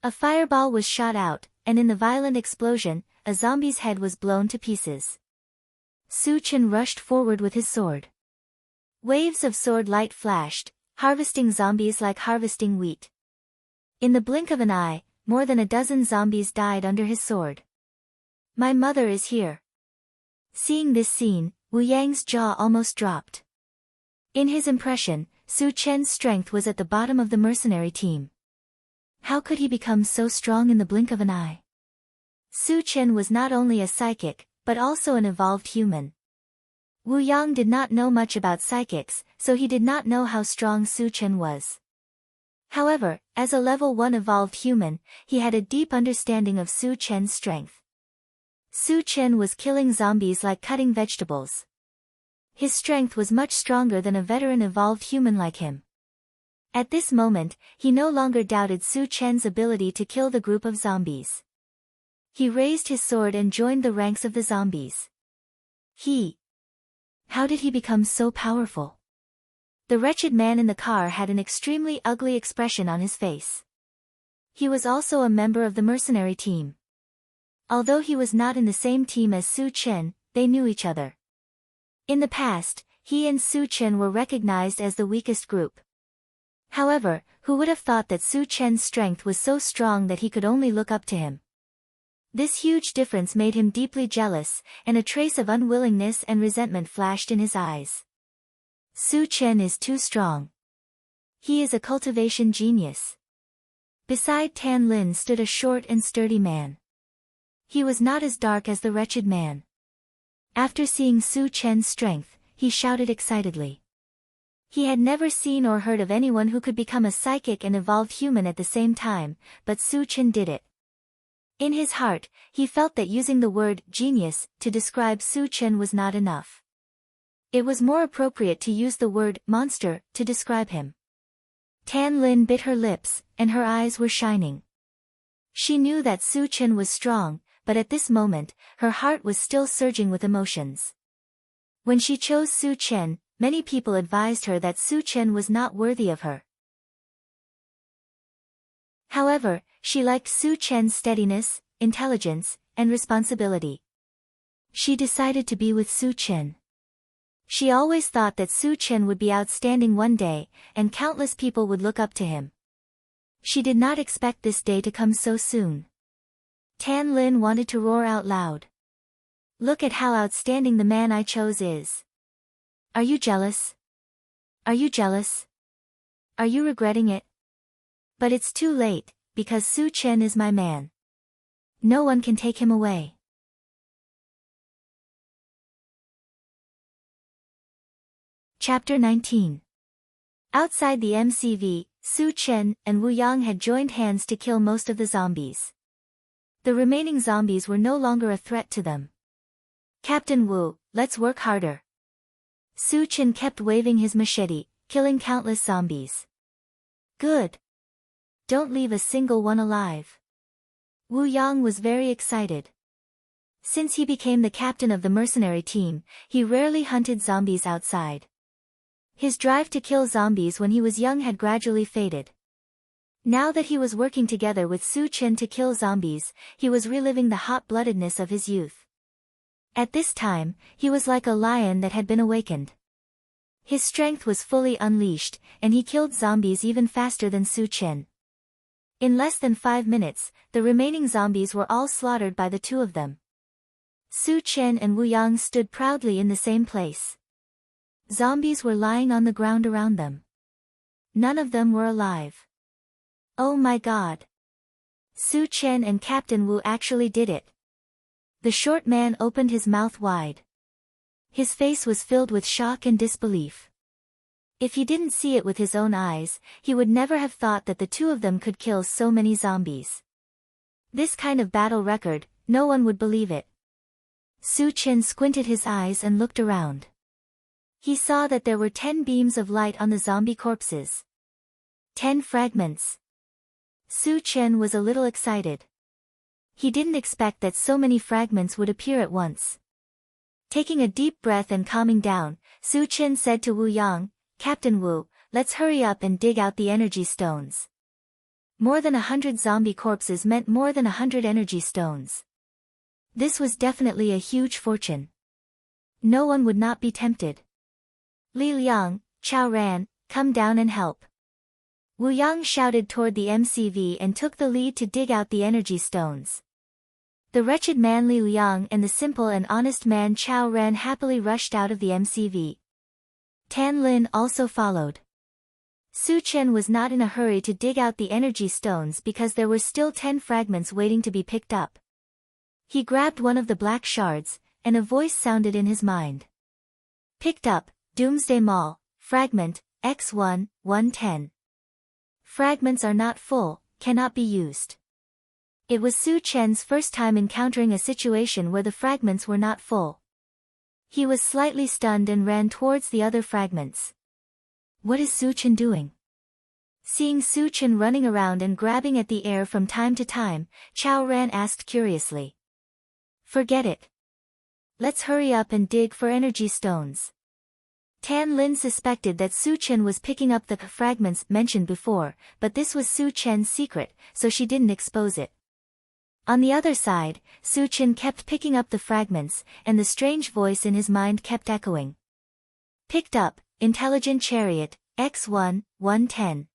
A fireball was shot out, and in the violent explosion, a zombie's head was blown to pieces. Su Chen rushed forward with his sword. Waves of sword light flashed, harvesting zombies like harvesting wheat. In the blink of an eye, more than a dozen zombies died under his sword. "My mother is here." Seeing this scene, Wu Yang's jaw almost dropped. In his impression, Su Chen's strength was at the bottom of the mercenary team. How could he become so strong in the blink of an eye? Su Chen was not only a psychic, but also an evolved human. Wu Yang did not know much about psychics, so he did not know how strong Su Chen was. However, as a level 1 evolved human, he had a deep understanding of Su Chen's strength. Su Chen was killing zombies like cutting vegetables. His strength was much stronger than a veteran evolved human like him. At this moment, he no longer doubted Su Chen's ability to kill the group of zombies. He raised his sword and joined the ranks of the zombies. How did he become so powerful? The wretched man in the car had an extremely ugly expression on his face. He was also a member of the mercenary team. Although he was not in the same team as Su Chen, they knew each other. In the past, he and Su Chen were recognized as the weakest group. However, who would have thought that Su Chen's strength was so strong that he could only look up to him? This huge difference made him deeply jealous, and a trace of unwillingness and resentment flashed in his eyes. Su Chen is too strong. He is a cultivation genius. Beside Tan Lin stood a short and sturdy man. He was not as dark as the wretched man. After seeing Su Chen's strength, he shouted excitedly. He had never seen or heard of anyone who could become a psychic and evolved human at the same time, but Su Chen did it. In his heart, he felt that using the word genius to describe Su Chen was not enough. It was more appropriate to use the word monster to describe him. Tan Lin bit her lips, and her eyes were shining. She knew that Su Chen was strong, but at this moment, her heart was still surging with emotions. When she chose Su Chen, many people advised her that Su Chen was not worthy of her. However, she liked Su Chen's steadiness, intelligence, and responsibility. She decided to be with Su Chen. She always thought that Su Chen would be outstanding one day, and countless people would look up to him. She did not expect this day to come so soon. Tan Lin wanted to roar out loud. Look at how outstanding the man I chose is. Are you jealous? Are you jealous? Are you regretting it? But it's too late, because Su Chen is my man. No one can take him away. Chapter 19. Outside the MCV, Su Chen and Wu Yang had joined hands to kill most of the zombies. The remaining zombies were no longer a threat to them. Captain Wu, let's work harder. Su Chen kept waving his machete, killing countless zombies. Good. Don't leave a single one alive. Wu Yang was very excited. Since he became the captain of the mercenary team, he rarely hunted zombies outside. His drive to kill zombies when he was young had gradually faded. Now that he was working together with Su Chen to kill zombies, he was reliving the hot-bloodedness of his youth. At this time, he was like a lion that had been awakened. His strength was fully unleashed, and he killed zombies even faster than Su Chen. In less than 5 minutes, the remaining zombies were all slaughtered by the two of them. Su Chen and Wu Yang stood proudly in the same place. Zombies were lying on the ground around them. None of them were alive. Oh my God! Su Chen and Captain Wu actually did it. The short man opened his mouth wide. His face was filled with shock and disbelief. If he didn't see it with his own eyes, he would never have thought that the two of them could kill so many zombies. This kind of battle record, no one would believe it. Su Chen squinted his eyes and looked around. He saw that there were 10 beams of light on the zombie corpses. 10 fragments. Su Chen was a little excited. He didn't expect that so many fragments would appear at once. Taking a deep breath and calming down, Su Chen said to Wu Yang, Captain Wu, let's hurry up and dig out the energy stones. More than 100 zombie corpses meant more than 100 energy stones. This was definitely a huge fortune. No one would not be tempted. Li Liang, Chao Ran, come down and help. Wu Yang shouted toward the MCV and took the lead to dig out the energy stones. The wretched man Li Liang and the simple and honest man Chao Ran happily rushed out of the MCV. Tan Lin also followed. Su Chen was not in a hurry to dig out the energy stones because there were still 10 fragments waiting to be picked up. He grabbed one of the black shards, and a voice sounded in his mind. Picked up, Doomsday Mall, Fragment, X1, 110. Fragments are not full, cannot be used. It was Su Chen's first time encountering a situation where the fragments were not full. He was slightly stunned and ran towards the other fragments. What is Su Chen doing? Seeing Su Chen running around and grabbing at the air from time to time, Chao Ran asked curiously. Forget it. Let's hurry up and dig for energy stones. Tan Lin suspected that Su Chen was picking up the fragments mentioned before, but this was Su Chen's secret, so she didn't expose it. On the other side, Su Chen kept picking up the fragments, and the strange voice in his mind kept echoing. Picked up, Intelligent Chariot, X1, 110.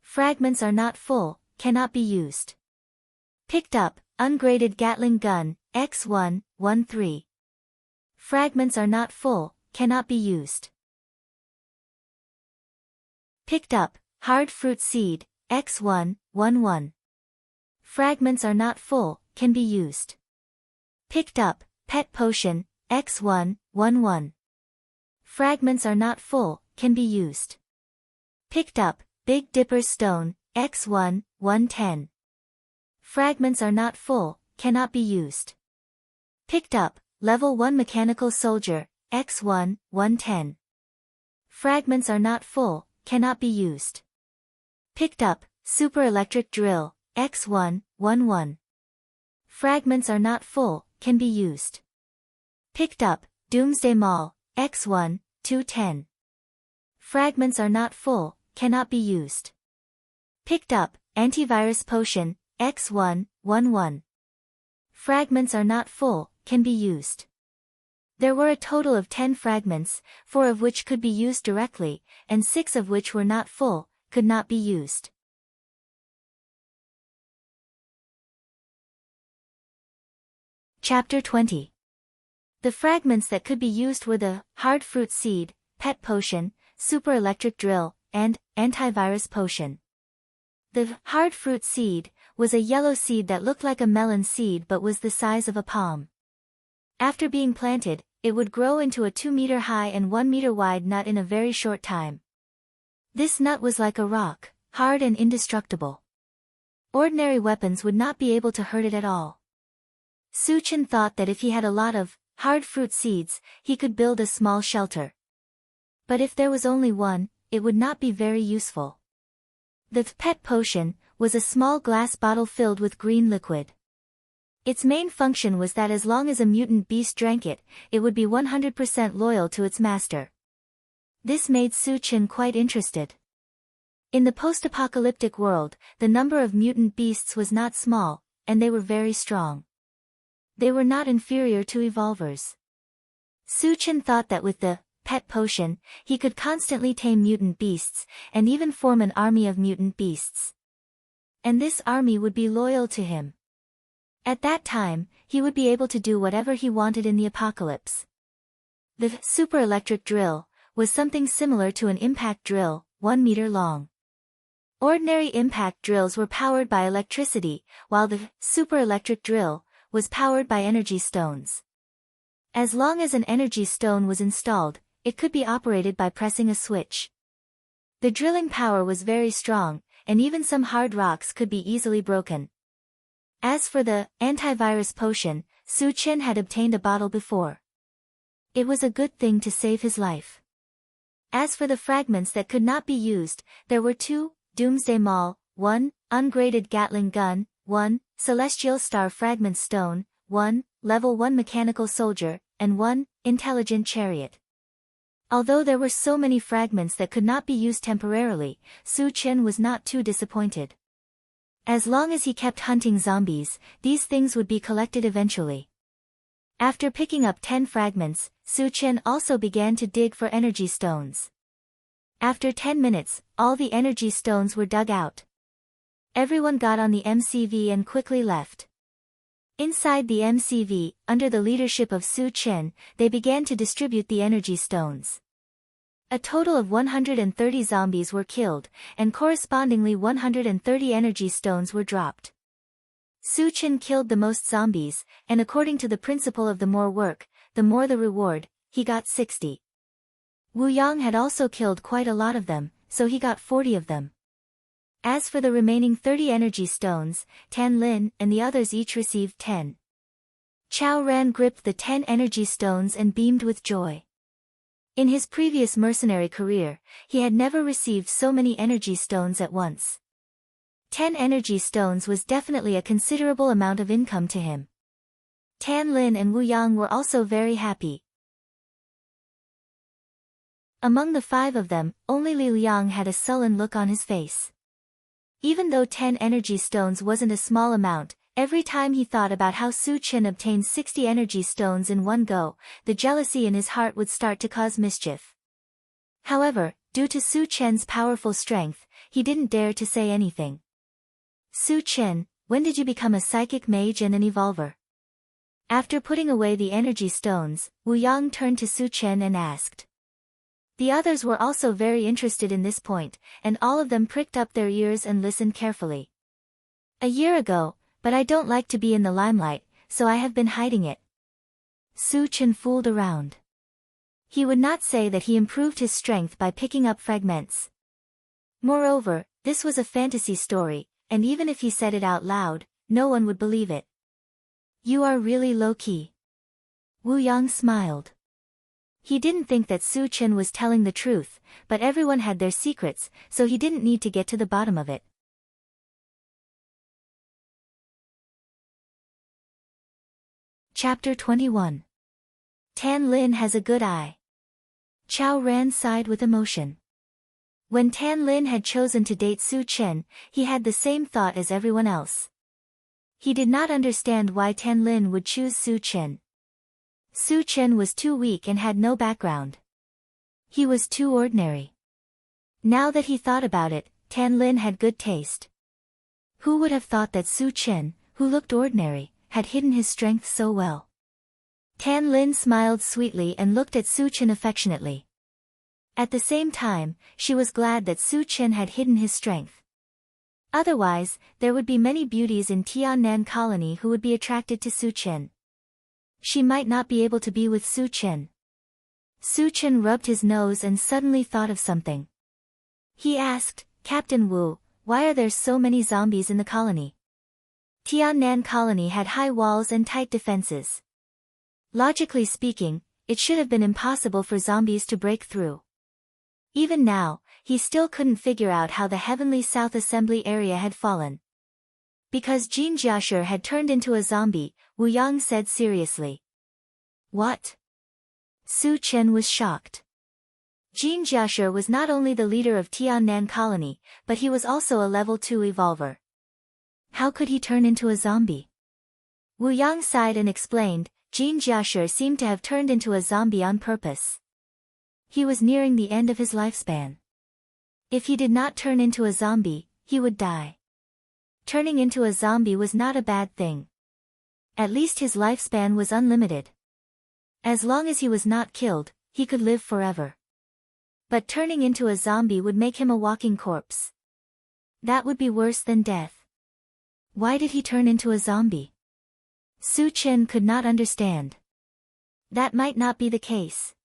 Fragments are not full, cannot be used. Picked up, Ungraded Gatling Gun, X1, 13. Fragments are not full, cannot be used. Picked up, Hard Fruit Seed, X1, 11. Fragments are not full, can be used. Picked up, Pet Potion, X1, 11. Fragments are not full, can be used. Picked up, Big Dipper Stone, X1, 110. Fragments are not full, cannot be used. Picked up, Level 1 Mechanical Soldier, X1, 110. Fragments are not full, cannot be used. Picked up, Super Electric Drill, X1, 11. Fragments are not full, can be used. Picked up, Doomsday Mall, X1, 210. Fragments are not full, cannot be used. Picked up, Antivirus Potion, X1, 11. Fragments are not full, can be used. There were a total of 10 fragments, 4 of which could be used directly, and 6 of which were not full, could not be used. Chapter 20. The fragments that could be used were the Hard Fruit Seed, Pet Potion, Super Electric Drill, and Antivirus Potion. The Hard Fruit Seed was a yellow seed that looked like a melon seed but was the size of a palm. After being planted, it would grow into a 2-meter high and 1-meter wide nut in a very short time. This nut was like a rock, hard and indestructible. Ordinary weapons would not be able to hurt it at all. Su-chin thought that if he had a lot of hard fruit seeds, he could build a small shelter. But if there was only one, it would not be very useful. The Pet Potion was a small glass bottle filled with green liquid. Its main function was that as long as a mutant beast drank it, it would be 100% loyal to its master. This made Su-chin quite interested. In the post-apocalyptic world, the number of mutant beasts was not small, and they were very strong. They were not inferior to evolvers. Su-chin thought that with the Pet Potion, he could constantly tame mutant beasts, and even form an army of mutant beasts. And this army would be loyal to him. At that time, he would be able to do whatever he wanted in the apocalypse. The Super Electric Drill was something similar to an impact drill, 1 meter long. Ordinary impact drills were powered by electricity, while the Super Electric Drill was powered by energy stones. As long as an energy stone was installed, it could be operated by pressing a switch. The drilling power was very strong, and even some hard rocks could be easily broken. As for the Antivirus Potion, Su-chin had obtained a bottle before. It was a good thing to save his life. As for the fragments that could not be used, there were 2, Doomsday Mall, 1, Ungraded Gatling Gun, 1, Celestial Star Fragment Stone, 1, Level 1 Mechanical Soldier, and 1, Intelligent Chariot. Although there were so many fragments that could not be used temporarily, Su-chin was not too disappointed. As long as he kept hunting zombies, these things would be collected eventually. After picking up 10 fragments, Su-chin also began to dig for energy stones. After 10 minutes, all the energy stones were dug out. Everyone got on the MCV and quickly left. Inside the MCV, under the leadership of Su-chin, they began to distribute the energy stones. A total of 130 zombies were killed, and correspondingly 130 energy stones were dropped. Su-chin killed the most zombies, and according to the principle of the more work, the more the reward, he got 60. Wu Yang had also killed quite a lot of them, so he got 40 of them. As for the remaining 30 energy stones, Tan Lin and the others each received 10. Chao Ran gripped the 10 energy stones and beamed with joy. In his previous mercenary career, he had never received so many energy stones at once. 10 energy stones was definitely a considerable amount of income to him. Tan Lin and Wu Yang were also very happy. Among the 5 of them, only Li Liang had a sullen look on his face. Even though 10 energy stones wasn't a small amount, every time he thought about how Su-chin obtained 60 energy stones in one go, the jealousy in his heart would start to cause mischief. However, due to Su-chin's powerful strength, he didn't dare to say anything. Su-chin, when did you become a psychic mage and an evolver? After putting away the energy stones, Wu Yang turned to Su-chin and asked. The others were also very interested in this point, and all of them pricked up their ears and listened carefully. A year ago, but I don't like to be in the limelight, so I have been hiding it. Su-chin fooled around. He would not say that he improved his strength by picking up fragments. Moreover, this was a fantasy story, and even if he said it out loud, no one would believe it. You are really low-key. Wu Yang smiled. He didn't think that Su-chin was telling the truth, but everyone had their secrets, so he didn't need to get to the bottom of it. Chapter 21. Tan Lin has a good eye. Chao Ran sighed with emotion. When Tan Lin had chosen to date Su Chen, he had the same thought as everyone else. He did not understand why Tan Lin would choose Su Chen. Su Chen was too weak and had no background. He was too ordinary. Now that he thought about it, Tan Lin had good taste. Who would have thought that Su Chen, who looked ordinary, had hidden his strength so well? Tan Lin smiled sweetly and looked at Su Chen affectionately. At the same time, she was glad that Su Chen had hidden his strength. Otherwise, there would be many beauties in Tiannan colony who would be attracted to Su Chen. She might not be able to be with Su Chen. Su Chen rubbed his nose and suddenly thought of something. He asked, Captain Wu, why are there so many zombies in the colony? Tiannan colony had high walls and tight defenses. Logically speaking, it should have been impossible for zombies to break through. Even now, he still couldn't figure out how the Heavenly South Assembly area had fallen. Because Jin Jiashi had turned into a zombie, Wu Yang said seriously. What? Su Chen was shocked. Jin Jiashi was not only the leader of Tiannan colony, but he was also a level 2 evolver. How could he turn into a zombie? Wu Yang sighed and explained, Jin Jiashi seemed to have turned into a zombie on purpose. He was nearing the end of his lifespan. If he did not turn into a zombie, he would die. Turning into a zombie was not a bad thing. At least his lifespan was unlimited. As long as he was not killed, he could live forever. But turning into a zombie would make him a walking corpse. That would be worse than death. Why did he turn into a zombie? Su Chen could not understand. That might not be the case.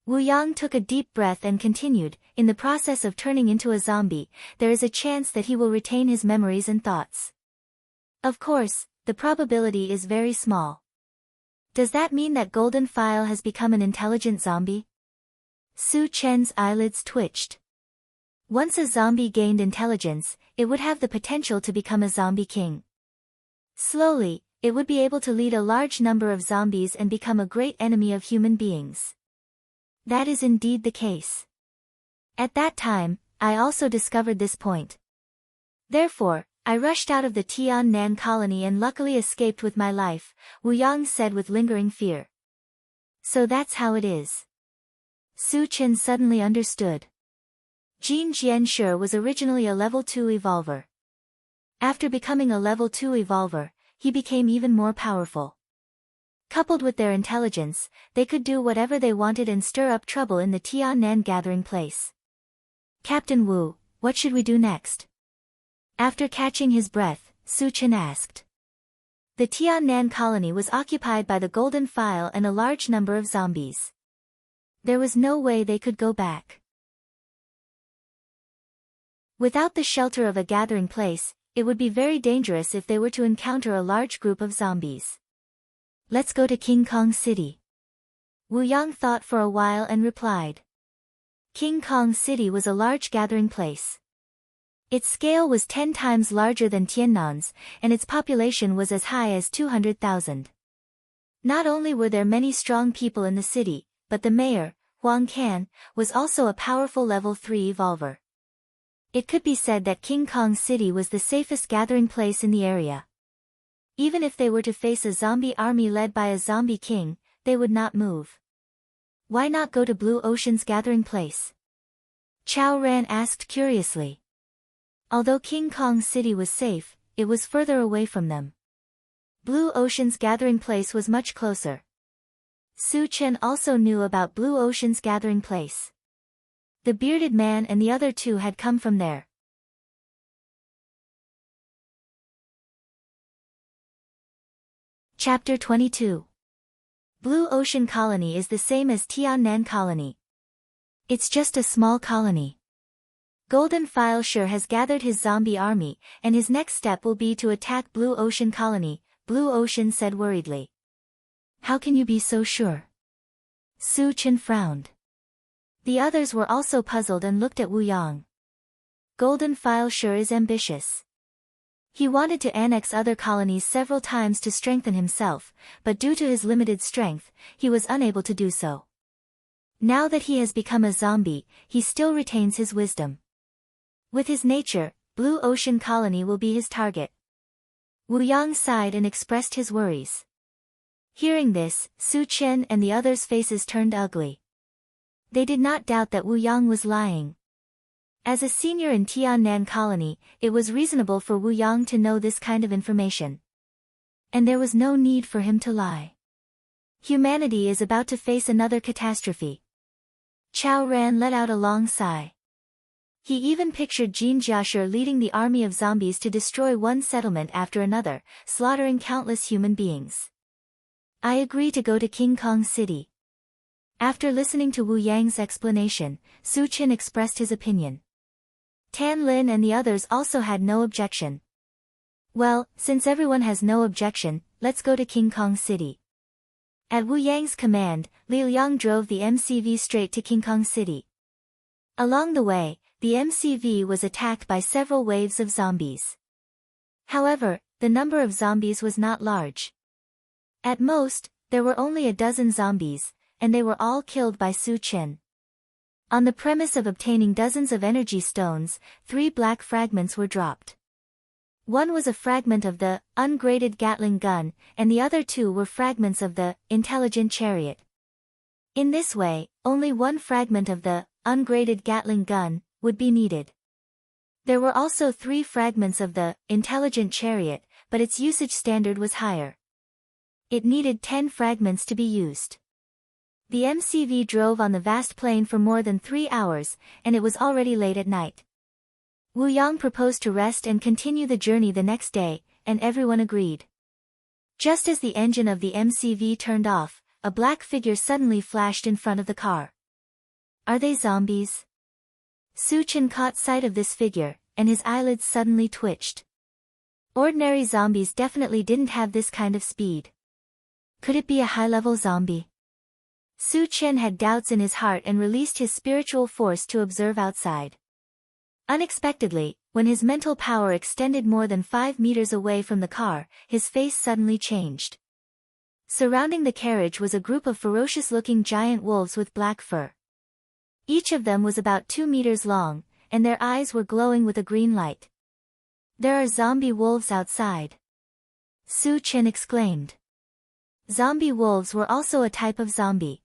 Wu Yang took a deep breath and continued, in the process of turning into a zombie, there is a chance that he will retain his memories and thoughts. Of course, the probability is very small. Does that mean that Golden File has become an intelligent zombie? Su Chen's eyelids twitched. Once a zombie gained intelligence, it would have the potential to become a zombie king. Slowly, it would be able to lead a large number of zombies and become a great enemy of human beings. That is indeed the case. At that time, I also discovered this point. Therefore, I rushed out of the Tiannan colony and luckily escaped with my life, Wu Yang said with lingering fear. So that's how it is. Su Chen suddenly understood. Jin Jianshi was originally a level 2 evolver. After becoming a level 2 evolver, he became even more powerful. Coupled with their intelligence, they could do whatever they wanted and stir up trouble in the Tiannan gathering place. Captain Wu, what should we do next? After catching his breath, Su Chen asked. The Tiannan colony was occupied by the Golden File and a large number of zombies. There was no way they could go back. Without the shelter of a gathering place, it would be very dangerous if they were to encounter a large group of zombies. Let's go to King Kong City. Wu Yang thought for a while and replied. King Kong City was a large gathering place. Its scale was 10 times larger than Tiannan's, and its population was as high as 200,000. Not only were there many strong people in the city, but the mayor, Huang Can, was also a powerful level 3 evolver. It could be said that King Kong City was the safest gathering place in the area. Even if they were to face a zombie army led by a zombie king, they would not move. Why not go to Blue Ocean's gathering place? Chao Ran asked curiously. Although King Kong City was safe, it was further away from them. Blue Ocean's gathering place was much closer. Su Chen also knew about Blue Ocean's gathering place. The bearded man and the other two had come from there. Chapter 22. Blue Ocean Colony is the same as Tiannan Colony. It's just a small colony. Golden File sure has gathered his zombie army, and his next step will be to attack Blue Ocean Colony, Blue Ocean said worriedly. How can you be so sure? Su Chen frowned. The others were also puzzled and looked at Wu Yang. Golden File sure is ambitious. He wanted to annex other colonies several times to strengthen himself, but due to his limited strength, he was unable to do so. Now that he has become a zombie, he still retains his wisdom. With his nature, Blue Ocean Colony will be his target. Wu Yang sighed and expressed his worries. Hearing this, Su Chen and the others' faces turned ugly. They did not doubt that Wu Yang was lying. As a senior in Tiannan Colony, it was reasonable for Wu Yang to know this kind of information. And there was no need for him to lie. Humanity is about to face another catastrophe. Chao Ran let out a long sigh. He even pictured Jean Jiasher leading the army of zombies to destroy one settlement after another, slaughtering countless human beings. I agree to go to King Kong City. After listening to Wu Yang's explanation, Su Chen expressed his opinion. Tan Lin and the others also had no objection. Well, since everyone has no objection, let's go to King Kong City. At Wu Yang's command, Li Liang drove the MCV straight to King Kong City. Along the way, the MCV was attacked by several waves of zombies. However, the number of zombies was not large. At most, there were only a dozen zombies, and they were all killed by Su Chen. On the premise of obtaining dozens of energy stones, 3 black fragments were dropped. One was a fragment of the ungraded Gatling gun, and the other 2 were fragments of the intelligent chariot. In this way, only 1 fragment of the ungraded Gatling gun would be needed. There were also 3 fragments of the intelligent chariot, but its usage standard was higher. It needed 10 fragments to be used. The MCV drove on the vast plain for more than 3 hours, and it was already late at night. Wu Yang proposed to rest and continue the journey the next day, and everyone agreed. Just as the engine of the MCV turned off, a black figure suddenly flashed in front of the car. Are they zombies? Su Chen caught sight of this figure, and his eyelids suddenly twitched. Ordinary zombies definitely didn't have this kind of speed. Could it be a high-level zombie? Su Chen had doubts in his heart and released his spiritual force to observe outside. Unexpectedly, when his mental power extended more than 5 meters away from the car, his face suddenly changed. Surrounding the carriage was a group of ferocious-looking giant wolves with black fur. Each of them was about 2 meters long, and their eyes were glowing with a green light. There are zombie wolves outside. Su Chen exclaimed. Zombie wolves were also a type of zombie.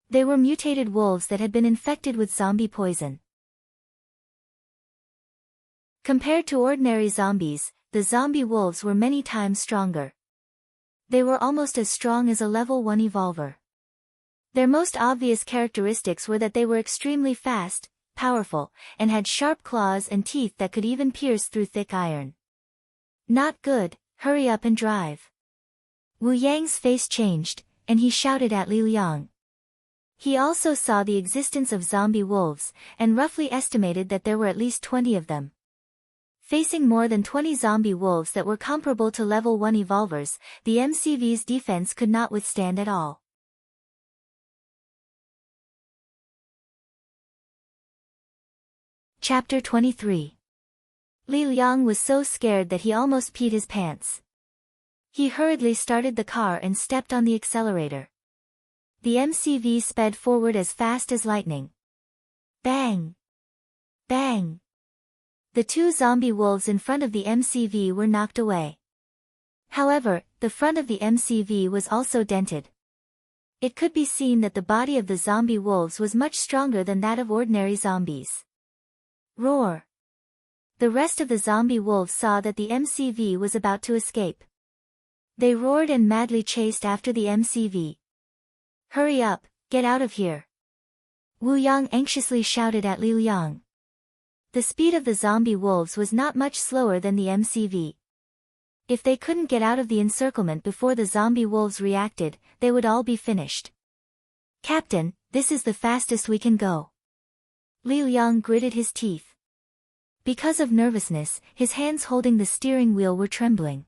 They were mutated wolves that had been infected with zombie poison. Compared to ordinary zombies, the zombie wolves were many times stronger. They were almost as strong as a level 1 evolver. Their most obvious characteristics were that they were extremely fast, powerful, and had sharp claws and teeth that could even pierce through thick iron. Not good, hurry up and drive. Wu Yang's face changed, and he shouted at Li Liang. He also saw the existence of zombie wolves, and roughly estimated that there were at least 20 of them. Facing more than 20 zombie wolves that were comparable to level 1 evolvers, the MCV's defense could not withstand at all. Chapter 23. Li Liang was so scared that he almost peed his pants. He hurriedly started the car and stepped on the accelerator. The MCV sped forward as fast as lightning. Bang! Bang! The 2 zombie wolves in front of the MCV were knocked away. However, the front of the MCV was also dented. It could be seen that the body of the zombie wolves was much stronger than that of ordinary zombies. Roar! The rest of the zombie wolves saw that the MCV was about to escape. They roared and madly chased after the MCV. Hurry up, get out of here. Wu Yang anxiously shouted at Li Liang. The speed of the zombie wolves was not much slower than the MCV. If they couldn't get out of the encirclement before the zombie wolves reacted, they would all be finished. Captain, this is the fastest we can go. Li Liang gritted his teeth. Because of nervousness, his hands holding the steering wheel were trembling.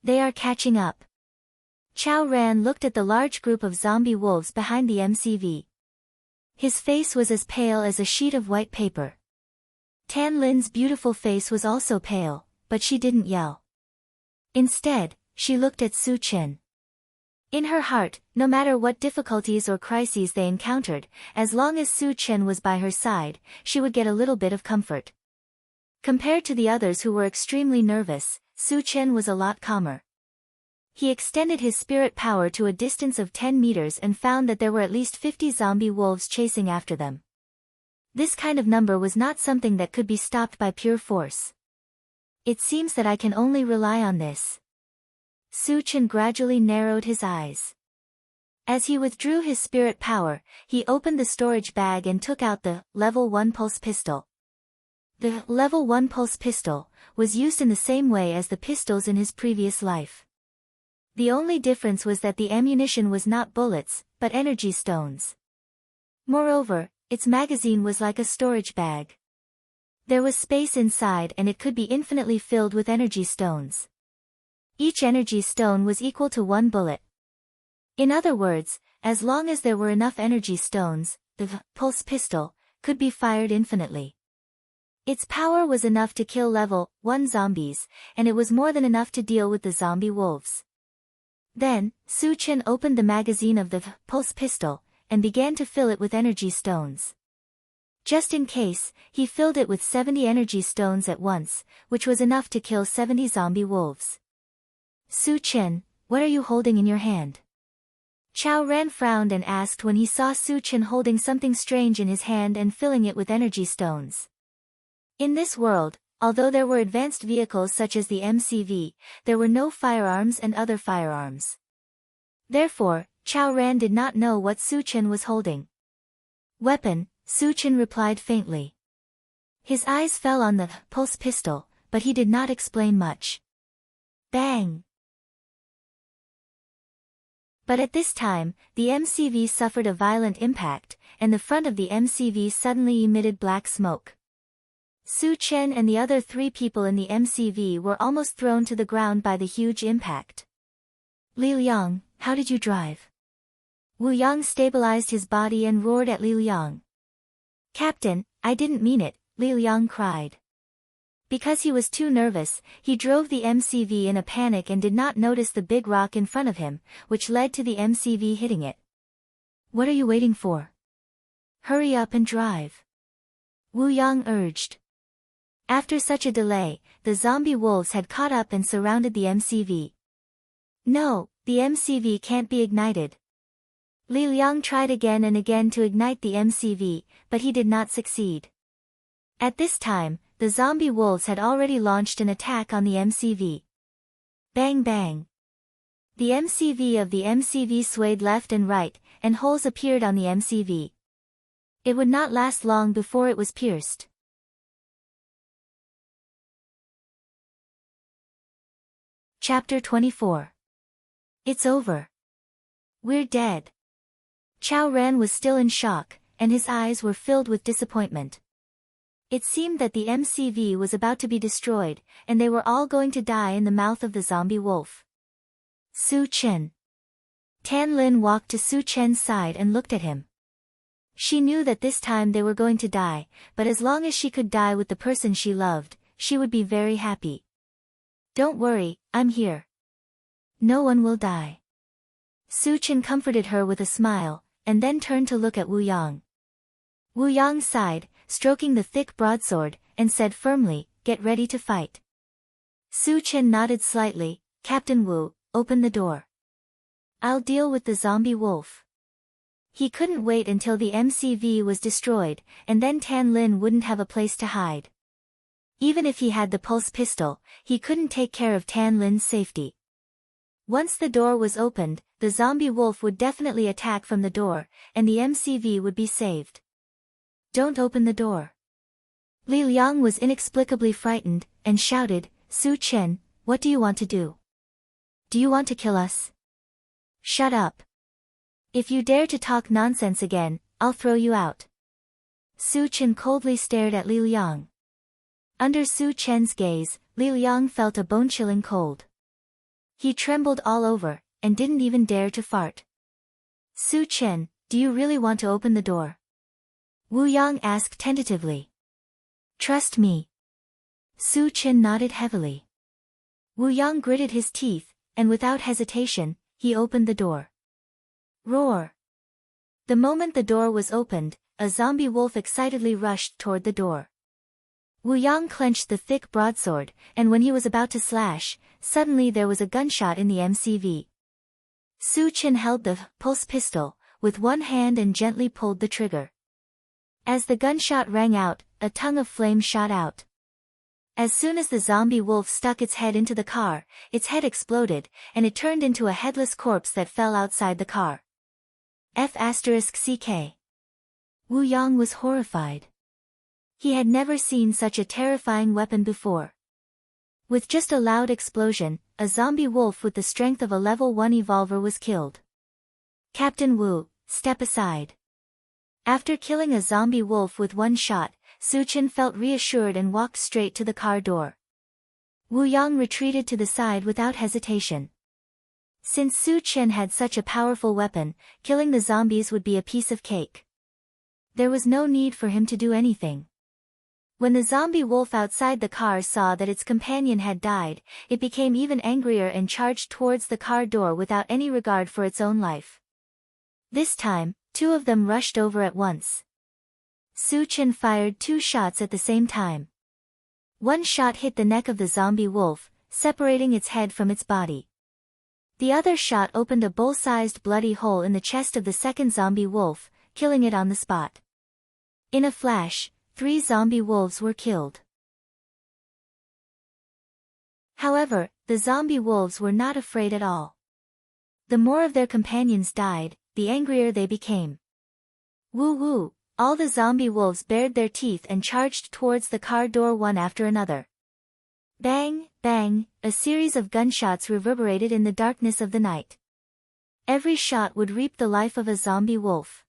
They are catching up. Chao Ran looked at the large group of zombie wolves behind the MCV. His face was as pale as a sheet of white paper. Tan Lin's beautiful face was also pale, but but she didn't yell. Instead, she looked at Su Chen. In her heart, no matter what difficulties or crises they encountered, as long as Su Chen was by her side, she would get a little bit of comfort. Compared to the others who were extremely nervous, Su Chen was a lot calmer. He extended his spirit power to a distance of 10 meters and found that there were at least 50 zombie wolves chasing after them. This kind of number was not something that could be stopped by pure force. It seems that I can only rely on this. Su Chen gradually narrowed his eyes. As he withdrew his spirit power, he opened the storage bag and took out the level 1 pulse pistol. The level 1 pulse pistol was used in the same way as the pistols in his previous life. The only difference was that the ammunition was not bullets, but energy stones. Moreover, its magazine was like a storage bag. There was space inside and it could be infinitely filled with energy stones. Each energy stone was equal to 1 bullet. In other words, as long as there were enough energy stones, the pulse pistol could be fired infinitely. Its power was enough to kill level 1 zombies, and it was more than enough to deal with the zombie wolves. Then, Su Chen opened the magazine of the pulse pistol, and began to fill it with energy stones. Just in case, he filled it with 70 energy stones at once, which was enough to kill 70 zombie wolves. Su Chen, what are you holding in your hand? Chao Ran frowned and asked when he saw Su Chen holding something strange in his hand and filling it with energy stones. In this world, although there were advanced vehicles such as the MCV, there were no firearms and other firearms. Therefore, Chao Ran did not know what Su Chen was holding. Weapon, Su Chen replied faintly. His eyes fell on the pulse pistol, but he did not explain much. Bang! But at this time, the MCV suffered a violent impact, and the front of the MCV suddenly emitted black smoke. Su Chen and the other 3 people in the MCV were almost thrown to the ground by the huge impact. Li Liang, how did you drive? Wu Yang stabilized his body and roared at Li Liang. Captain, I didn't mean it, Li Liang cried. Because he was too nervous, he drove the MCV in a panic and did not notice the big rock in front of him, which led to the MCV hitting it. What are you waiting for? Hurry up and drive. Wu Yang urged. After such a delay, the zombie wolves had caught up and surrounded the MCV. No, the MCV can't be ignited. Li Liang tried again and again to ignite the MCV, but he did not succeed. At this time, the zombie wolves had already launched an attack on the MCV. Bang bang. The MCV of the MCV swayed left and right, and holes appeared on the MCV. It would not last long before it was pierced. Chapter 24. It's over. We're dead. Chao Ran was still in shock, and his eyes were filled with disappointment. It seemed that the MCV was about to be destroyed, and they were all going to die in the mouth of the zombie wolf. Su Chen. Tan Lin walked to Su Chen's side and looked at him. She knew that this time they were going to die, but as long as she could die with the person she loved, she would be very happy. Don't worry, I'm here. No one will die. Su Chen comforted her with a smile, and then turned to look at Wu Yang. Wu Yang sighed, stroking the thick broadsword, and said firmly, "Get ready to fight." Su Chen nodded slightly. Captain Wu, open the door. I'll deal with the zombie wolf. He couldn't wait until the MCV was destroyed, and then Tan Lin wouldn't have a place to hide. Even if he had the pulse pistol, he couldn't take care of Tan Lin's safety. Once the door was opened, the zombie wolf would definitely attack from the door, and the MCV would be saved. Don't open the door. Li Liang was inexplicably frightened, and shouted, Su Chen, what do you want to do? Do you want to kill us? Shut up. If you dare to talk nonsense again, I'll throw you out. Su Chen coldly stared at Li Liang. Under Su Chen's gaze, Li Liang felt a bone-chilling cold. He trembled all over, and didn't even dare to fart. Su Chen, do you really want to open the door? Wu Yang asked tentatively. Trust me. Su Chen nodded heavily. Wu Yang gritted his teeth, and without hesitation, he opened the door. Roar! The moment the door was opened, a zombie wolf excitedly rushed toward the door. Wu Yang clenched the thick broadsword, and when he was about to slash, suddenly there was a gunshot in the MCV. Su Chen held the pulse pistol with one hand and gently pulled the trigger. As the gunshot rang out, a tongue of flame shot out. As soon as the zombie wolf stuck its head into the car, its head exploded, and it turned into a headless corpse that fell outside the car. F***CK. Wu Yang was horrified. He had never seen such a terrifying weapon before. With just a loud explosion, a zombie wolf with the strength of a level 1 evolver was killed. Captain Wu, step aside. After killing a zombie wolf with one shot, Su Chen felt reassured and walked straight to the car door. Wu Yang retreated to the side without hesitation. Since Su Chen had such a powerful weapon, killing the zombies would be a piece of cake. There was no need for him to do anything. When the zombie wolf outside the car saw that its companion had died, it became even angrier and charged towards the car door without any regard for its own life. This time, 2 of them rushed over at once. Su Chen fired 2 shots at the same time. One shot hit the neck of the zombie wolf, separating its head from its body. The other shot opened a bowl-sized bloody hole in the chest of the second zombie wolf, killing it on the spot. In a flash, 3 zombie wolves were killed. However, the zombie wolves were not afraid at all. The more of their companions died, the angrier they became. Woo woo! All the zombie wolves bared their teeth and charged towards the car door one after another. Bang, bang, a series of gunshots reverberated in the darkness of the night. Every shot would reap the life of a zombie wolf.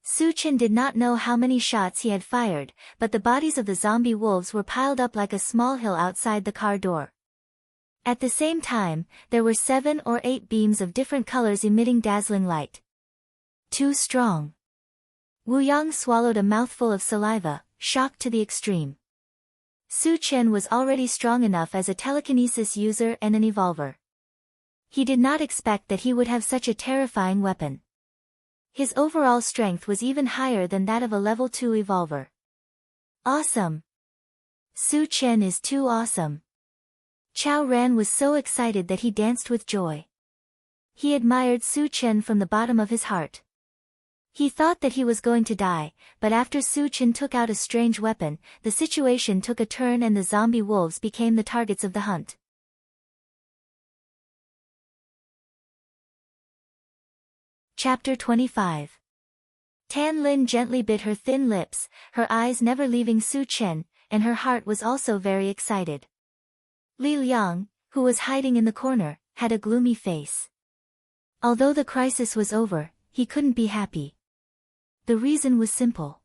Su Chen did not know how many shots he had fired, but the bodies of the zombie wolves were piled up like a small hill outside the car door. At the same time, there were 7 or 8 beams of different colors emitting dazzling light. Too strong. Wu Yang swallowed a mouthful of saliva, shocked to the extreme. Su Chen was already strong enough as a telekinesis user and an evolver. He did not expect that he would have such a terrifying weapon. His overall strength was even higher than that of a level 2 evolver. Awesome! Su Chen is too awesome. Chao Ran was so excited that he danced with joy. He admired Su Chen from the bottom of his heart. He thought that he was going to die, but after Su Chen took out a strange weapon, the situation took a turn and the zombie wolves became the targets of the hunt. Chapter 25. Tan Lin gently bit her thin lips, her eyes never leaving Su Chen, and her heart was also very excited. Li Liang, who was hiding in the corner, had a gloomy face. Although the crisis was over, he couldn't be happy. The reason was simple.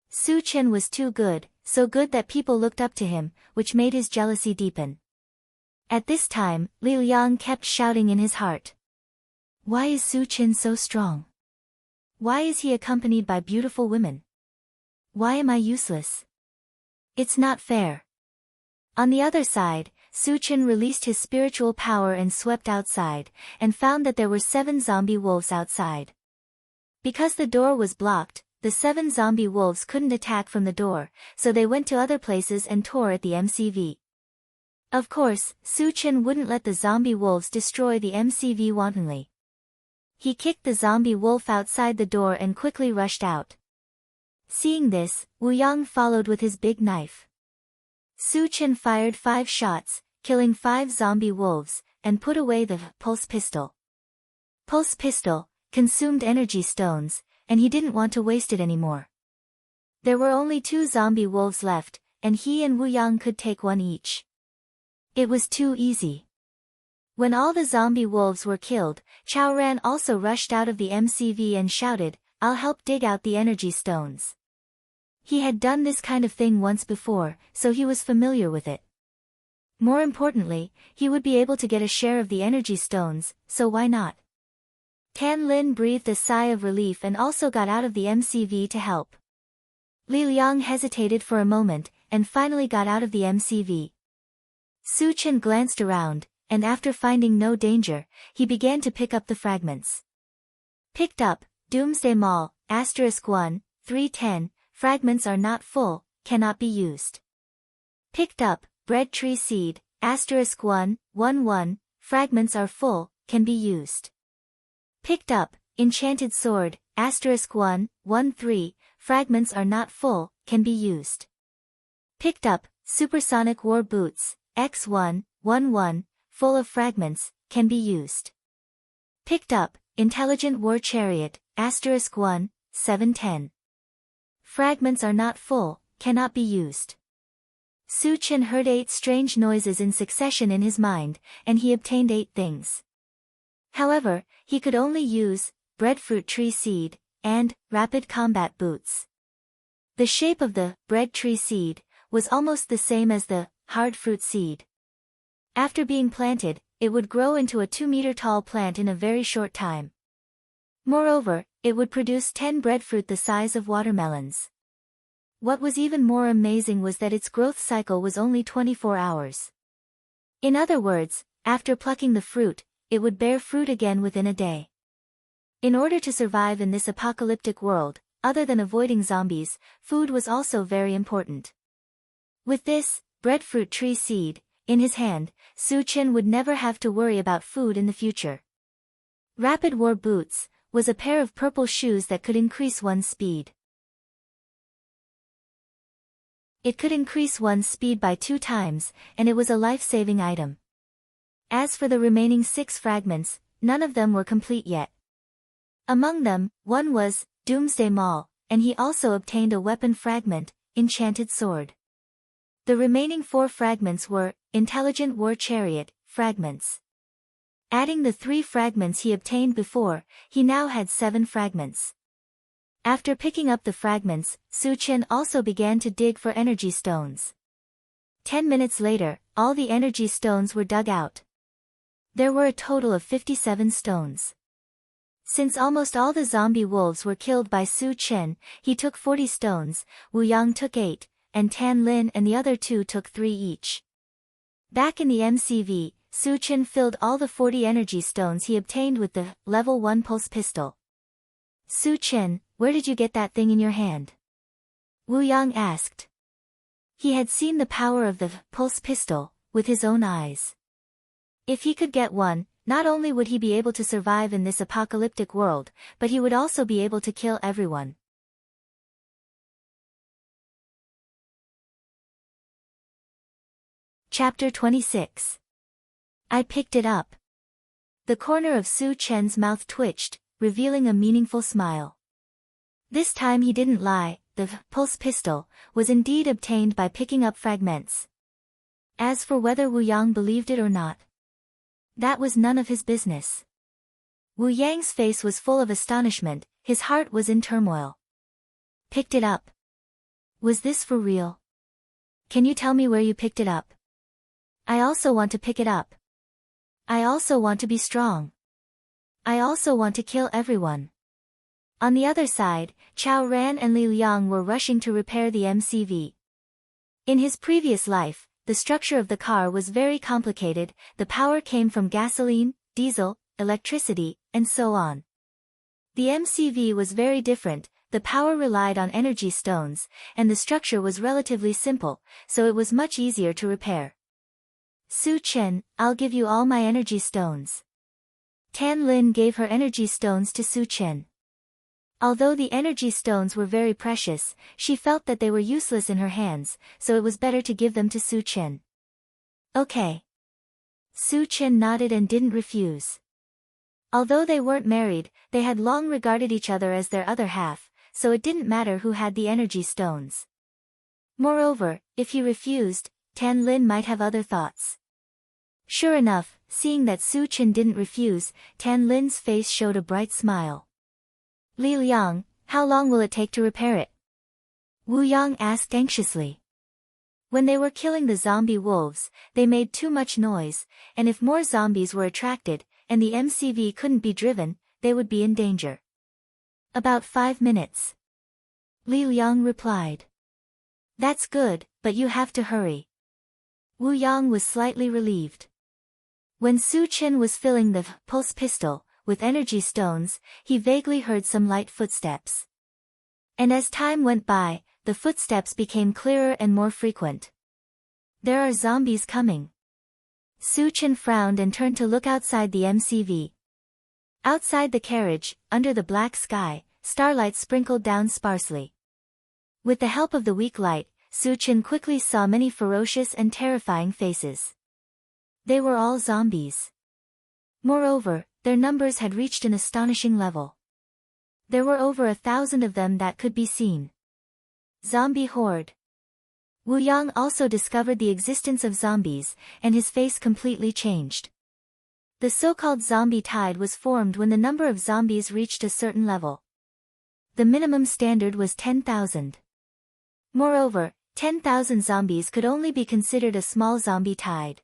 Su Chen was too good, so good that people looked up to him, which made his jealousy deepen. At this time, Li Liang kept shouting in his heart. Why is Su Chen so strong? Why is he accompanied by beautiful women? Why am I useless? It's not fair. On the other side, Su Chen released his spiritual power and swept outside, and found that there were 7 zombie wolves outside. Because the door was blocked, the 7 zombie wolves couldn't attack from the door, so they went to other places and tore at the MCV. Of course, Su Chen wouldn't let the zombie wolves destroy the MCV wantonly. He kicked the zombie wolf outside the door and quickly rushed out. Seeing this, Wu Yang followed with his big knife. Su Chen fired 5 shots, killing 5 zombie wolves, and put away the pulse pistol. Pulse pistol consumed energy stones, and he didn't want to waste it anymore. There were only 2 zombie wolves left, and he and Wu Yang could take one each. It was too easy. When all the zombie wolves were killed, Chao Ran also rushed out of the MCV and shouted, "I'll help dig out the energy stones." He had done this kind of thing once before, so he was familiar with it. More importantly, he would be able to get a share of the energy stones, so why not? Tan Lin breathed a sigh of relief and also got out of the MCV to help. Li Liang hesitated for a moment, and finally got out of the MCV. Su Chen glanced around, and after finding no danger, he began to pick up the fragments. Picked up, Doomsday Mall, *1, 310, fragments are not full, cannot be used. Picked up, Bread Tree Seed, *1, 11, fragments are full, can be used. Picked up, Enchanted Sword, *1, 13, fragments are not full, can be used. Picked up, Supersonic War Boots, X1, 11, full of fragments, can be used. Picked up, Intelligent War Chariot, *1, 710. Fragments are not full, cannot be used. Su Chen heard 8 strange noises in succession in his mind, and he obtained 8 things. However, he could only use Breadfruit Tree Seed and Rapid Combat Boots. The shape of the Bread Tree Seed was almost the same as the Hard Fruit Seed. After being planted, it would grow into a 2-meter-tall plant in a very short time. Moreover, it would produce 10 breadfruit the size of watermelons. What was even more amazing was that its growth cycle was only 24 hours. In other words, after plucking the fruit, it would bear fruit again within a day. In order to survive in this apocalyptic world, other than avoiding zombies, food was also very important. With this breadfruit tree seed in his hand, Su Chen would never have to worry about food in the future. Rapid War Boots was a pair of purple shoes that could increase one's speed. It could increase one's speed by 2 times, and it was a life-saving item. As for the remaining 6 fragments, none of them were complete yet. Among them, one was Doomsday Mall, and he also obtained a weapon fragment, Enchanted Sword. The remaining 4 fragments were Intelligent War Chariot fragments. Adding the 3 fragments he obtained before, he now had 7 fragments. After picking up the fragments, Su Chen also began to dig for energy stones. 10 minutes later, all the energy stones were dug out. There were a total of 57 stones. Since almost all the zombie wolves were killed by Su Chen, he took 40 stones, Wu Yang took 8, and Tan Lin and the other 2 took 3 each. Back in the MCV, Su Chen filled all the 40 energy stones he obtained with the level 1 pulse pistol. Su Chen, where did you get that thing in your hand? Wu Yang asked. He had seen the power of the pulse pistol with his own eyes. If he could get one, not only would he be able to survive in this apocalyptic world, but he would also be able to kill everyone. Chapter 26. I picked it up. The corner of Su Chen's mouth twitched, revealing a meaningful smile. This time he didn't lie, the pulse pistol was indeed obtained by picking up fragments. As for whether Wu Yang believed it or not, that was none of his business. Wu Yang's face was full of astonishment, his heart was in turmoil. Picked it up. Was this for real? Can you tell me where you picked it up? I also want to pick it up. I also want to be strong. I also want to kill everyone. On the other side, Chao Ran and Li Liang were rushing to repair the MCV. In his previous life, the structure of the car was very complicated, the power came from gasoline, diesel, electricity, and so on. The MCV was very different, the power relied on energy stones, and the structure was relatively simple, so it was much easier to repair. Su Chen, I'll give you all my energy stones. Tan Lin gave her energy stones to Su Chen. Although the energy stones were very precious, she felt that they were useless in her hands, so it was better to give them to Su Chen. Okay. Su Chen nodded and didn't refuse. Although they weren't married, they had long regarded each other as their other half, so it didn't matter who had the energy stones. Moreover, if he refused, Tan Lin might have other thoughts. Sure enough, seeing that Su Chen didn't refuse, Tan Lin's face showed a bright smile. Li Liang, how long will it take to repair it? Wu Yang asked anxiously. When they were killing the zombie wolves, they made too much noise, and if more zombies were attracted, and the MCV couldn't be driven, they would be in danger. About 5 minutes. Li Liang replied. That's good, but you have to hurry. Wu Yang was slightly relieved. When Su Chen was filling the pulse pistol with energy stones, he vaguely heard some light footsteps. And as time went by, the footsteps became clearer and more frequent. There are zombies coming. Su Chen frowned and turned to look outside the MCV. Outside the carriage, under the black sky, starlight sprinkled down sparsely. With the help of the weak light, Su Chen quickly saw many ferocious and terrifying faces. They were all zombies. Moreover, their numbers had reached an astonishing level. There were over 1,000 of them that could be seen. Zombie horde. Wu Yang also discovered the existence of zombies, and his face completely changed. The so-called zombie tide was formed when the number of zombies reached a certain level. The minimum standard was 10,000. Moreover, 10,000 zombies could only be considered a small zombie tide.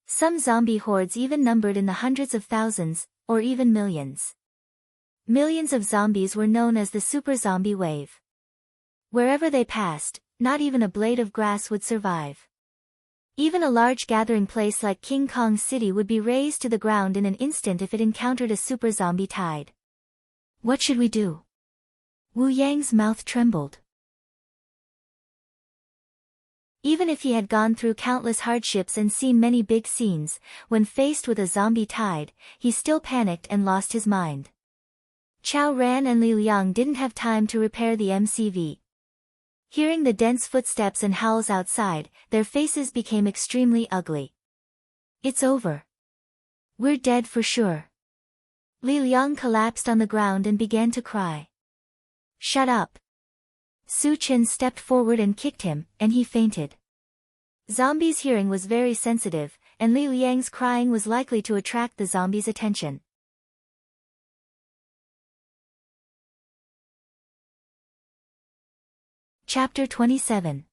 Some zombie hordes even numbered in the hundreds of thousands, or even millions. Millions of zombies were known as the super zombie wave. Wherever they passed, not even a blade of grass would survive. Even a large gathering place like King Kong City would be razed to the ground in an instant if it encountered a super zombie tide. What should we do? Wu Yang's mouth trembled. Even if he had gone through countless hardships and seen many big scenes, when faced with a zombie tide, he still panicked and lost his mind. Chao Ran and Li Liang didn't have time to repair the MCV. Hearing the dense footsteps and howls outside, their faces became extremely ugly. It's over. We're dead for sure. Li Liang collapsed on the ground and began to cry. Shut up. Su Chen stepped forward and kicked him, and he fainted. Zombies' hearing was very sensitive, and Li Liang's crying was likely to attract the zombies' attention. Chapter 27.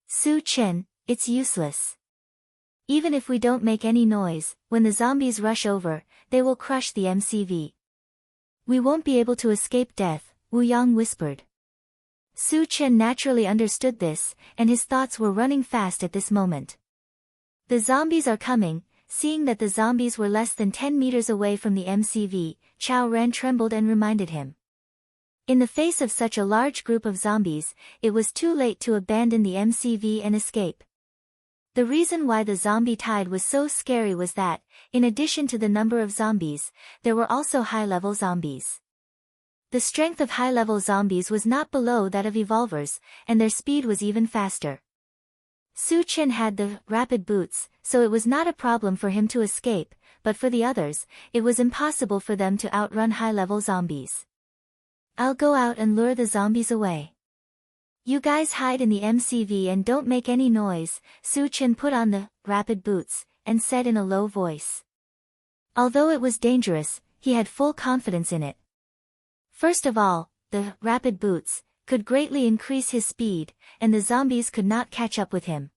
Su Chen, it's useless. Even if we don't make any noise, when the zombies rush over, they will crush the MCV. We won't be able to escape death, Wu Yang whispered. Su Chen naturally understood this, and his thoughts were running fast at this moment. The zombies are coming. Seeing that the zombies were less than 10 meters away from the MCV, Chao Ran trembled and reminded him. In the face of such a large group of zombies, it was too late to abandon the MCV and escape. The reason why the zombie tide was so scary was that, in addition to the number of zombies, there were also high-level zombies. The strength of high-level zombies was not below that of evolvers, and their speed was even faster. Su Chen had the rapid boots, so it was not a problem for him to escape, but for the others, it was impossible for them to outrun high-level zombies. I'll go out and lure the zombies away. You guys hide in the MCV and don't make any noise, Su Chen put on the rapid boots, and said in a low voice. Although it was dangerous, he had full confidence in it. First of all, the rapid boots could greatly increase his speed, and the zombies could not catch up with him.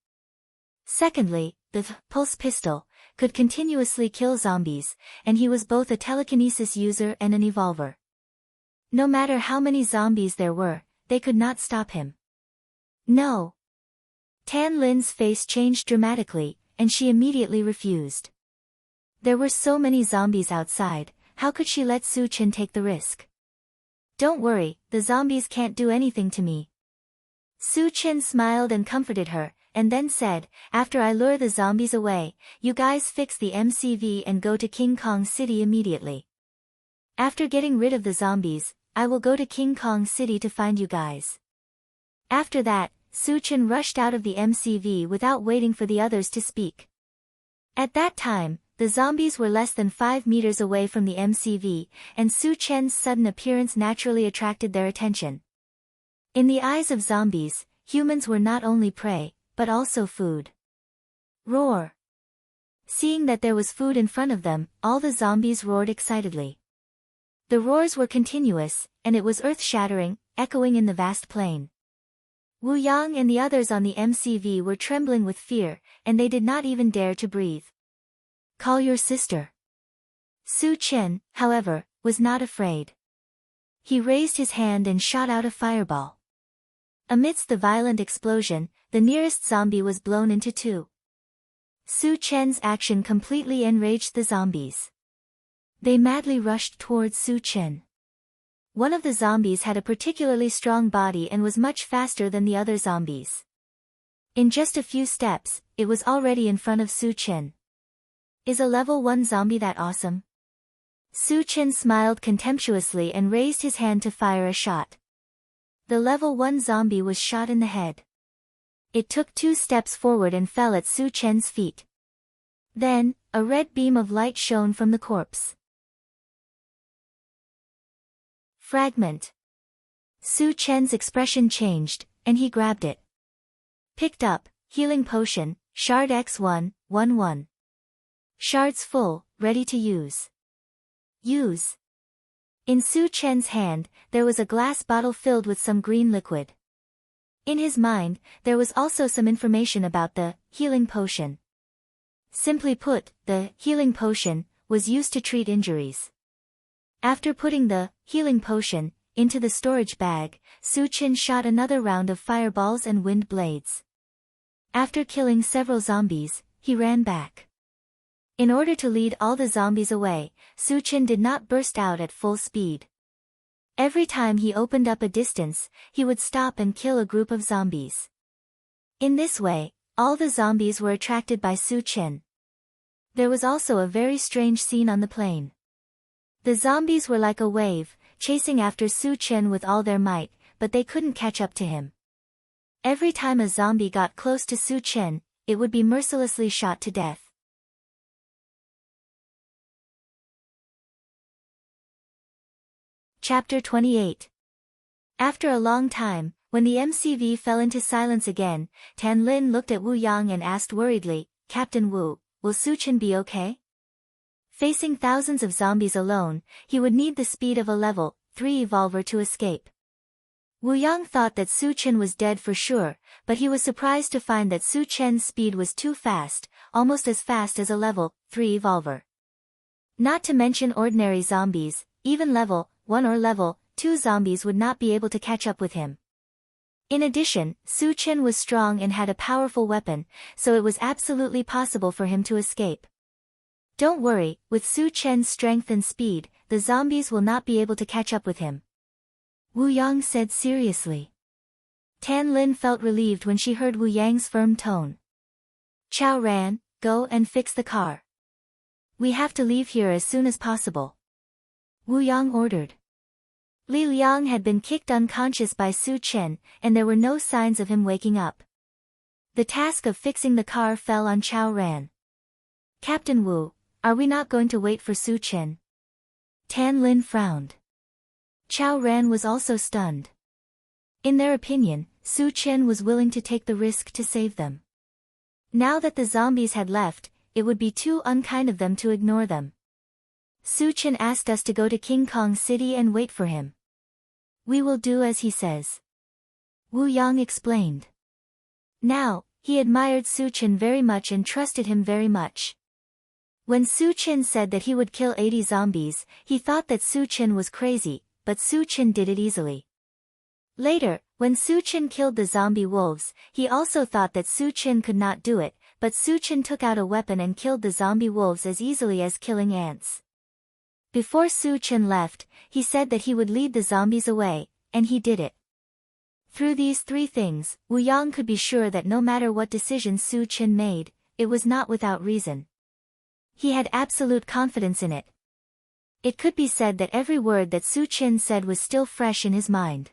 Secondly, the pulse pistol could continuously kill zombies, and he was both a telekinesis user and an evolver. No matter how many zombies there were, they could not stop him. No. Tan Lin's face changed dramatically, and she immediately refused. There were so many zombies outside, how could she let Su Chen take the risk? Don't worry, the zombies can't do anything to me. Su Chen smiled and comforted her, and then said, after I lure the zombies away, you guys fix the MCV and go to King Kong City immediately. After getting rid of the zombies, I will go to King Kong City to find you guys. After that, Su Chen rushed out of the MCV without waiting for the others to speak. At that time, the zombies were less than 5 meters away from the MCV, and Su Chen's sudden appearance naturally attracted their attention. In the eyes of zombies, humans were not only prey, but also food. Roar! Seeing that there was food in front of them, all the zombies roared excitedly. The roars were continuous, and it was earth-shattering, echoing in the vast plain. Wu Yang and the others on the MCV were trembling with fear, and they did not even dare to breathe. Call your sister. Su Chen, however, was not afraid. He raised his hand and shot out a fireball. Amidst the violent explosion, the nearest zombie was blown into two. Su Chen's action completely enraged the zombies. They madly rushed towards Su Chen. One of the zombies had a particularly strong body and was much faster than the other zombies. In just a few steps, it was already in front of Su Chen. Is a level 1 zombie that awesome? Su Chen smiled contemptuously and raised his hand to fire a shot. The level 1 zombie was shot in the head. It took 2 steps forward and fell at Su Chen's feet. Then, a red beam of light shone from the corpse. Fragment. Su Chen's expression changed, and he grabbed it. Picked up, healing potion, shard X111. Shards full, ready to use. Use. In Su Chen's hand, there was a glass bottle filled with some green liquid. In his mind, there was also some information about the healing potion. Simply put, the healing potion was used to treat injuries. After putting the healing potion into the storage bag, Su Chen shot another round of fireballs and wind blades. After killing several zombies, he ran back. In order to lead all the zombies away, Su Chen did not burst out at full speed. Every time he opened up a distance, he would stop and kill a group of zombies. In this way, all the zombies were attracted by Su Chen. There was also a very strange scene on the plain. The zombies were like a wave, chasing after Su Chen with all their might, but they couldn't catch up to him. Every time a zombie got close to Su Chen, it would be mercilessly shot to death. Chapter 28. After a long time, when the MCV fell into silence again, Tan Lin looked at Wu Yang and asked worriedly, "Captain Wu, will Su Chen be okay?" Facing thousands of zombies alone, he would need the speed of a level 3 evolver to escape. Wu Yang thought that Su Chen was dead for sure, but he was surprised to find that Su Chen's speed was too fast, almost as fast as a level 3 evolver. Not to mention ordinary zombies, even level 1 or level 2 zombies would not be able to catch up with him. In addition, Su Chen was strong and had a powerful weapon, so it was absolutely possible for him to escape. Don't worry, with Su Chen's strength and speed, the zombies will not be able to catch up with him. Wu Yang said seriously. Tan Lin felt relieved when she heard Wu Yang's firm tone. Chao Ran, go and fix the car. We have to leave here as soon as possible. Wu Yang ordered. Li Liang had been kicked unconscious by Su Chen, and there were no signs of him waking up. The task of fixing the car fell on Chao Ran. Captain Wu, are we not going to wait for Su Chen? Tan Lin frowned. Chao Ran was also stunned. In their opinion, Su Chen was willing to take the risk to save them. Now that the zombies had left, it would be too unkind of them to ignore them. Su Chen asked us to go to King Kong City and wait for him. We will do as he says. Wu Yang explained. Now, he admired Su Chen very much and trusted him very much. When Su Chen said that he would kill 80 zombies, he thought that Su Chen was crazy, but Su Chen did it easily. Later, when Su Chen killed the zombie wolves, he also thought that Su Chen could not do it, but Su Chen took out a weapon and killed the zombie wolves as easily as killing ants. Before Su Chen left, he said that he would lead the zombies away, and he did it. Through these 3 things, Wu Yang could be sure that no matter what decision Su Chen made, it was not without reason. He had absolute confidence in it. It could be said that every word that Su Chen said was still fresh in his mind.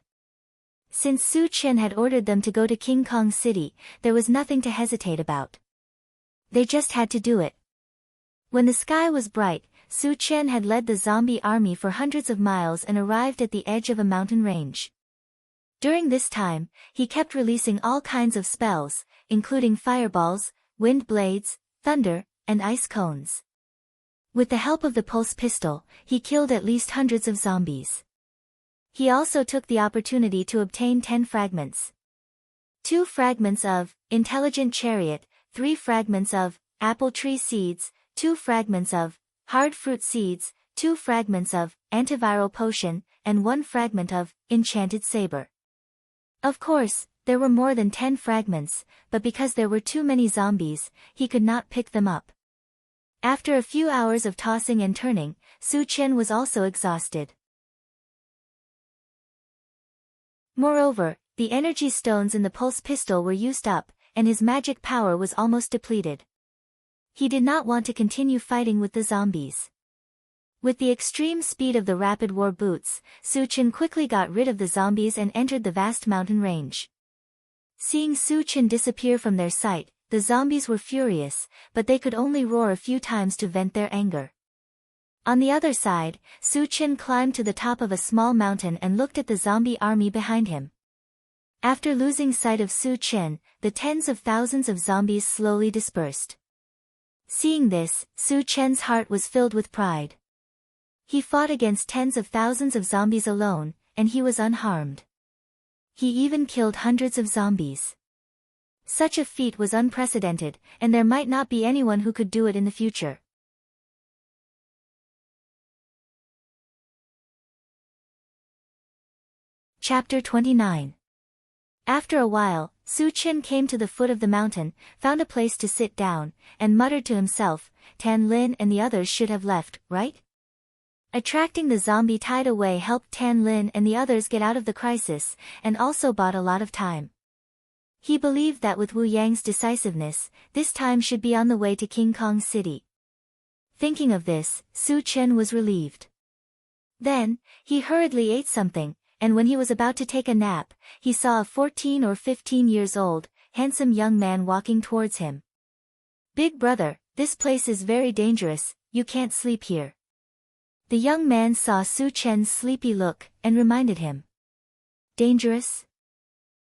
Since Su Chen had ordered them to go to King Kong City, there was nothing to hesitate about. They just had to do it. When the sky was bright, Su Chen had led the zombie army for hundreds of miles and arrived at the edge of a mountain range. During this time, he kept releasing all kinds of spells, including fireballs, wind blades, thunder, and ice cones. With the help of the pulse pistol, he killed at least hundreds of zombies. He also took the opportunity to obtain 10 fragments. 2 fragments of intelligent chariot, 3 fragments of apple tree seeds, 2 fragments of hard fruit seeds, 2 fragments of antiviral potion, and 1 fragment of enchanted saber. Of course, there were more than 10 fragments, but because there were too many zombies, he could not pick them up. After a few hours of tossing and turning, Su Qian was also exhausted. Moreover, the energy stones in the pulse pistol were used up, and his magic power was almost depleted. He did not want to continue fighting with the zombies. With the extreme speed of the rapid war boots, Su Qian quickly got rid of the zombies and entered the vast mountain range. Seeing Su Qian disappear from their sight, the zombies were furious, but they could only roar a few times to vent their anger. On the other side, Su Qian climbed to the top of a small mountain and looked at the zombie army behind him. After losing sight of Su Qian, the tens of thousands of zombies slowly dispersed. Seeing this, Su Qian's heart was filled with pride. He fought against tens of thousands of zombies alone, and he was unharmed. He even killed hundreds of zombies. Such a feat was unprecedented, and there might not be anyone who could do it in the future. Chapter 29. After a while, Su Qian came to the foot of the mountain, found a place to sit down, and muttered to himself, Tan Lin and the others should have left, right? Attracting the zombie tide away helped Tan Lin and the others get out of the crisis, and also bought a lot of time. He believed that with Wu Yang's decisiveness, this time should be on the way to King Kong City. Thinking of this, Su Qian was relieved. Then, he hurriedly ate something, and when he was about to take a nap, he saw a 14 or 15 years old, handsome young man walking towards him. Big brother, this place is very dangerous, you can't sleep here. The young man saw Su Qian's sleepy look, and reminded him. Dangerous?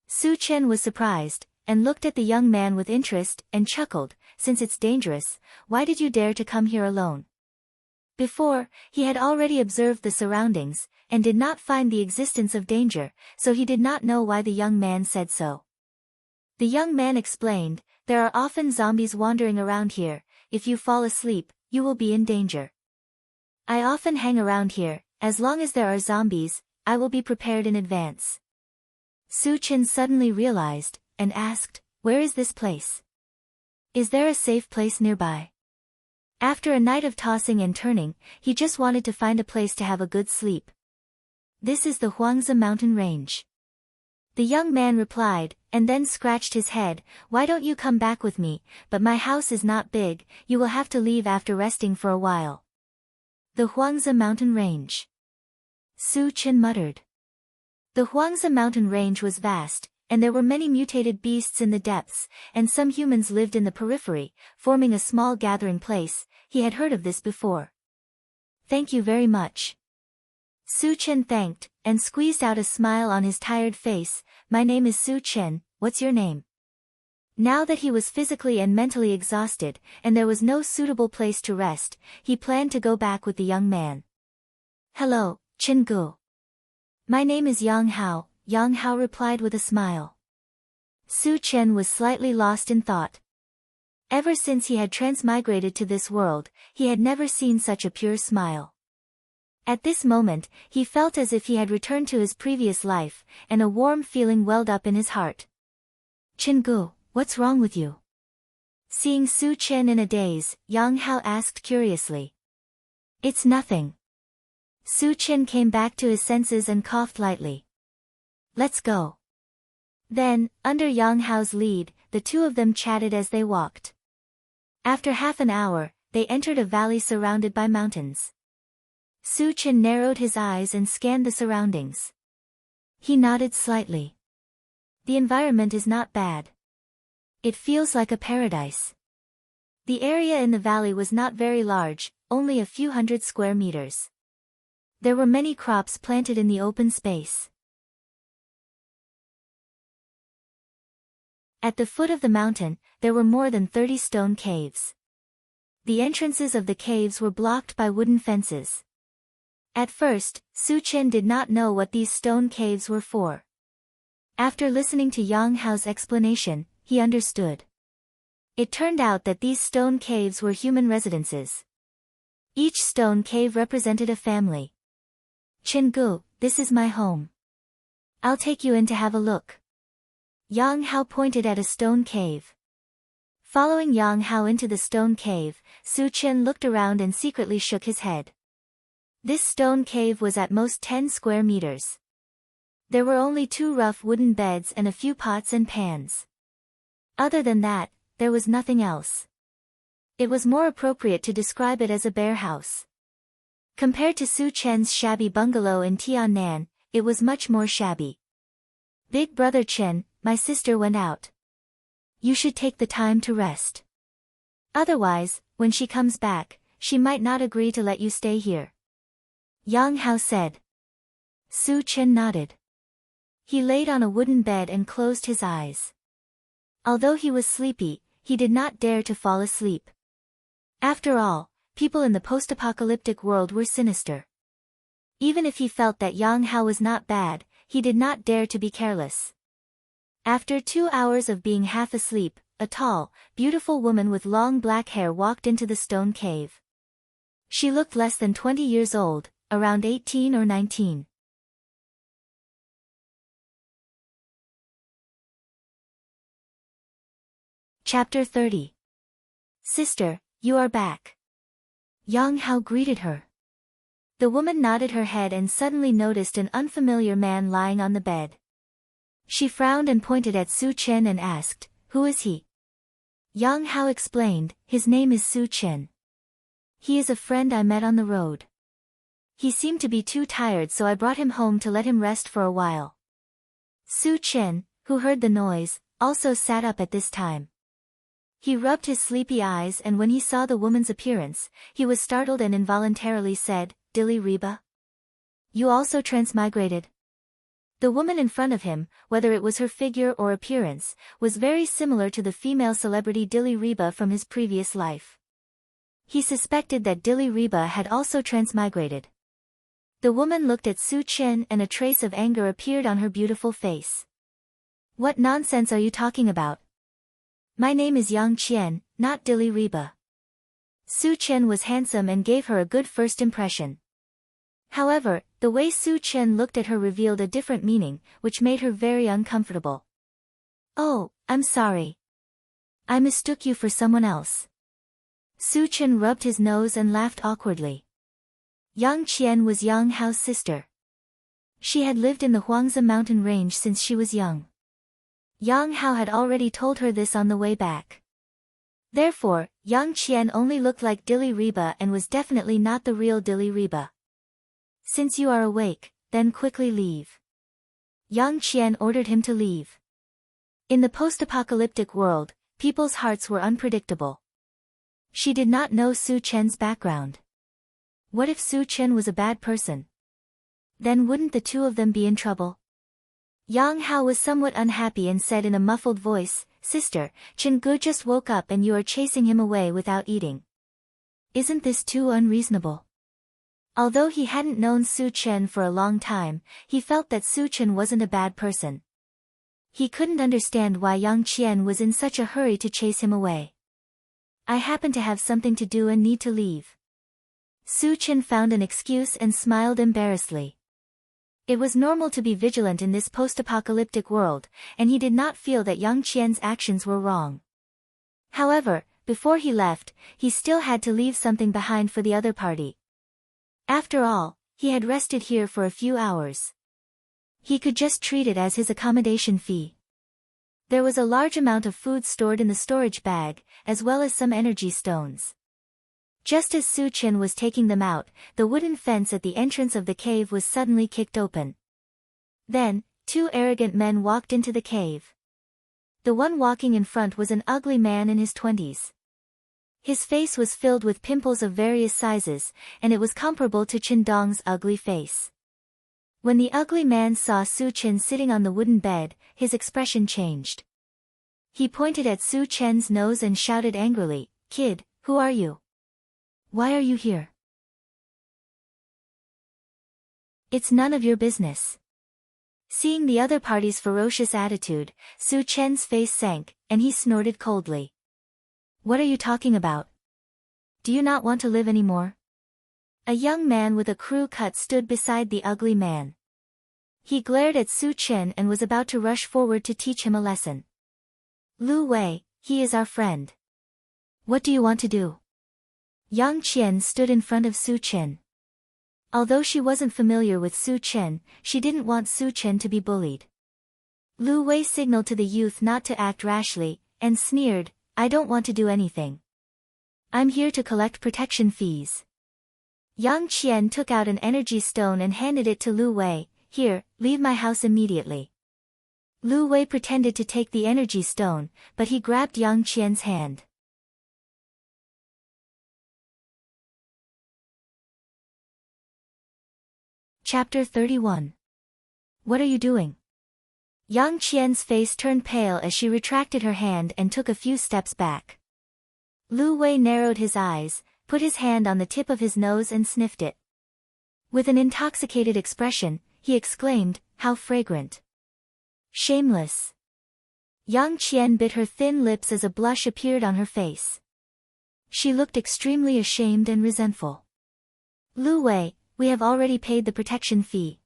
Su Qian was surprised, and looked at the young man with interest, and chuckled, since it's dangerous, why did you dare to come here alone? Before, he had already observed the surroundings, and did not find the existence of danger, so he did not know why the young man said so. The young man explained, there are often zombies wandering around here, if you fall asleep, you will be in danger. I often hang around here, as long as there are zombies, I will be prepared in advance. Su Qian suddenly realized, and asked, where is this place? Is there a safe place nearby? After a night of tossing and turning, he just wanted to find a place to have a good sleep. This is the Huangzi mountain range. The young man replied, and then scratched his head, why don't you come back with me, but my house is not big, you will have to leave after resting for a while. The Huangzi mountain range. Su Qian muttered. The Huangzi mountain range was vast, and there were many mutated beasts in the depths, and some humans lived in the periphery, forming a small gathering place. He had heard of this before. Thank you very much. Su Qian thanked, and squeezed out a smile on his tired face. My name is Su Qian, what's your name? Now that he was physically and mentally exhausted, and there was no suitable place to rest, he planned to go back with the young man. Hello, Chen Gu. My name is Yang Hao, Yang Hao replied with a smile. Su Qian was slightly lost in thought. Ever since he had transmigrated to this world, he had never seen such a pure smile. At this moment, he felt as if he had returned to his previous life, and a warm feeling welled up in his heart. Chen Gu, what's wrong with you? Seeing Su Qian in a daze, Yang Hao asked curiously. It's nothing. Su Qian came back to his senses and coughed lightly. Let's go. Then, under Yang Hao's lead, the two of them chatted as they walked. After half an hour, they entered a valley surrounded by mountains. Su Qian narrowed his eyes and scanned the surroundings. He nodded slightly. The environment is not bad. It feels like a paradise. The area in the valley was not very large, only a few hundred square meters. There were many crops planted in the open space. At the foot of the mountain, there were more than 30 stone caves. The entrances of the caves were blocked by wooden fences. At first, Su Qian did not know what these stone caves were for. After listening to Yang Hao's explanation, he understood. It turned out that these stone caves were human residences. Each stone cave represented a family. Chen Gu, this is my home. I'll take you in to have a look. Yang Hao pointed at a stone cave. Following Yang Hao into the stone cave, Su Chen looked around and secretly shook his head. This stone cave was at most 10 square meters. There were only 2 rough wooden beds and a few pots and pans. Other than that, there was nothing else. It was more appropriate to describe it as a bare house. Compared to Su Chen's shabby bungalow in Tiannan, it was much more shabby. Big brother Chen, my sister went out. You should take the time to rest. Otherwise, when she comes back, she might not agree to let you stay here. Yang Hao said. Su Chen nodded. He laid on a wooden bed and closed his eyes. Although he was sleepy, he did not dare to fall asleep. After all, people in the post-apocalyptic world were sinister. Even if he felt that Yang Hao was not bad, he did not dare to be careless. After 2 hours of being half asleep, a tall, beautiful woman with long black hair walked into the stone cave. She looked less than 20 years old, around 18 or 19. Chapter 30. Sister, you are back. Yang Hao greeted her. The woman nodded her head and suddenly noticed an unfamiliar man lying on the bed. She frowned and pointed at Su Chen and asked, "Who is he?" Yang Hao explained, "His name is Su Chen. He is a friend I met on the road. He seemed to be too tired, so I brought him home to let him rest for a while." Su Chen, who heard the noise, also sat up at this time. He rubbed his sleepy eyes, and when he saw the woman's appearance, he was startled and involuntarily said, "Dilly Reba? You also transmigrated?" The woman in front of him, whether it was her figure or appearance, was very similar to the female celebrity Dilly Reba from his previous life. He suspected that Dilly Reba had also transmigrated. The woman looked at Su Chen and a trace of anger appeared on her beautiful face. "What nonsense are you talking about? My name is Yang Qian, not Dilly Reba." Su Chen was handsome and gave her a good first impression. However, the way Su Chen looked at her revealed a different meaning, which made her very uncomfortable. "Oh, I'm sorry. I mistook you for someone else." Su Chen rubbed his nose and laughed awkwardly. Yang Qian was Yang Hao's sister. She had lived in the Huangzi mountain range since she was young. Yang Hao had already told her this on the way back. Therefore, Yang Qian only looked like Dilly Reba and was definitely not the real Dilly Reba. "Since you are awake, then quickly leave." Yang Qian ordered him to leave. In the post-apocalyptic world, people's hearts were unpredictable. She did not know Su Chen's background. What if Su Chen was a bad person? Then wouldn't the two of them be in trouble? Yang Hao was somewhat unhappy and said in a muffled voice, "Sister, Chen Gu just woke up and you are chasing him away without eating. Isn't this too unreasonable?" Although he hadn't known Su Chen for a long time, he felt that Su Chen wasn't a bad person. He couldn't understand why Yang Qian was in such a hurry to chase him away. "I happen to have something to do and need to leave." Su Chen found an excuse and smiled embarrassedly. It was normal to be vigilant in this post-apocalyptic world, and he did not feel that Yang Qian's actions were wrong. However, before he left, he still had to leave something behind for the other party. After all, he had rested here for a few hours. He could just treat it as his accommodation fee. There was a large amount of food stored in the storage bag, as well as some energy stones. Just as Su Chen was taking them out, the wooden fence at the entrance of the cave was suddenly kicked open. Then, 2 arrogant men walked into the cave. The one walking in front was an ugly man in his 20s. His face was filled with pimples of various sizes, and it was comparable to Chen Dong's ugly face. When the ugly man saw Su Chen sitting on the wooden bed, his expression changed. He pointed at Su Chen's nose and shouted angrily, "Kid, who are you? Why are you here?" "It's none of your business." Seeing the other party's ferocious attitude, Su Chen's face sank, and he snorted coldly. "What are you talking about? Do you not want to live anymore?" A young man with a crew cut stood beside the ugly man. He glared at Su Chen and was about to rush forward to teach him a lesson. Lu Wei, he is our friend. What do you want to do? Yang Qian stood in front of Su Chen. Although she wasn't familiar with Su Chen, she didn't want Su Chen to be bullied. Lu Wei signaled to the youth not to act rashly, and sneered, I don't want to do anything. I'm here to collect protection fees. Yang Qian took out an energy stone and handed it to Lu Wei. Here, leave my house immediately. Lu Wei pretended to take the energy stone, but he grabbed Yang Qian's hand. Chapter 31. What are you doing? Yang Qian's face turned pale as she retracted her hand and took a few steps back. Lu Wei narrowed his eyes, put his hand on the tip of his nose and sniffed it. With an intoxicated expression, he exclaimed, how fragrant. Shameless. Yang Qian bit her thin lips as a blush appeared on her face. She looked extremely ashamed and resentful. Lu Wei, we have already paid the protection fee.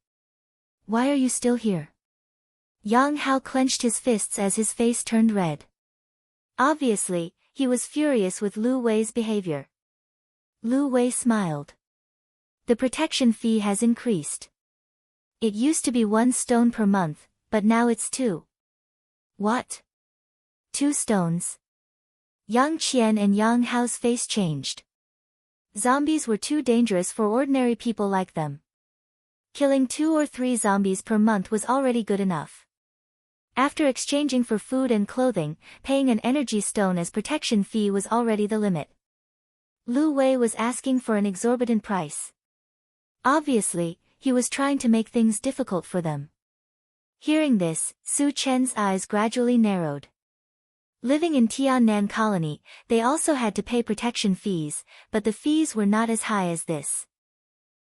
Why are you still here? Yang Hao clenched his fists as his face turned red. Obviously, he was furious with Lu Wei's behavior. Lu Wei smiled. The protection fee has increased. It used to be 1 stone per month, but now it's 2. What? 2 stones? Yang Qian and Yang Hao's face changed. Zombies were too dangerous for ordinary people like them. Killing 2 or 3 zombies per month was already good enough. After exchanging for food and clothing, paying an energy stone as protection fee was already the limit. Lu Wei was asking for an exorbitant price. Obviously, he was trying to make things difficult for them. Hearing this, Su Chen's eyes gradually narrowed. Living in Tiannan Colony, they also had to pay protection fees, but the fees were not as high as this.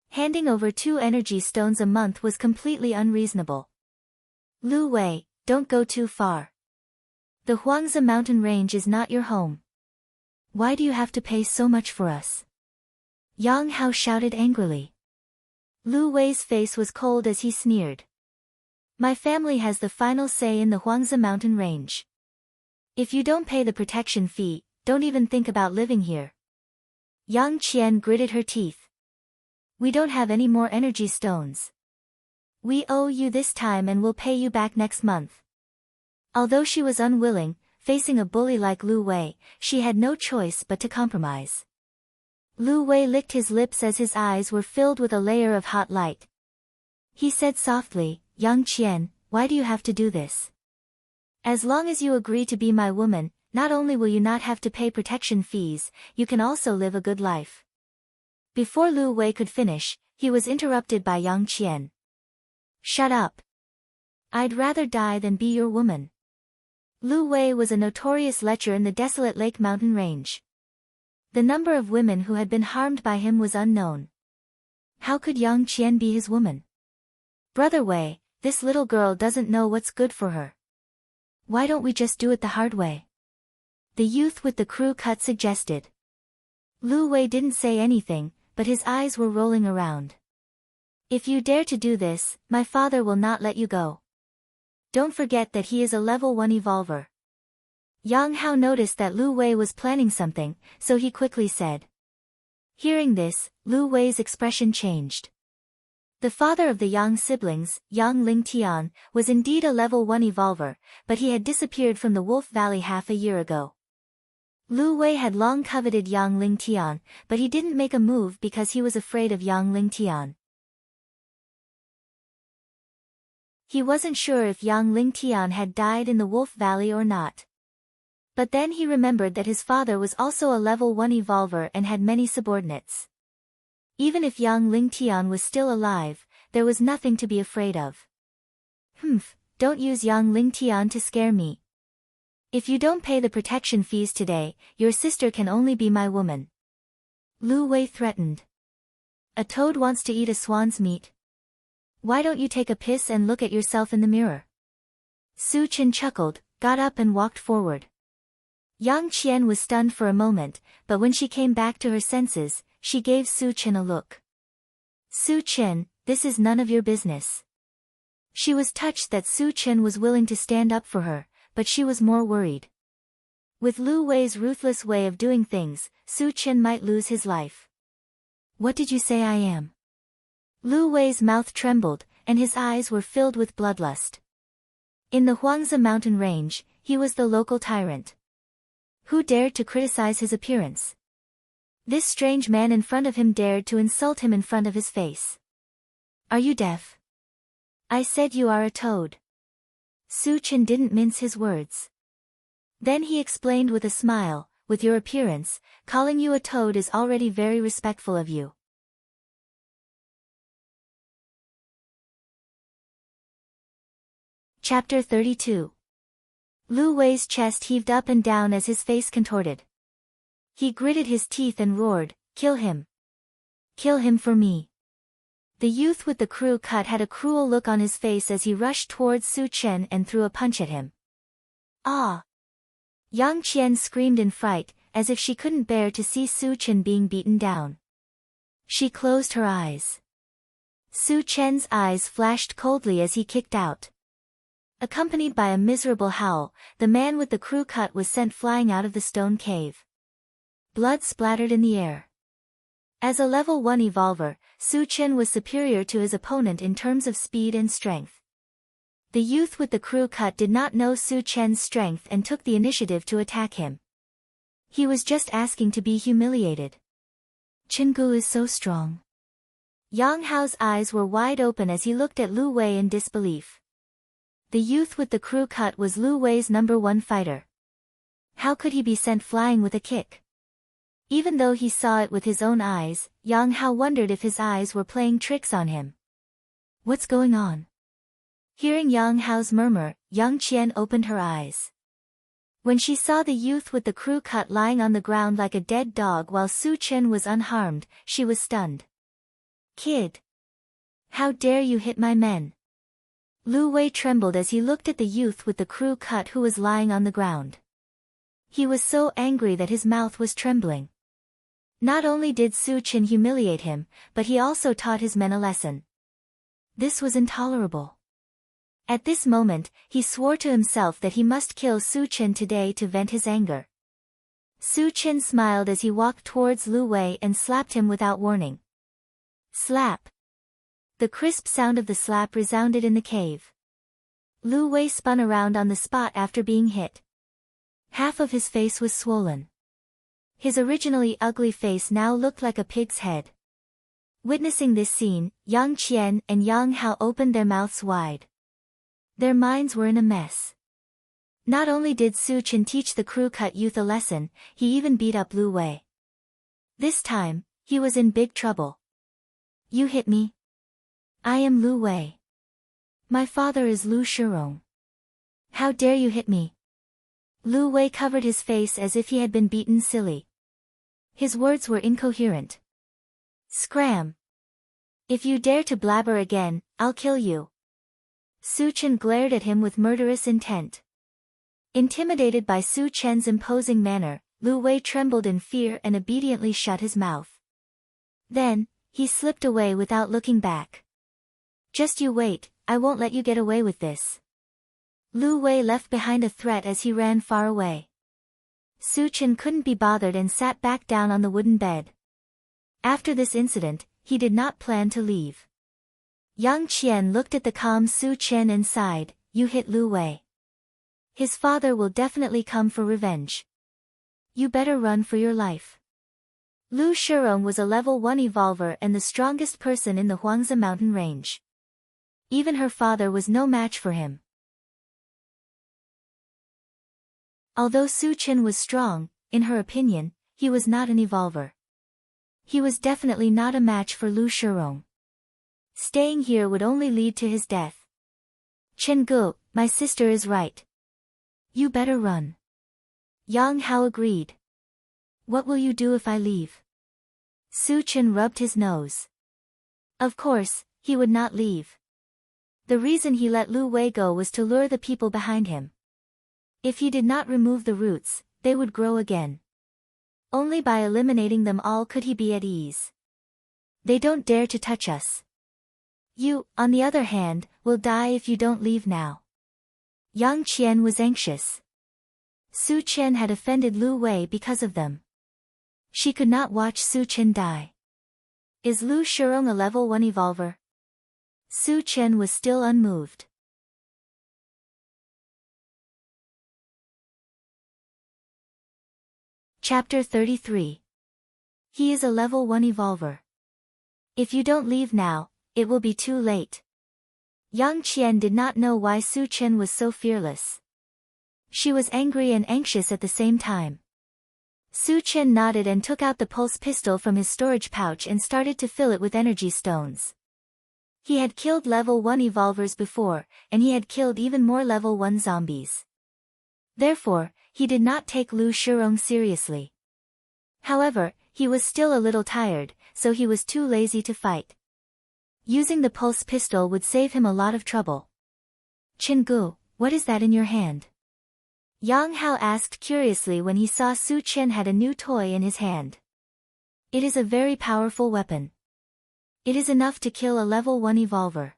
Handing over 2 energy stones a month was completely unreasonable. Lu Wei, don't go too far. The Huangzi mountain range is not your home. Why do you have to pay so much for us? Yang Hao shouted angrily. Lu Wei's face was cold as he sneered. My family has the final say in the Huangzi mountain range. If you don't pay the protection fee, don't even think about living here. Yang Qian gritted her teeth. We don't have any more energy stones. We owe you this time and we'll pay you back next month. Although she was unwilling, facing a bully like Lu Wei, she had no choice but to compromise. Lu Wei licked his lips as his eyes were filled with a layer of hot light. He said softly, Yang Qian, why do you have to do this? As long as you agree to be my woman, not only will you not have to pay protection fees, you can also live a good life. Before Lu Wei could finish, he was interrupted by Yang Qian. Shut up. I'd rather die than be your woman. Lu Wei was a notorious lecher in the desolate Lake Mountain Range. The number of women who had been harmed by him was unknown. How could Yang Qian be his woman? Brother Wei, this little girl doesn't know what's good for her. Why don't we just do it the hard way? The youth with the crew cut suggested. Lu Wei didn't say anything, but his eyes were rolling around. If you dare to do this, my father will not let you go. Don't forget that he is a level 1 evolver. Yang Hao noticed that Lu Wei was planning something, so he quickly said. Hearing this, Lu Wei's expression changed. The father of the Yang siblings, Yang Lingtian, was indeed a level 1 evolver, but he had disappeared from the Wolf Valley half a year ago. Lu Wei had long coveted Yang Lingtian, but he didn't make a move because he was afraid of Yang Lingtian. He wasn't sure if Yang Lingtian had died in the Wolf Valley or not. But then he remembered that his father was also a level 1 evolver and had many subordinates. Even if Yang Lingtian was still alive, there was nothing to be afraid of. Don't use Yang Lingtian to scare me. If you don't pay the protection fees today, your sister can only be my woman. Lu Wei threatened. A toad wants to eat a swan's meat. Why don't you take a piss and look at yourself in the mirror? Su Chen chuckled, got up and walked forward. Yang Qian was stunned for a moment, but when she came back to her senses, she gave Su Chen a look. Su Chen, this is none of your business. She was touched that Su Chen was willing to stand up for her, but she was more worried. With Lu Wei's ruthless way of doing things, Su Chen might lose his life. What did you say I am? Lu Wei's mouth trembled, and his eyes were filled with bloodlust. In the Huangzi mountain range, he was the local tyrant. Who dared to criticize his appearance? This strange man in front of him dared to insult him in front of his face. Are you deaf? I said you are a toad. Su Chen didn't mince his words. Then he explained with a smile, with your appearance, calling you a toad is already very respectful of you. Chapter 32. Lu Wei's chest heaved up and down as his face contorted. He gritted his teeth and roared, "Kill him! Kill him for me!" The youth with the crew cut had a cruel look on his face as he rushed towards Su Chen and threw a punch at him. Ah! Yang Qian screamed in fright, as if she couldn't bear to see Su Chen being beaten down. She closed her eyes. Su Chen's eyes flashed coldly as he kicked out. Accompanied by a miserable howl, the man with the crew cut was sent flying out of the stone cave. Blood splattered in the air. As a level 1 evolver, Su Chen was superior to his opponent in terms of speed and strength. The youth with the crew cut did not know Su Chen's strength and took the initiative to attack him. He was just asking to be humiliated. Chen Gu is so strong. Yang Hao's eyes were wide open as he looked at Lu Wei in disbelief. The youth with the crew cut was Lu Wei's #1 fighter. How could he be sent flying with a kick? Even though he saw it with his own eyes, Yang Hao wondered if his eyes were playing tricks on him. What's going on? Hearing Yang Hao's murmur, Yang Qian opened her eyes. When she saw the youth with the crew cut lying on the ground like a dead dog while Su Chen was unharmed, she was stunned. Kid! How dare you hit my men? Lu Wei trembled as he looked at the youth with the crew cut who was lying on the ground. He was so angry that his mouth was trembling. Not only did Su Chen humiliate him, but he also taught his men a lesson. This was intolerable. At this moment, he swore to himself that he must kill Su Chen today to vent his anger. Su Chen smiled as he walked towards Lu Wei and slapped him without warning. Slap! The crisp sound of the slap resounded in the cave. Lu Wei spun around on the spot after being hit. Half of his face was swollen. His originally ugly face now looked like a pig's head. Witnessing this scene, Yang Qian and Yang Hao opened their mouths wide. Their minds were in a mess. Not only did Su Chen teach the crew cut youth a lesson, he even beat up Lu Wei. This time, he was in big trouble. You hit me? I am Lu Wei. My father is Lu Shirong. How dare you hit me? Lu Wei covered his face as if he had been beaten silly. His words were incoherent. Scram! If you dare to blabber again, I'll kill you. Su Chen glared at him with murderous intent. Intimidated by Su Chen's imposing manner, Lu Wei trembled in fear and obediently shut his mouth. Then, he slipped away without looking back. Just you wait, I won't let you get away with this. Lu Wei left behind a threat as he ran far away. Su Chen couldn't be bothered and sat back down on the wooden bed. After this incident, he did not plan to leave. Yang Qian looked at the calm Su Chen and sighed, you hit Lu Wei. His father will definitely come for revenge. You better run for your life. Lu Shirong was a level 1 evolver and the strongest person in the Huangzi mountain range. Even her father was no match for him. Although Su Chen was strong, in her opinion, he was not an evolver. He was definitely not a match for Lu Shirong. Staying here would only lead to his death. Chen Gu, my sister is right. You better run. Yang Hao agreed. What will you do if I leave? Su Chen rubbed his nose. Of course, he would not leave. The reason he let Lu Wei go was to lure the people behind him. If he did not remove the roots, they would grow again. Only by eliminating them all could he be at ease. They don't dare to touch us. You, on the other hand, will die if you don't leave now. Yang Qian was anxious. Su Chen had offended Lu Wei because of them. She could not watch Su Chen die. Is Lu Shirong a level 1 evolver? Su Chen was still unmoved. Chapter 33. He is a level 1 evolver. If you don't leave now, it will be too late. Yang Qian did not know why Su Chen was so fearless. She was angry and anxious at the same time. Su Chen nodded and took out the pulse pistol from his storage pouch and started to fill it with energy stones. He had killed level 1 evolvers before, and he had killed even more level 1 zombies. Therefore, he did not take Lu Shirong seriously. However, he was still a little tired, so he was too lazy to fight. Using the pulse pistol would save him a lot of trouble. Chengu, what is that in your hand? Yang Hao asked curiously when he saw Su Chen had a new toy in his hand. It is a very powerful weapon. It is enough to kill a level 1 evolver.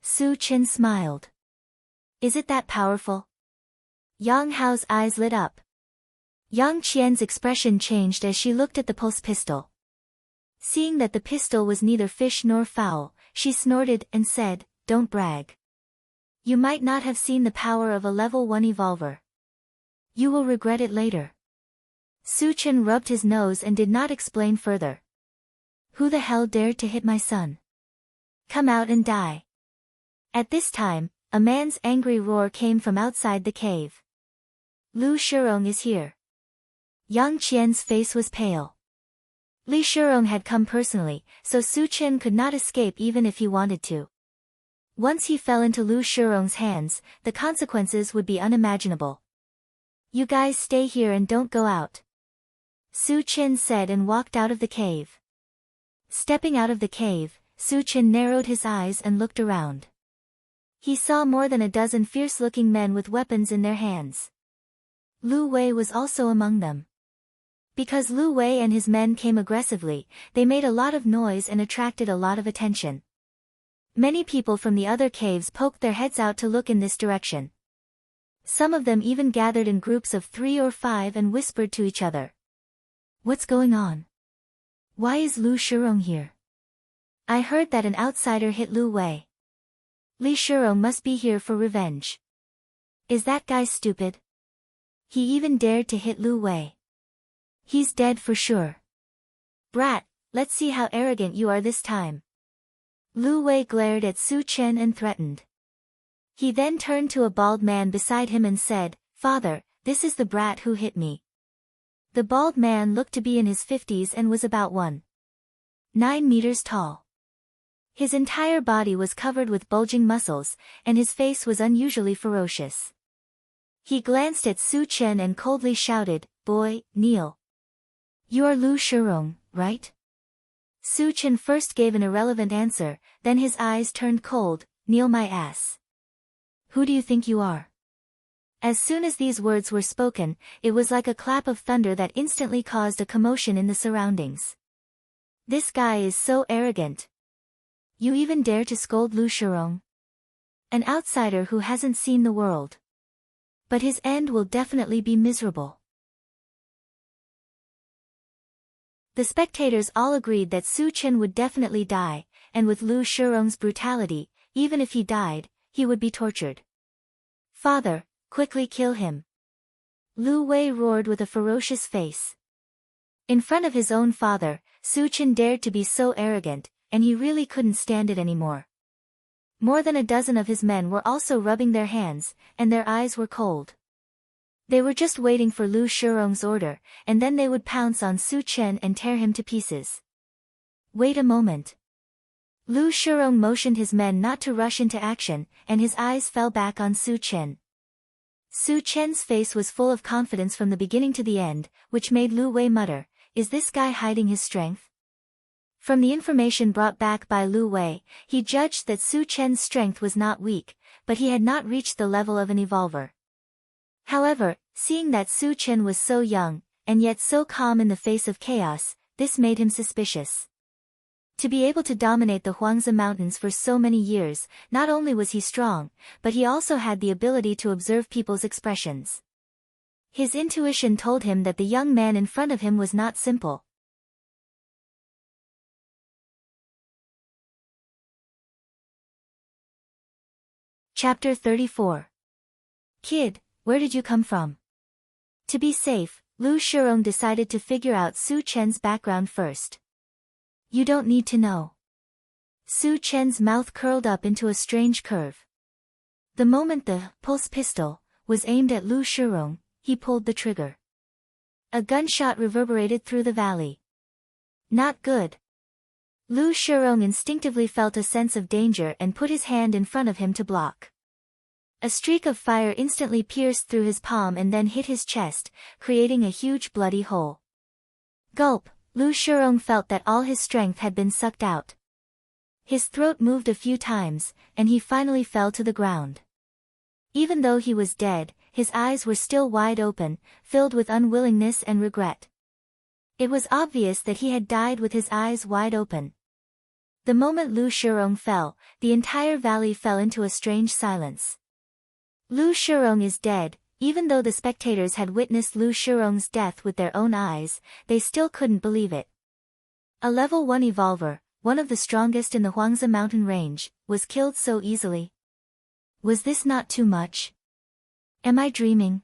Su Chen smiled. Is it that powerful? Yang Hao's eyes lit up. Yang Qian's expression changed as she looked at the pulse pistol. Seeing that the pistol was neither fish nor fowl, she snorted and said, "Don't brag. You might not have seen the power of a level 1 evolver. You will regret it later." Su Chen rubbed his nose and did not explain further. Who the hell dared to hit my son? Come out and die. At this time, a man's angry roar came from outside the cave. Lu Shirong is here. Yang Qian's face was pale. Li Shirong had come personally, so Su Chen could not escape even if he wanted to. Once he fell into Lu Shirong's hands, the consequences would be unimaginable. You guys stay here and don't go out. Su Chen said and walked out of the cave. Stepping out of the cave, Su Chen narrowed his eyes and looked around. He saw more than a dozen fierce-looking men with weapons in their hands. Lu Wei was also among them. Because Lu Wei and his men came aggressively, they made a lot of noise and attracted a lot of attention. Many people from the other caves poked their heads out to look in this direction. Some of them even gathered in groups of 3 or 5 and whispered to each other. What's going on? Why is Lu Shirong here? I heard that an outsider hit Lu Wei. Li Shirong must be here for revenge. Is that guy stupid? He even dared to hit Lu Wei. He's dead for sure. Brat, let's see how arrogant you are this time. Lu Wei glared at Su Chen and threatened. He then turned to a bald man beside him and said, Father, this is the brat who hit me. The bald man looked to be in his 50s and was about 1.9 meters tall. His entire body was covered with bulging muscles, and his face was unusually ferocious. He glanced at Su Chen and coldly shouted, Boy, kneel. You are Lu Shirong, right? Su Chen first gave an irrelevant answer, then his eyes turned cold, Kneel my ass. Who do you think you are? As soon as these words were spoken, it was like a clap of thunder that instantly caused a commotion in the surroundings. This guy is so arrogant. You even dare to scold Lu Shirong? An outsider who hasn't seen the world. But his end will definitely be miserable. The spectators all agreed that Su Chen would definitely die, and with Lu Shirong's brutality, even if he died, he would be tortured. Father, quickly kill him. Lu Wei roared with a ferocious face. In front of his own father, Su Chen dared to be so arrogant, and he really couldn't stand it anymore. More than a dozen of his men were also rubbing their hands, and their eyes were cold. They were just waiting for Lu Shirong's order, and then they would pounce on Su Chen and tear him to pieces. Wait a moment. Lu Shirong motioned his men not to rush into action, and his eyes fell back on Su Chen. Su Chen's face was full of confidence from the beginning to the end, which made Lu Wei mutter, Is this guy hiding his strength? From the information brought back by Lu Wei, he judged that Su Chen's strength was not weak, but he had not reached the level of an evolver. However, seeing that Su Chen was so young, and yet so calm in the face of chaos, this made him suspicious. To be able to dominate the Huangzi Mountains for so many years, not only was he strong, but he also had the ability to observe people's expressions. His intuition told him that the young man in front of him was not simple. Chapter 34. Kid, where did you come from? To be safe, Lu Shirong decided to figure out Su Chen's background first. You don't need to know. Su Chen's mouth curled up into a strange curve. The moment the pulse pistol was aimed at Lu Shirong, he pulled the trigger. A gunshot reverberated through the valley. Not good. Lu Shirong instinctively felt a sense of danger and put his hand in front of him to block. A streak of fire instantly pierced through his palm and then hit his chest, creating a huge bloody hole. Gulp, Lu Shirong felt that all his strength had been sucked out. His throat moved a few times, and he finally fell to the ground. Even though he was dead, his eyes were still wide open, filled with unwillingness and regret. It was obvious that he had died with his eyes wide open. The moment Lu Shirong fell, the entire valley fell into a strange silence. Lu Shirong is dead. Even though the spectators had witnessed Lu Shirong's death with their own eyes, they still couldn't believe it. A level 1 evolver, one of the strongest in the Huangzi mountain range, was killed so easily. Was this not too much? Am I dreaming?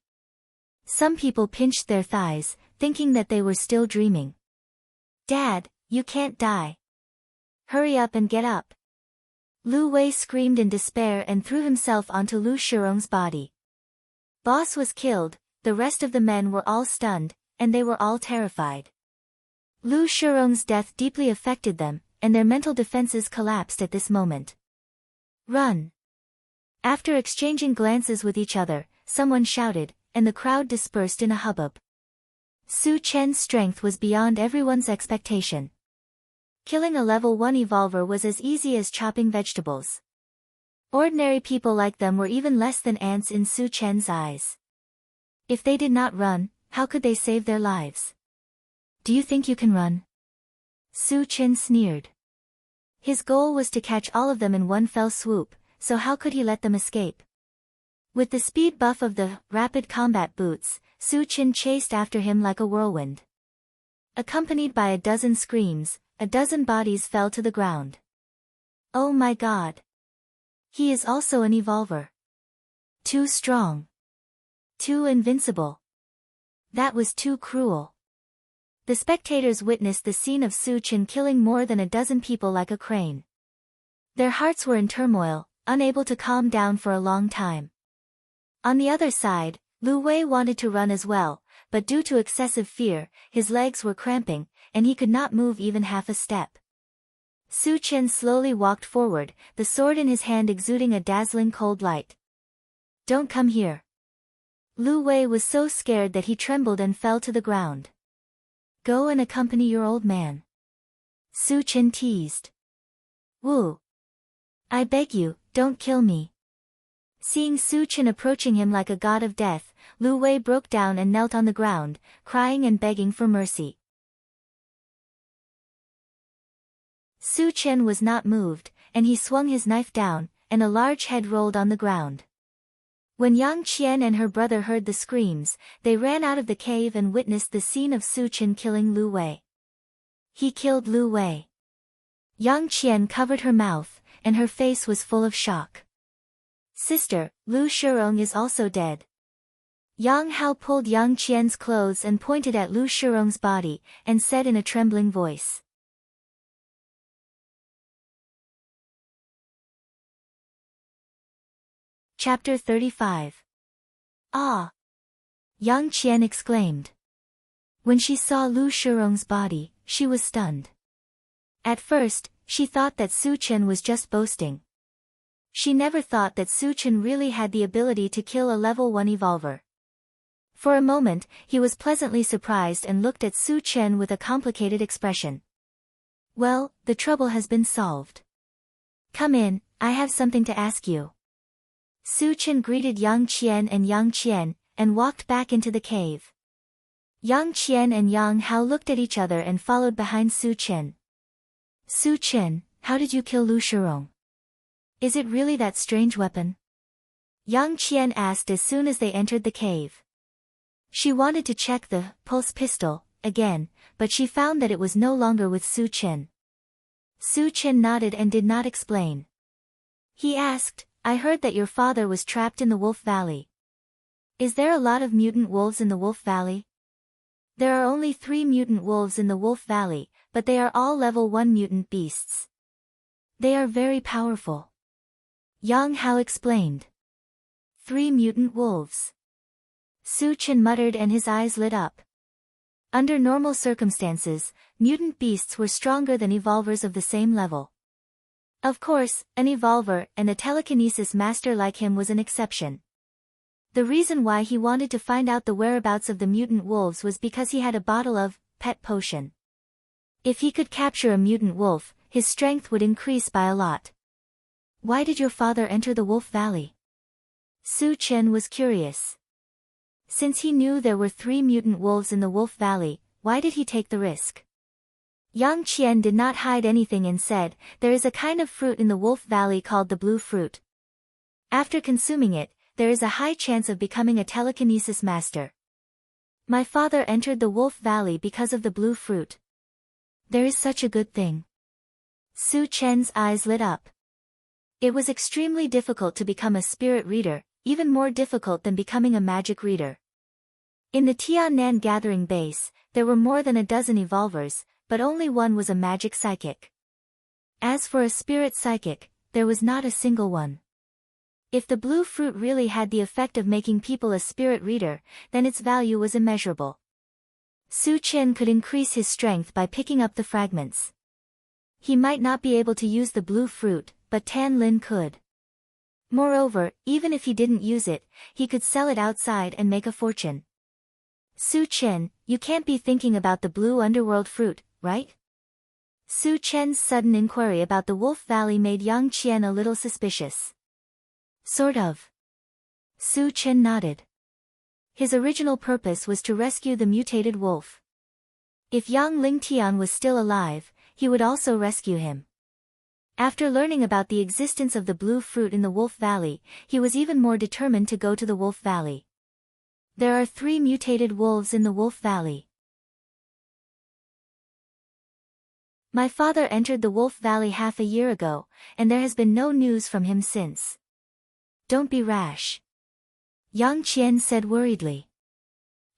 Some people pinched their thighs, thinking that they were still dreaming. Dad, you can't die. Hurry up and get up. Lu Wei screamed in despair and threw himself onto Lu Shirong's body. Boss was killed, the rest of the men were all stunned, and they were all terrified. Lu Shirong's death deeply affected them, and their mental defenses collapsed at this moment. Run! After exchanging glances with each other, someone shouted, and the crowd dispersed in a hubbub. Su Chen's strength was beyond everyone's expectation. Killing a level 1 evolver was as easy as chopping vegetables. Ordinary people like them were even less than ants in Su Chen's eyes. If they did not run, how could they save their lives? Do you think you can run? Su Chen sneered. His goal was to catch all of them in one fell swoop, so how could he let them escape? With the speed buff of the rapid combat boots, Su Chen chased after him like a whirlwind. Accompanied by a dozen screams, a dozen bodies fell to the ground. Oh my God! He is also an evolver. Too strong. Too invincible. That was too cruel. The spectators witnessed the scene of Su Chen killing more than a dozen people like a crane. Their hearts were in turmoil, unable to calm down for a long time. On the other side, Lu Wei wanted to run as well, but due to excessive fear, his legs were cramping, and he could not move even half a step. Su Chen slowly walked forward, the sword in his hand exuding a dazzling cold light. Don't come here. Lu Wei was so scared that he trembled and fell to the ground. Go and accompany your old man. Su Chen teased. Wu. I beg you, don't kill me. Seeing Su Chen approaching him like a god of death, Lu Wei broke down and knelt on the ground, crying and begging for mercy. Su Chen was not moved, and he swung his knife down, and a large head rolled on the ground. When Yang Qian and her brother heard the screams, they ran out of the cave and witnessed the scene of Su Chen killing Lu Wei. He killed Lu Wei. Yang Qian covered her mouth, and her face was full of shock. Sister, Lu Shirong is also dead. Yang Hao pulled Yang Qian's clothes and pointed at Lu Shirong's body, and said in a trembling voice. Chapter 35. Ah! Yang Qian exclaimed. When she saw Lu Shirong's body, she was stunned. At first, she thought that Su Chen was just boasting. She never thought that Su Chen really had the ability to kill a level 1 evolver. For a moment, he was pleasantly surprised and looked at Su Chen with a complicated expression. Well, the trouble has been solved. Come in, I have something to ask you. Su Chen greeted Yang Qian and walked back into the cave. Yang Qian and Yang Hao looked at each other and followed behind Su Chen. Su Chen, how did you kill Lu Shirong? Is it really that strange weapon? Yang Qian asked as soon as they entered the cave. She wanted to check the pulse pistol again, but she found that it was no longer with Su Chen. Su Chen nodded and did not explain. He asked, I heard that your father was trapped in the Wolf Valley. Is there a lot of mutant wolves in the Wolf Valley? There are only 3 mutant wolves in the Wolf Valley, but they are all level 1 mutant beasts. They are very powerful. Yang Hao explained. 3 mutant wolves. Su Chen muttered and his eyes lit up. Under normal circumstances, mutant beasts were stronger than evolvers of the same level. Of course, an evolver and a telekinesis master like him was an exception. The reason why he wanted to find out the whereabouts of the mutant wolves was because he had a bottle of pet potion. If he could capture a mutant wolf, his strength would increase by a lot. Why did your father enter the Wolf Valley? Su Chen was curious. Since he knew there were 3 mutant wolves in the Wolf Valley, why did he take the risk? Yang Qian did not hide anything and said, there is a kind of fruit in the Wolf Valley called the blue fruit. After consuming it, there is a high chance of becoming a telekinesis master. My father entered the Wolf Valley because of the blue fruit. There is such a good thing. Su Chen's eyes lit up. It was extremely difficult to become a spirit reader, even more difficult than becoming a magic reader. In the Tiannan gathering base, there were more than a dozen evolvers, but only one was a magic psychic. As for a spirit psychic, there was not a single one. If the blue fruit really had the effect of making people a spirit reader, then its value was immeasurable. Su Chen could increase his strength by picking up the fragments. He might not be able to use the blue fruit, but Tan Lin could. Moreover, even if he didn't use it, he could sell it outside and make a fortune. Su Chen, you can't be thinking about the blue underworld fruit, right? Su Chen's sudden inquiry about the Wolf Valley made Yang Qian a little suspicious. Sort of. Su Chen nodded. His original purpose was to rescue the mutated wolf. If Yang Lingtian was still alive, he would also rescue him. After learning about the existence of the blue fruit in the Wolf Valley, he was even more determined to go to the Wolf Valley. There are 3 mutated wolves in the Wolf Valley. My father entered the Wolf Valley half a year ago, and there has been no news from him since. Don't be rash. Yang Qian said worriedly.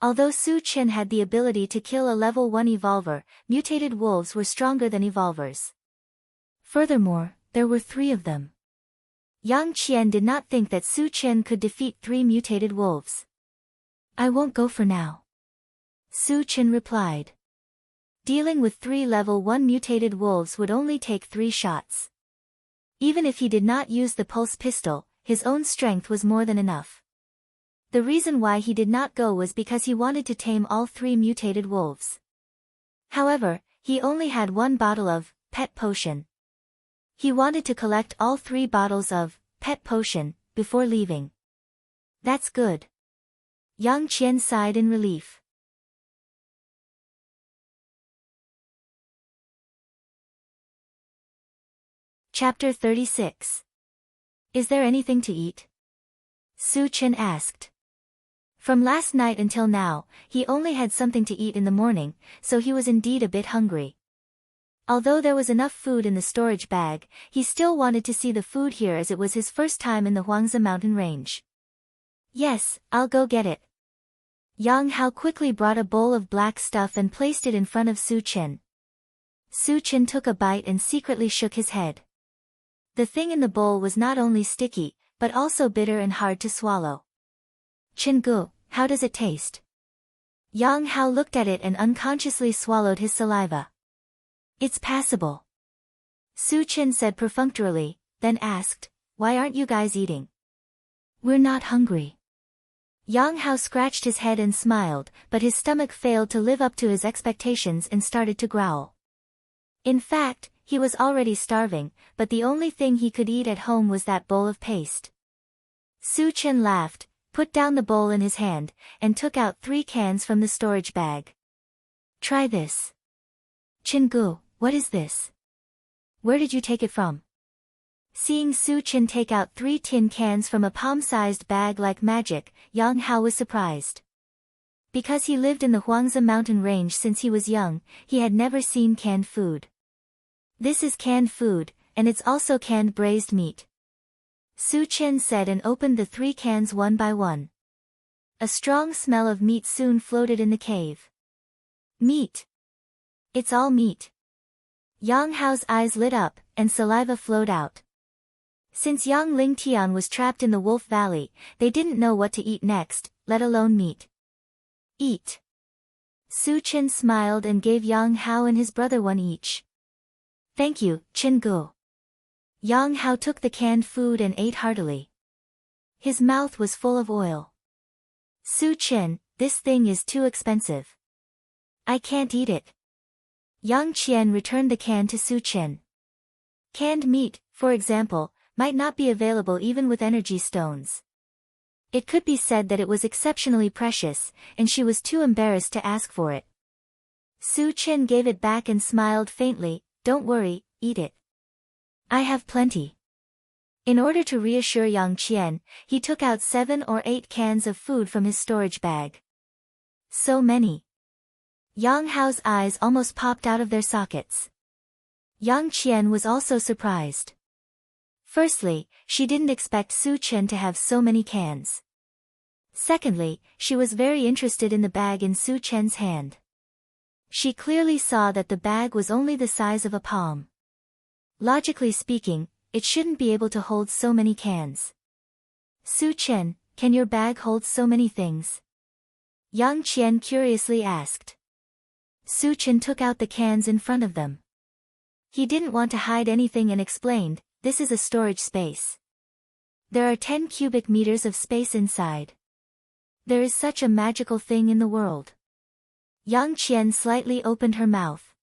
Although Su Chen had the ability to kill a level 1 evolver, mutated wolves were stronger than evolvers. Furthermore, there were 3 of them. Yang Qian did not think that Su Chen could defeat 3 mutated wolves. I won't go for now. Su Chen replied. Dealing with 3 level 1 mutated wolves would only take 3 shots. Even if he did not use the pulse pistol, his own strength was more than enough. The reason why he did not go was because he wanted to tame all 3 mutated wolves. However, he only had 1 bottle of pet potion. He wanted to collect all 3 bottles of pet potion before leaving. That's good. Yang Qian sighed in relief. Chapter 36. Is there anything to eat? Su Chen asked. From last night until now, he only had something to eat in the morning, so he was indeed a bit hungry. Although there was enough food in the storage bag, he still wanted to see the food here as it was his first time in the Huangzi mountain range. Yes, I'll go get it. Yang Hao quickly brought a bowl of black stuff and placed it in front of Su Chen. Su Chen took a bite and secretly shook his head. The thing in the bowl was not only sticky, but also bitter and hard to swallow. Chengu, how does it taste? Yang Hao looked at it and unconsciously swallowed his saliva. It's passable. Su Chen said perfunctorily, then asked, why aren't you guys eating? We're not hungry. Yang Hao scratched his head and smiled, but his stomach failed to live up to his expectations and started to growl. In fact, he was already starving, but the only thing he could eat at home was that bowl of paste. Su Chen laughed, put down the bowl in his hand, and took out 3 cans from the storage bag. Try this. Chengu, what is this? Where did you take it from? Seeing Su Chen take out 3 tin cans from a palm-sized bag like magic, Yang Hao was surprised. Because he lived in the Huangzi mountain range since he was young, he had never seen canned food. This is canned food, and it's also canned braised meat. Su Chen said and opened the 3 cans one by one. A strong smell of meat soon floated in the cave. Meat! It's all meat. Yang Hao's eyes lit up, and saliva flowed out. Since Yang Ling Tian was trapped in the Wolf Valley, they didn't know what to eat next, let alone meat. Eat. Su Chen smiled and gave Yang Hao and his brother one each. Thank you, Chen Gu. Yang Hao took the canned food and ate heartily. His mouth was full of oil. Su Chen, this thing is too expensive. I can't eat it. Yang Qian returned the can to Su Chen. Canned meat, for example, might not be available even with energy stones. It could be said that it was exceptionally precious, and she was too embarrassed to ask for it. Su Chen gave it back and smiled faintly. Don't worry, eat it. I have plenty. In order to reassure Yang Qian, he took out 7 or 8 cans of food from his storage bag. So many. Yang Hao's eyes almost popped out of their sockets. Yang Qian was also surprised. Firstly, she didn't expect Su Chen to have so many cans. Secondly, she was very interested in the bag in Su Chen's hand. She clearly saw that the bag was only the size of a palm. Logically speaking, it shouldn't be able to hold so many cans. Su Chen, can your bag hold so many things? Yang Qian curiously asked. Su Chen took out the cans in front of them. He didn't want to hide anything and explained, this is a storage space. There are 10 cubic meters of space inside. There is such a magical thing in the world. Yang Qian slightly opened her mouth.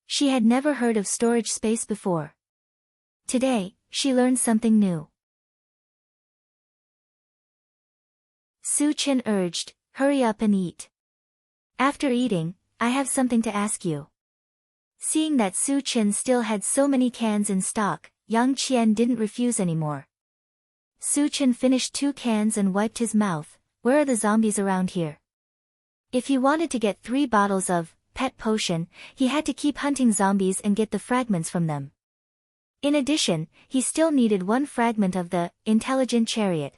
She had never heard of storage space before. Today, she learned something new. Su Chen urged, hurry up and eat. After eating, I have something to ask you. Seeing that Su Chen still had so many cans in stock, Yang Qian didn't refuse anymore. Su Chen finished 2 cans and wiped his mouth. Where are the zombies around here? If he wanted to get 3 bottles of pet potion, he had to keep hunting zombies and get the fragments from them. In addition, he still needed 1 fragment of the intelligent chariot.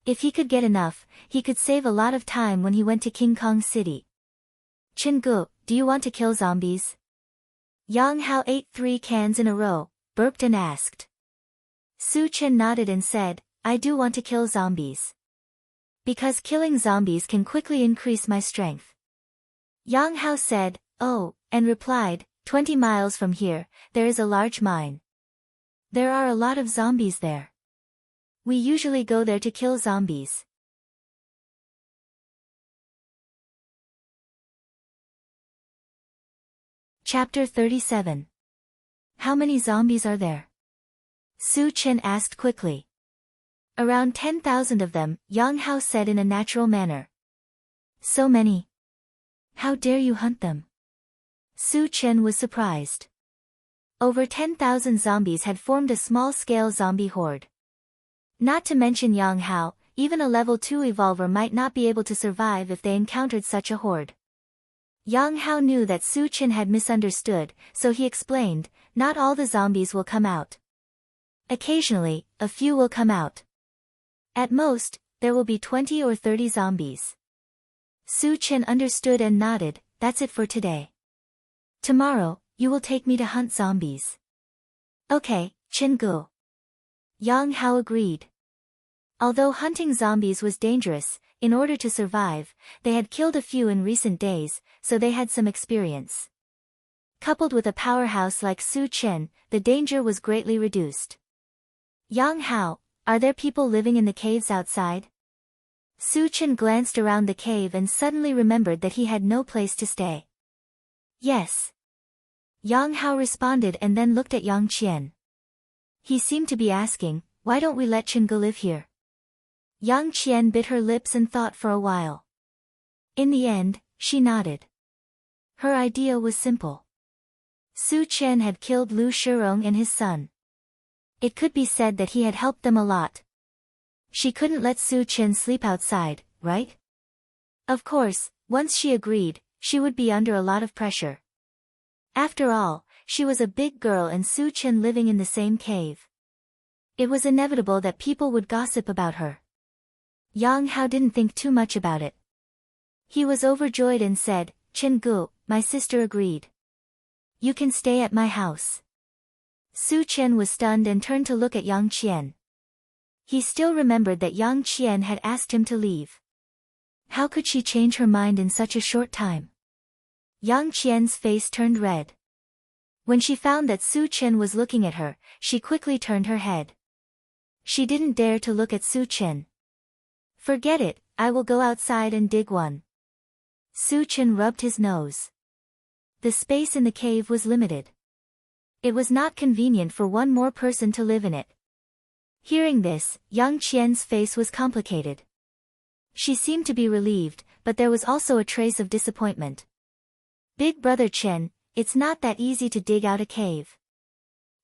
If he could get enough, he could save a lot of time when he went to King Kong City. Chen Gu, do you want to kill zombies? Yang Hao ate 3 cans in a row, burped and asked. Su Chen nodded and said, I do want to kill zombies. Because killing zombies can quickly increase my strength. Yang Hao said, oh, and replied, 20 miles from here, there is a large mine. There are a lot of zombies there. We usually go there to kill zombies. Chapter 37. How many zombies are there? Su Chen asked quickly. Around 10,000 of them, Yang Hao said in a natural manner. So many. How dare you hunt them? Su Chen was surprised. Over 10,000 zombies had formed a small-scale zombie horde. Not to mention Yang Hao, even a level 2 evolver might not be able to survive if they encountered such a horde. Yang Hao knew that Su Chen had misunderstood, so he explained, not all the zombies will come out. Occasionally, a few will come out. At most, there will be 20 or 30 zombies. Su Chen understood and nodded, that's it for today. Tomorrow, you will take me to hunt zombies. Okay, Chen Gu. Yang Hao agreed. Although hunting zombies was dangerous, in order to survive, they had killed a few in recent days, so they had some experience. Coupled with a powerhouse like Su Chen, the danger was greatly reduced. Yang Hao, are there people living in the caves outside? Su Chen glanced around the cave and suddenly remembered that he had no place to stay. Yes. Yang Hao responded and then looked at Yang Qian. He seemed to be asking, why don't we let Chen Gu live here? Yang Qian bit her lips and thought for a while. In the end, she nodded. Her idea was simple. Su Chen had killed Lu Shirong and his son. It could be said that he had helped them a lot. She couldn't let Su Chen sleep outside, right? Of course, once she agreed, she would be under a lot of pressure. After all, she was a big girl and Su Chen living in the same cave. It was inevitable that people would gossip about her. Yang Hao didn't think too much about it. He was overjoyed and said, "Chen Gu, my sister agreed. You can stay at my house." Su Chen was stunned and turned to look at Yang Qian. He still remembered that Yang Qian had asked him to leave. How could she change her mind in such a short time? Yang Qian's face turned red. When she found that Su Chen was looking at her, she quickly turned her head. She didn't dare to look at Su Chen. "Forget it, I will go outside and dig one." Su Chen rubbed his nose. The space in the cave was limited. It was not convenient for one more person to live in it. Hearing this, Yang Qian's face was complicated. She seemed to be relieved, but there was also a trace of disappointment. "Big brother Chen, it's not that easy to dig out a cave.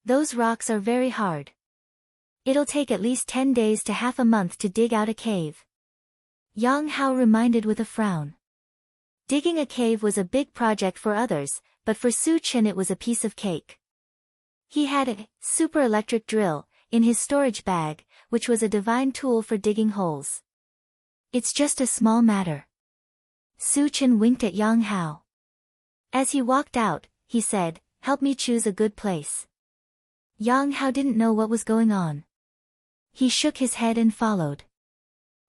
Those rocks are very hard. It'll take at least 10 days to half a month to dig out a cave." Yang Hao reminded with a frown. Digging a cave was a big project for others, but for Su Chen it was a piece of cake. He had a super electric drill in his storage bag, which was a divine tool for digging holes. "It's just a small matter." Su Chen winked at Yang Hao. As he walked out, he said, "Help me choose a good place." Yang Hao didn't know what was going on. He shook his head and followed.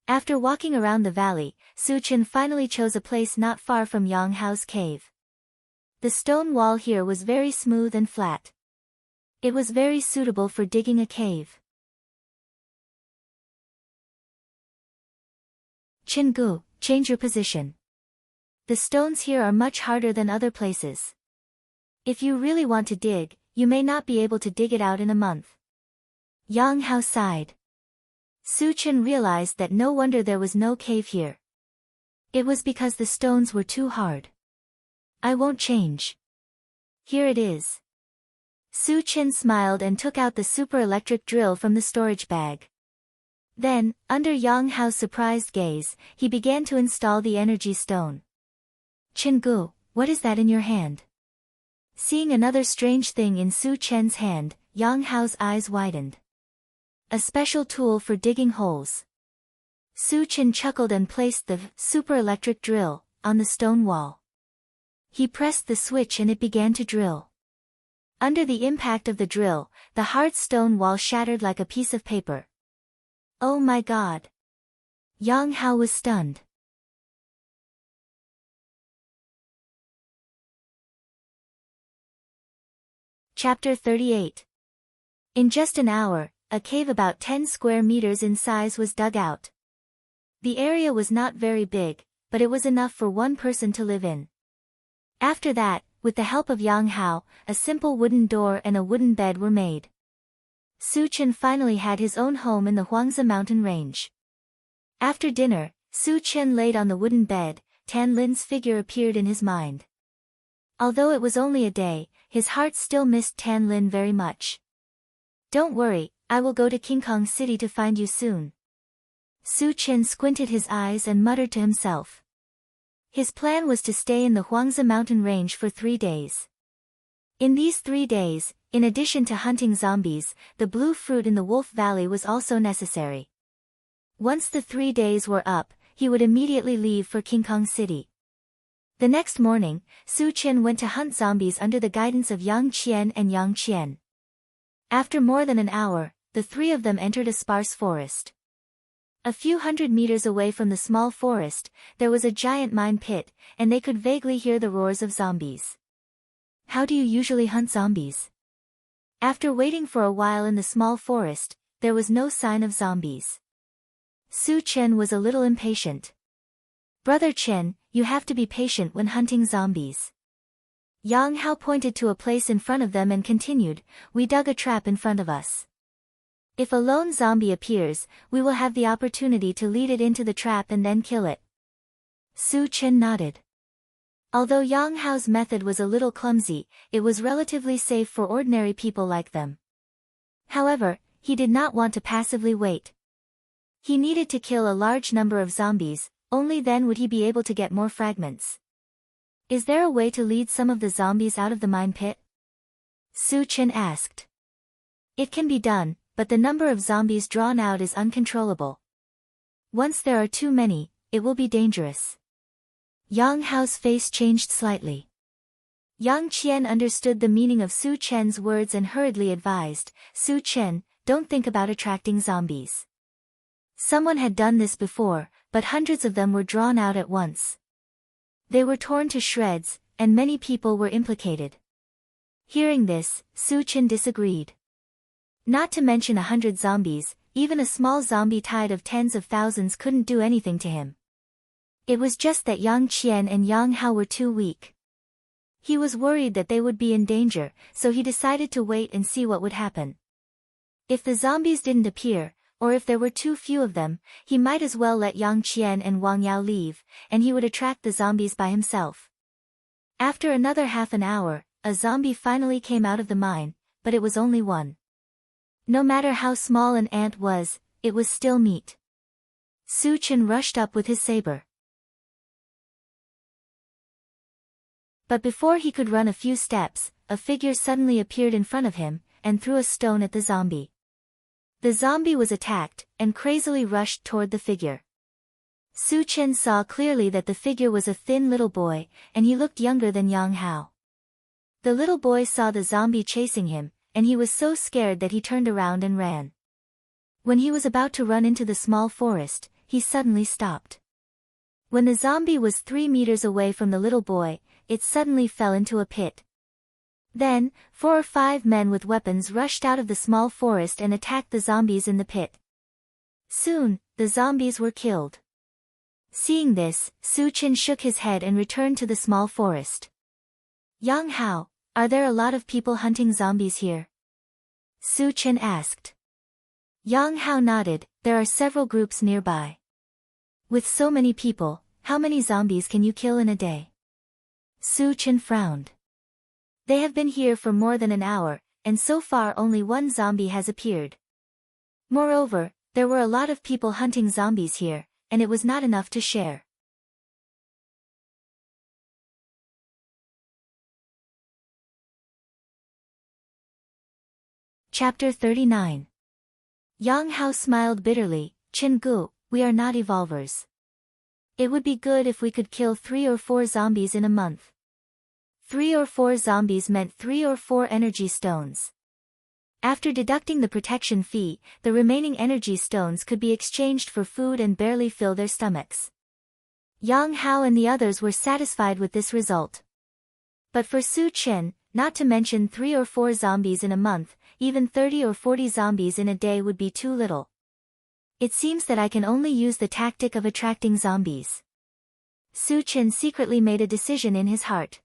After walking around the valley, Su Chen finally chose a place not far from Yang Hao's cave. The stone wall here was very smooth and flat. It was very suitable for digging a cave. "Chen Gu, change your position. The stones here are much harder than other places. If you really want to dig, you may not be able to dig it out in a month." Yang Hao sighed. Su Chen realized that no wonder there was no cave here. It was because the stones were too hard. "I won't change. Here it is." Su Chen smiled and took out the super electric drill from the storage bag. Then, under Yang Hao's surprised gaze, he began to install the energy stone. "Chen Gu, what is that in your hand?" Seeing another strange thing in Su Chen's hand, Yang Hao's eyes widened. "A special tool for digging holes." Su Chen chuckled and placed the super electric drill on the stone wall. He pressed the switch and it began to drill. Under the impact of the drill, the hard stone wall shattered like a piece of paper. "Oh my God!" Yang Hao was stunned. Chapter 38. In just an hour, a cave about 10 square meters in size was dug out. The area was not very big, but it was enough for one person to live in. After that, with the help of Yang Hao, a simple wooden door and a wooden bed were made. Su Chen finally had his own home in the Huangzi mountain range. After dinner, Su Chen laid on the wooden bed. Tan Lin's figure appeared in his mind. Although it was only a day, his heart still missed Tan Lin very much. "Don't worry, I will go to King Kong City to find you soon." Su Chen squinted his eyes and muttered to himself. His plan was to stay in the Huangzi mountain range for 3 days. In these 3 days, in addition to hunting zombies, the blue fruit in the Wolf Valley was also necessary. Once the 3 days were up, he would immediately leave for King Kong City. The next morning, Su Chen went to hunt zombies under the guidance of Yang Qian and Yang Qian. After more than an hour, the three of them entered a sparse forest. A few hundred meters away from the small forest, there was a giant mine pit, and they could vaguely hear the roars of zombies. "How do you usually hunt zombies?" After waiting for a while in the small forest, there was no sign of zombies. Su Chen was a little impatient. "Brother Chen, you have to be patient when hunting zombies." Yang Hao pointed to a place in front of them and continued, "We dug a trap in front of us. If a lone zombie appears, we will have the opportunity to lead it into the trap and then kill it." Su Chen nodded. Although Yang Hao's method was a little clumsy, it was relatively safe for ordinary people like them. However, he did not want to passively wait. He needed to kill a large number of zombies, only then would he be able to get more fragments. Is there a way to lead some of the zombies out of the mine pit? Su Chen asked. It can be done, but the number of zombies drawn out is uncontrollable. Once there are too many, it will be dangerous. Yang Hao's face changed slightly. Yang Qian understood the meaning of Su Chen's words and hurriedly advised, Su Chen, don't think about attracting zombies. Someone had done this before, but hundreds of them were drawn out at once. They were torn to shreds, and many people were implicated. Hearing this, Su Chen disagreed. Not to mention 100 zombies, even a small zombie tide of tens of thousands couldn't do anything to him. It was just that Yang Qian and Yang Hao were too weak. He was worried that they would be in danger, so he decided to wait and see what would happen. If the zombies didn't appear, or if there were too few of them, he might as well let Yang Qian and Wang Yao leave, and he would attract the zombies by himself. After another half an hour, a zombie finally came out of the mine, but it was only one. No matter how small an ant was, it was still meat. Su Chen rushed up with his saber. But before he could run a few steps, a figure suddenly appeared in front of him, and threw a stone at the zombie. The zombie was attacked, and crazily rushed toward the figure. Su Chen saw clearly that the figure was a thin little boy, and he looked younger than Yang Hao. The little boy saw the zombie chasing him, and he was so scared that he turned around and ran. When he was about to run into the small forest, he suddenly stopped. When the zombie was 3 meters away from the little boy, it suddenly fell into a pit. Then, 4 or 5 men with weapons rushed out of the small forest and attacked the zombies in the pit. Soon, the zombies were killed. Seeing this, Su Chen shook his head and returned to the small forest. Yang Hao, are there a lot of people hunting zombies here? Su Chen asked. Yang Hao nodded, there are several groups nearby. With so many people, how many zombies can you kill in a day? Su Chen frowned. They have been here for more than an hour, and so far only one zombie has appeared. Moreover, there were a lot of people hunting zombies here, and it was not enough to share. Chapter 39. Yang Hao smiled bitterly, Chen Gu, we are not evolvers. It would be good if we could kill 3 or 4 zombies in a month. 3 or 4 zombies meant 3 or 4 energy stones. After deducting the protection fee, the remaining energy stones could be exchanged for food and barely fill their stomachs. Yang Hao and the others were satisfied with this result. But for Su Chen, not to mention 3 or 4 zombies in a month, even 30 or 40 zombies in a day would be too little. It seems that I can only use the tactic of attracting zombies. Su Chen secretly made a decision in his heart.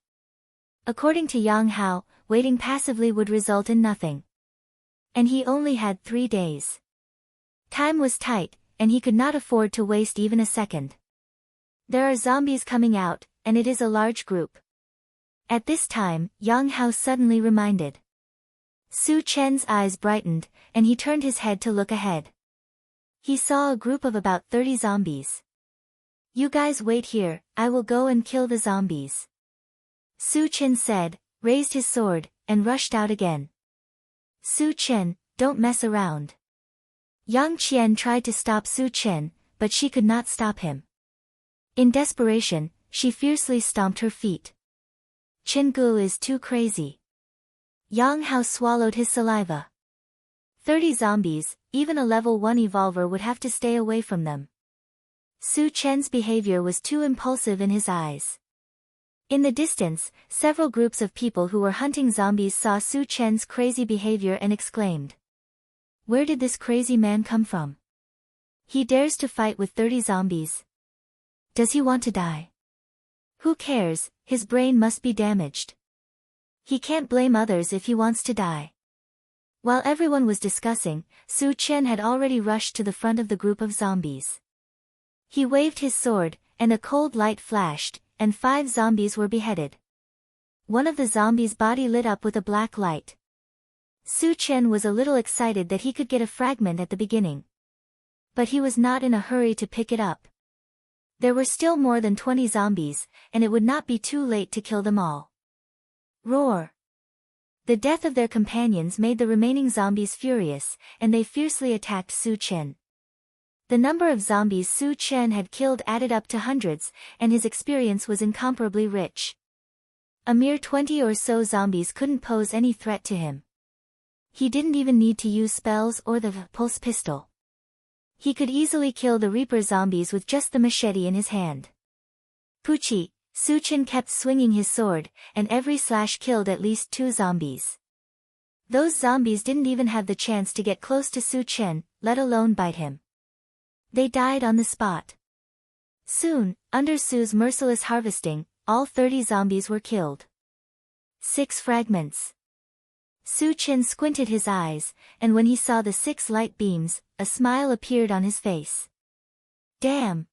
According to Yang Hao, waiting passively would result in nothing. And he only had 3 days. Time was tight, and he could not afford to waste even a second. There are zombies coming out, and it is a large group. At this time, Yang Hao suddenly reminded. Su Chen's eyes brightened, and he turned his head to look ahead. He saw a group of about 30 zombies. You guys wait here, I will go and kill the zombies. Su Chen said, raised his sword, and rushed out again. Su Chen, don't mess around. Yang Qian tried to stop Su Chen, but she could not stop him. In desperation, she fiercely stomped her feet. Chen Gu is too crazy. Yang Hao swallowed his saliva. 30 zombies, even a level 1 evolver would have to stay away from them. Su Chen's behavior was too impulsive in his eyes. In the distance, several groups of people who were hunting zombies saw Su Chen's crazy behavior and exclaimed. Where did this crazy man come from? He dares to fight with 30 zombies. Does he want to die? Who cares, his brain must be damaged. He can't blame others if he wants to die. While everyone was discussing, Su Chen had already rushed to the front of the group of zombies. He waved his sword, and a cold light flashed, and 5 zombies were beheaded. One of the zombies' body lit up with a black light. Su Chen was a little excited that he could get a fragment at the beginning. But he was not in a hurry to pick it up. There were still more than 20 zombies, and it would not be too late to kill them all. Roar! The death of their companions made the remaining zombies furious, and they fiercely attacked Su Chen. The number of zombies Su Chen had killed added up to hundreds, and his experience was incomparably rich. A mere 20 or so zombies couldn't pose any threat to him. He didn't even need to use spells or the pulse pistol. He could easily kill the Reaper zombies with just the machete in his hand. Puchi, Su Chen kept swinging his sword, and every slash killed at least 2 zombies. Those zombies didn't even have the chance to get close to Su Chen, let alone bite him. They died on the spot. Soon, under Su's merciless harvesting, all 30 zombies were killed. 6 fragments. Su Chen squinted his eyes, and when he saw the 6 light beams, a smile appeared on his face. Damn!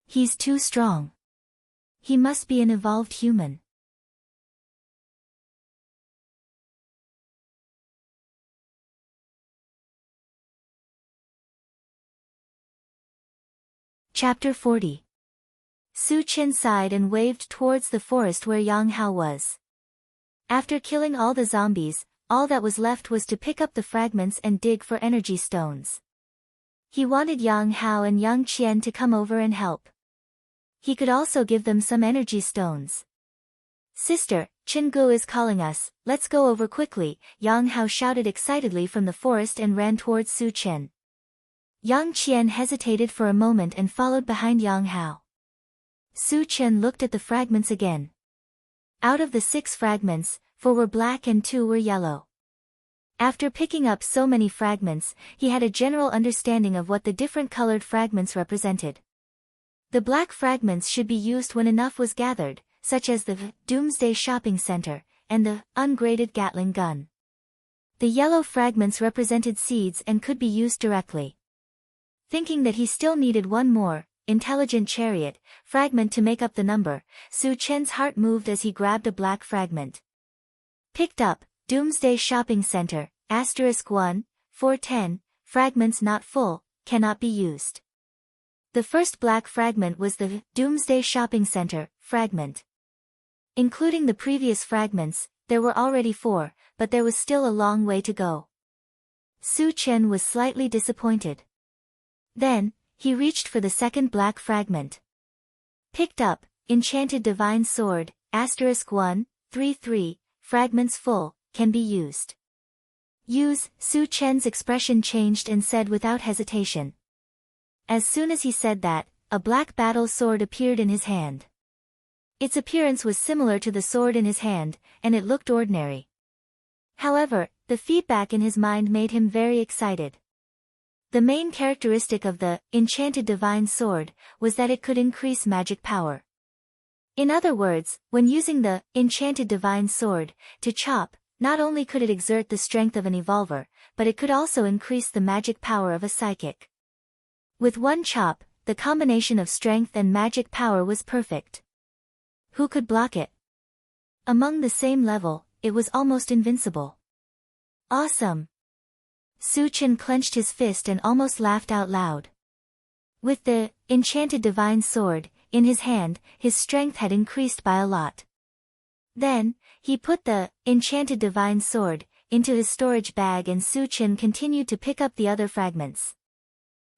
He's too strong. He must be an evolved human. Chapter 40. Su Chen sighed and waved towards the forest where Yang Hao was. After killing all the zombies, all that was left was to pick up the fragments and dig for energy stones. He wanted Yang Hao and Yang Qian to come over and help. He could also give them some energy stones. Sister, Qin Gu is calling us, let's go over quickly, Yang Hao shouted excitedly from the forest and ran towards Su Chen. Yang Qian hesitated for a moment and followed behind Yang Hao. Su Chen looked at the fragments again. Out of the 6 fragments, 4 were black and 2 were yellow. After picking up so many fragments, he had a general understanding of what the different colored fragments represented. The black fragments should be used when enough was gathered, such as the Doomsday Shopping Center, and the ungraded Gatling gun. The yellow fragments represented seeds and could be used directly. Thinking that he still needed one more, intelligent chariot, fragment to make up the number, Su Chen's heart moved as he grabbed a black fragment. Picked up, Doomsday Shopping Center, *1, 410, fragments not full, cannot be used. The first black fragment was the Doomsday Shopping Center fragment. Including the previous fragments, there were already 4, but there was still a long way to go. Su Chen was slightly disappointed. Then, he reached for the second black fragment. Picked up, Enchanted Divine Sword, *1, 33, fragments full, can be used. Use, Su Chen's expression changed and said without hesitation. As soon as he said that, a black battle sword appeared in his hand. Its appearance was similar to the sword in his hand, and it looked ordinary. However, the feedback in his mind made him very excited. The main characteristic of the Enchanted Divine Sword was that it could increase magic power. In other words, when using the Enchanted Divine Sword to chop, not only could it exert the strength of an evolver, but it could also increase the magic power of a psychic. With one chop, the combination of strength and magic power was perfect. Who could block it? Among the same level, it was almost invincible. Awesome! Su Chen clenched his fist and almost laughed out loud. With the Enchanted Divine Sword in his hand, his strength had increased by a lot. Then, he put the Enchanted Divine Sword into his storage bag and Su Chen continued to pick up the other fragments.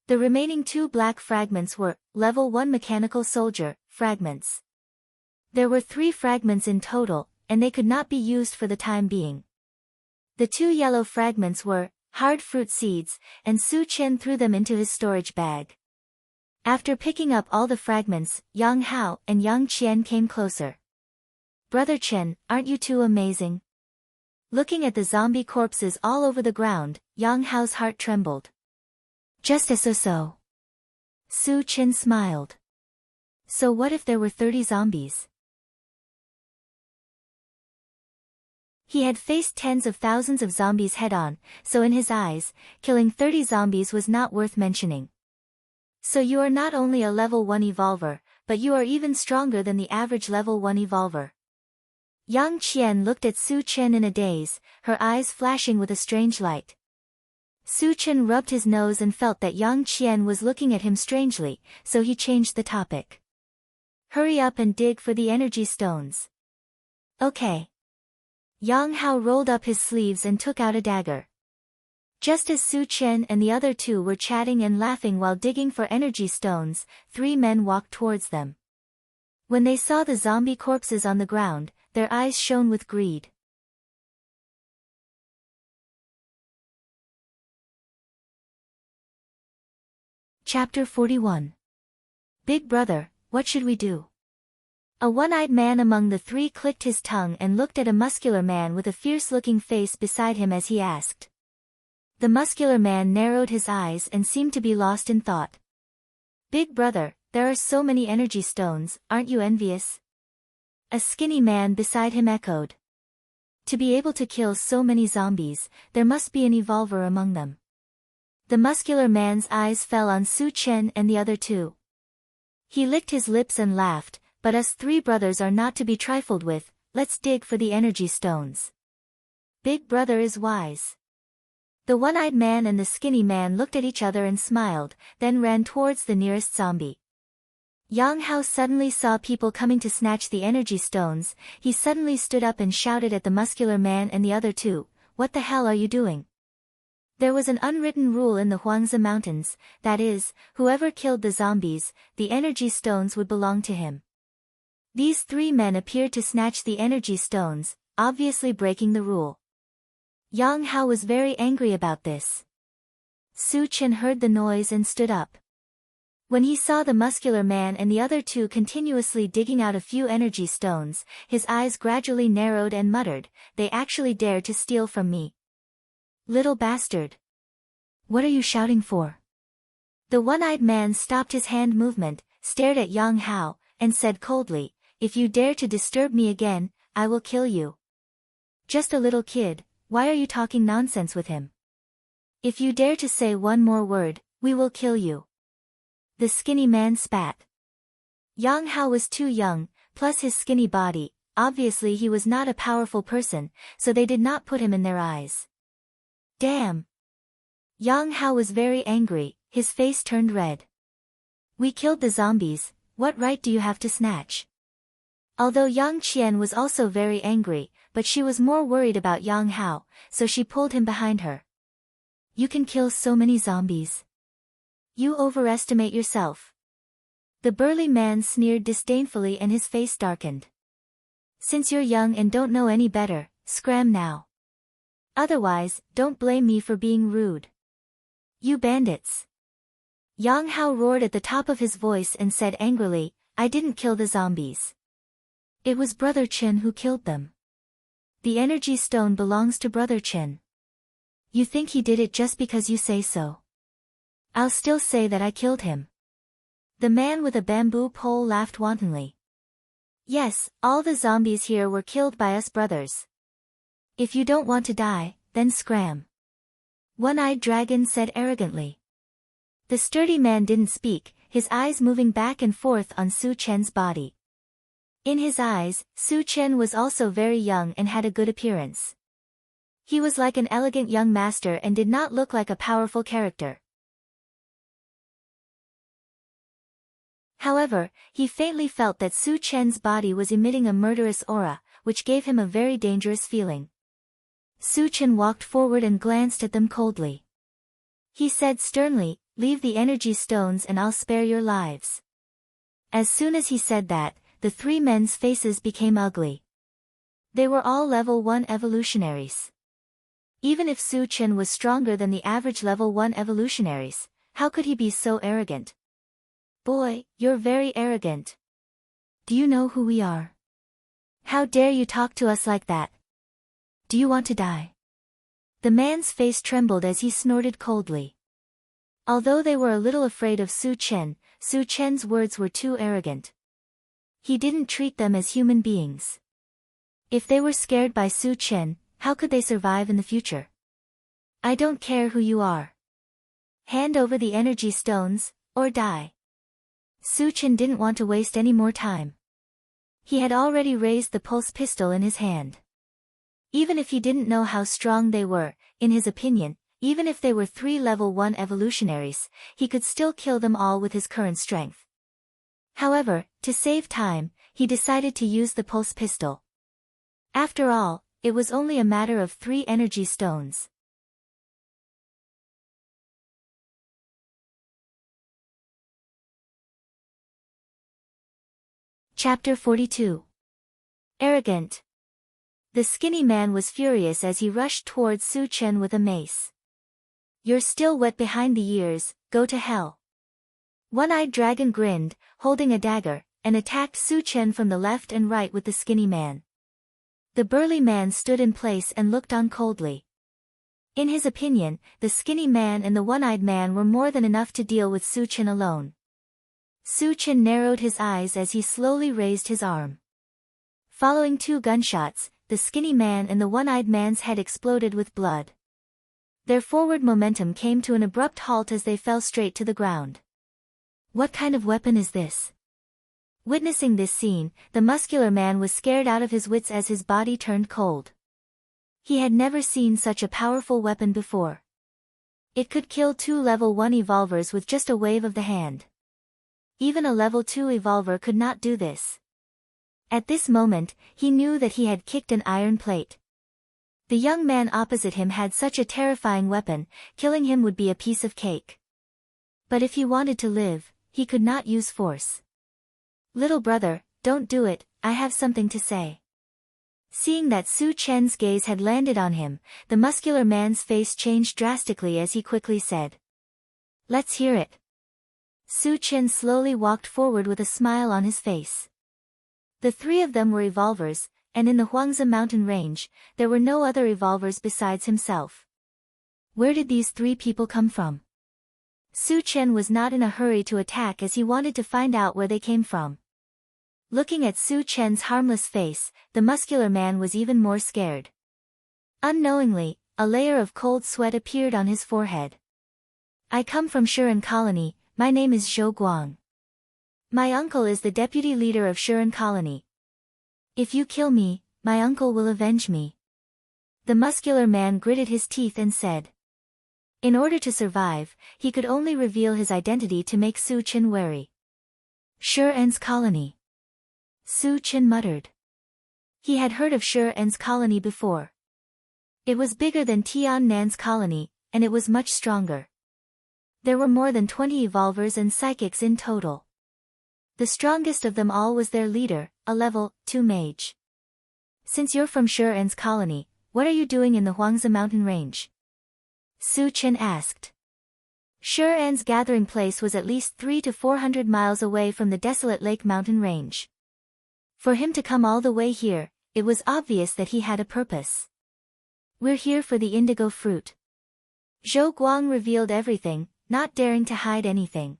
The remaining 2 black fragments were Level 1 Mechanical Soldier fragments. There were 3 fragments in total, and they could not be used for the time being. The 2 yellow fragments were hard fruit seeds, and Su Chen threw them into his storage bag. After picking up all the fragments, Yang Hao and Yang Qian came closer. Brother Chen, aren't you two amazing? Looking at the zombie corpses all over the ground, Yang Hao's heart trembled. Just as so. Su Chen smiled. So what if there were 30 zombies? He had faced tens of thousands of zombies head-on, so in his eyes, killing 30 zombies was not worth mentioning. So you are not only a level 1 evolver, but you are even stronger than the average level 1 evolver. Yang Qian looked at Su Chen in a daze, her eyes flashing with a strange light. Su Chen rubbed his nose and felt that Yang Qian was looking at him strangely, so he changed the topic. Hurry up and dig for the energy stones. Okay. Yang Hao rolled up his sleeves and took out a dagger. Just as Su Chen and the other two were chatting and laughing while digging for energy stones, 3 men walked towards them. When they saw the zombie corpses on the ground, their eyes shone with greed. Chapter 41. Big Brother, what should we do? A one-eyed man among the 3 clicked his tongue and looked at a muscular man with a fierce-looking face beside him as he asked. The muscular man narrowed his eyes and seemed to be lost in thought. Big Brother, there are so many energy stones, aren't you envious? A skinny man beside him echoed. To be able to kill so many zombies, there must be an evolver among them. The muscular man's eyes fell on Su Chen and the other 2. He licked his lips and laughed, but us 3 brothers are not to be trifled with, let's dig for the energy stones. Big Brother is wise. The one-eyed man and the skinny man looked at each other and smiled, then ran towards the nearest zombie. Yang Hao suddenly saw people coming to snatch the energy stones. He suddenly stood up and shouted at the muscular man and the other 2, "What the hell are you doing?" There was an unwritten rule in the Huangzi Mountains, that is, whoever killed the zombies, the energy stones would belong to him. These 3 men appeared to snatch the energy stones, obviously breaking the rule. Yang Hao was very angry about this. Su Chen heard the noise and stood up. When he saw the muscular man and the other 2 continuously digging out a few energy stones, his eyes gradually narrowed and muttered, "They actually dared to steal from me. Little bastard. What are you shouting for?" The one-eyed man stopped his hand movement, stared at Yang Hao, and said coldly, "If you dare to disturb me again, I will kill you." "Just a little kid, why are you talking nonsense with him? If you dare to say one more word, we will kill you." The skinny man spat. Yang Hao was too young, plus his skinny body, obviously he was not a powerful person, so they did not put him in their eyes. Damn! Yang Hao was very angry, his face turned red. "We killed the zombies, what right do you have to snatch?" Although Yang Qian was also very angry, but she was more worried about Yang Hao, so she pulled him behind her. "You can kill so many zombies. You overestimate yourself." The burly man sneered disdainfully and his face darkened. "Since you're young and don't know any better, scram now. Otherwise, don't blame me for being rude. You bandits." Yang Hao roared at the top of his voice and said angrily, "I didn't kill the zombies. It was Brother Chen who killed them. The energy stone belongs to Brother Chen. You think he did it just because you say so? I'll still say that I killed him." The man with a bamboo pole laughed wantonly. "Yes, all the zombies here were killed by us brothers. If you don't want to die, then scram." One-eyed dragon said arrogantly. The sturdy man didn't speak, his eyes moving back and forth on Su Chen's body. In his eyes, Su Chen was also very young and had a good appearance. He was like an elegant young master and did not look like a powerful character. However, he faintly felt that Su Chen's body was emitting a murderous aura, which gave him a very dangerous feeling. Su Chen walked forward and glanced at them coldly. He said sternly, "Leave the energy stones and I'll spare your lives." As soon as he said that, the 3 men's faces became ugly. They were all level 1 evolutionaries. Even if Su Chen was stronger than the average level 1 evolutionaries, how could he be so arrogant? "Boy, you're very arrogant. Do you know who we are? How dare you talk to us like that? Do you want to die?" The man's face trembled as he snorted coldly. Although they were a little afraid of Su Chen's words were too arrogant. He didn't treat them as human beings. If they were scared by Su Chen, how could they survive in the future? "I don't care who you are. Hand over the energy stones, or die." Su Chen didn't want to waste any more time. He had already raised the pulse pistol in his hand. Even if he didn't know how strong they were, in his opinion, even if they were 3 level 1 evolutionaries, he could still kill them all with his current strength. However, to save time, he decided to use the pulse pistol. After all, it was only a matter of 3 energy stones. Chapter 42. Arrogant. The skinny man was furious as he rushed towards Su Chen with a mace. "You're still wet behind the ears, go to hell." One-eyed dragon grinned, holding a dagger, and attacked Su Chen from the left and right with the skinny man. The burly man stood in place and looked on coldly. In his opinion, the skinny man and the one-eyed man were more than enough to deal with Su Chen alone. Su Chen narrowed his eyes as he slowly raised his arm. Following 2 gunshots, the skinny man and the one-eyed man's head exploded with blood. Their forward momentum came to an abrupt halt as they fell straight to the ground. What kind of weapon is this? Witnessing this scene, the muscular man was scared out of his wits as his body turned cold. He had never seen such a powerful weapon before. It could kill 2 level 1 evolvers with just a wave of the hand. Even a level 2 evolver could not do this. At this moment, he knew that he had kicked an iron plate. The young man opposite him had such a terrifying weapon, killing him would be a piece of cake. But if he wanted to live, he could not use force. "Little brother, don't do it, I have something to say." Seeing that Su Chen's gaze had landed on him, the muscular man's face changed drastically as he quickly said, "Let's hear it." Su Chen slowly walked forward with a smile on his face. The 3 of them were evolvers, and in the Huangzi mountain range, there were no other evolvers besides himself. Where did these 3 people come from? Su Chen was not in a hurry to attack as he wanted to find out where they came from. Looking at Su Chen's harmless face, the muscular man was even more scared. Unknowingly, a layer of cold sweat appeared on his forehead. "I come from Shuren Colony, my name is Zhou Guang. My uncle is the deputy leader of Shuren Colony. If you kill me, my uncle will avenge me." The muscular man gritted his teeth and said. In order to survive, he could only reveal his identity to make Su Chen wary. Shuren's Colony. Su Chen muttered. He had heard of Shuren's Colony before. It was bigger than Tian Nan's colony, and it was much stronger. There were more than 20 evolvers and psychics in total. The strongest of them all was their leader, a level 2 mage. "Since you're from Shuren's Colony, what are you doing in the Huangzi mountain range?" Su Chen asked. Shuren's gathering place was at least 300 to 400 miles away from the desolate Lake Mountain range. For him to come all the way here, it was obvious that he had a purpose. "We're here for the indigo fruit." Zhou Guang revealed everything, not daring to hide anything.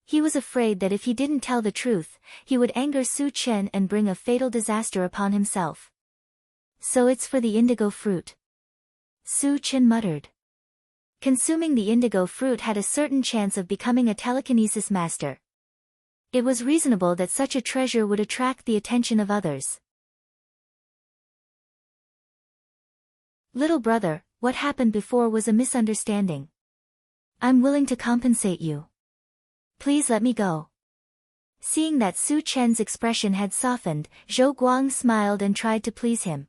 He was afraid that if he didn't tell the truth, he would anger Su Chen and bring a fatal disaster upon himself. "So it's for the indigo fruit," Su Chen muttered. Consuming the indigo fruit had a certain chance of becoming a telekinesis master. It was reasonable that such a treasure would attract the attention of others. "Little brother, what happened before was a misunderstanding. I'm willing to compensate you. Please let me go." Seeing that Su Chen's expression had softened, Zhou Guang smiled and tried to please him.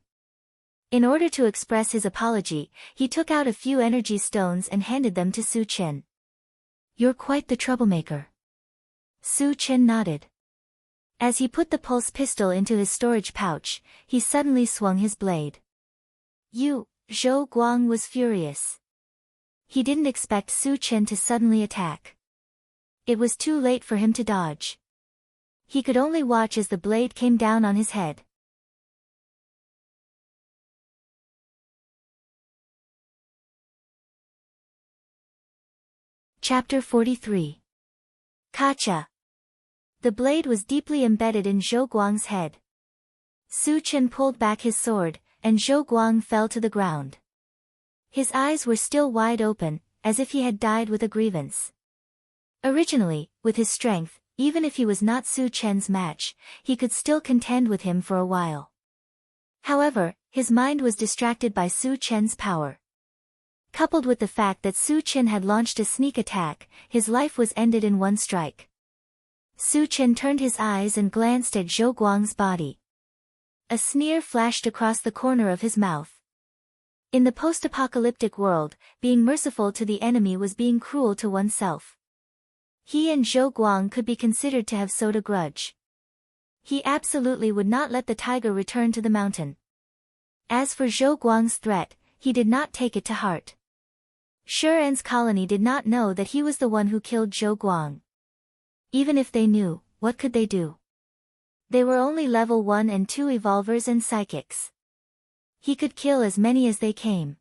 In order to express his apology, he took out a few energy stones and handed them to Su Chen. "You're quite the troublemaker." Su Chen nodded. As he put the pulse pistol into his storage pouch, he suddenly swung his blade. Zhou Guang was furious. He didn't expect Su Chen to suddenly attack. It was too late for him to dodge. He could only watch as the blade came down on his head. Chapter 43. Kacha. The blade was deeply embedded in Zhou Guang's head. Su Chen pulled back his sword, and Zhou Guang fell to the ground. His eyes were still wide open, as if he had died with a grievance. Originally, with his strength, even if he was not Su Chen's match, he could still contend with him for a while. However, his mind was distracted by Su Chen's power. Coupled with the fact that Su Chen had launched a sneak attack, his life was ended in one strike. Su Chen turned his eyes and glanced at Zhou Guang's body. A sneer flashed across the corner of his mouth. In the post-apocalyptic world, being merciful to the enemy was being cruel to oneself. He and Zhou Guang could be considered to have sowed a grudge. He absolutely would not let the tiger return to the mountain. As for Zhou Guang's threat, he did not take it to heart. Shi-Ren's colony did not know that he was the one who killed Zhou Guang. Even if they knew, what could they do? They were only level 1 and 2 evolvers and psychics. He could kill as many as they came.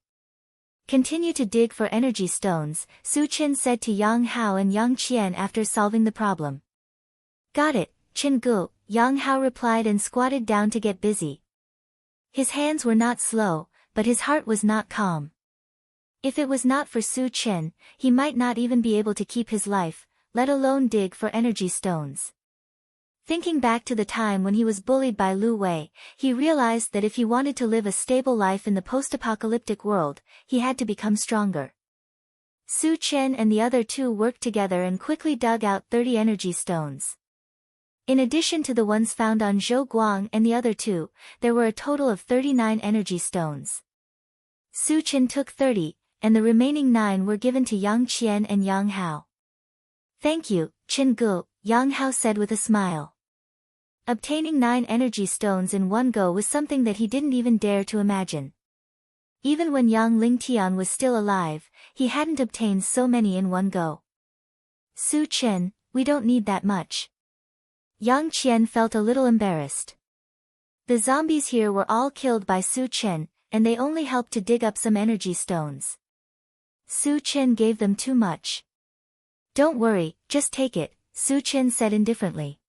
Continue to dig for energy stones, Su Chen said to Yang Hao and Yang Qian after solving the problem. Got it, Qin Gu, Yang Hao replied and squatted down to get busy. His hands were not slow, but his heart was not calm. If it was not for Su Chen, he might not even be able to keep his life, let alone dig for energy stones. Thinking back to the time when he was bullied by Lu Wei, he realized that if he wanted to live a stable life in the post-apocalyptic world, he had to become stronger. Su Chen and the other two worked together and quickly dug out 30 energy stones. In addition to the ones found on Zhou Guang and the other two, there were a total of 39 energy stones. Su Chen took 30, and the remaining 9 were given to Yang Qian and Yang Hao. Thank you, Qin Gu, Yang Hao said with a smile. Obtaining 9 energy stones in one go was something that he didn't even dare to imagine. Even when Yang Lingtian was still alive, he hadn't obtained so many in one go. Su Chen, we don't need that much. Yang Qian felt a little embarrassed. The zombies here were all killed by Su Chen, and they only helped to dig up some energy stones. Su Chen gave them too much. Don't worry, just take it, Su Chen said indifferently.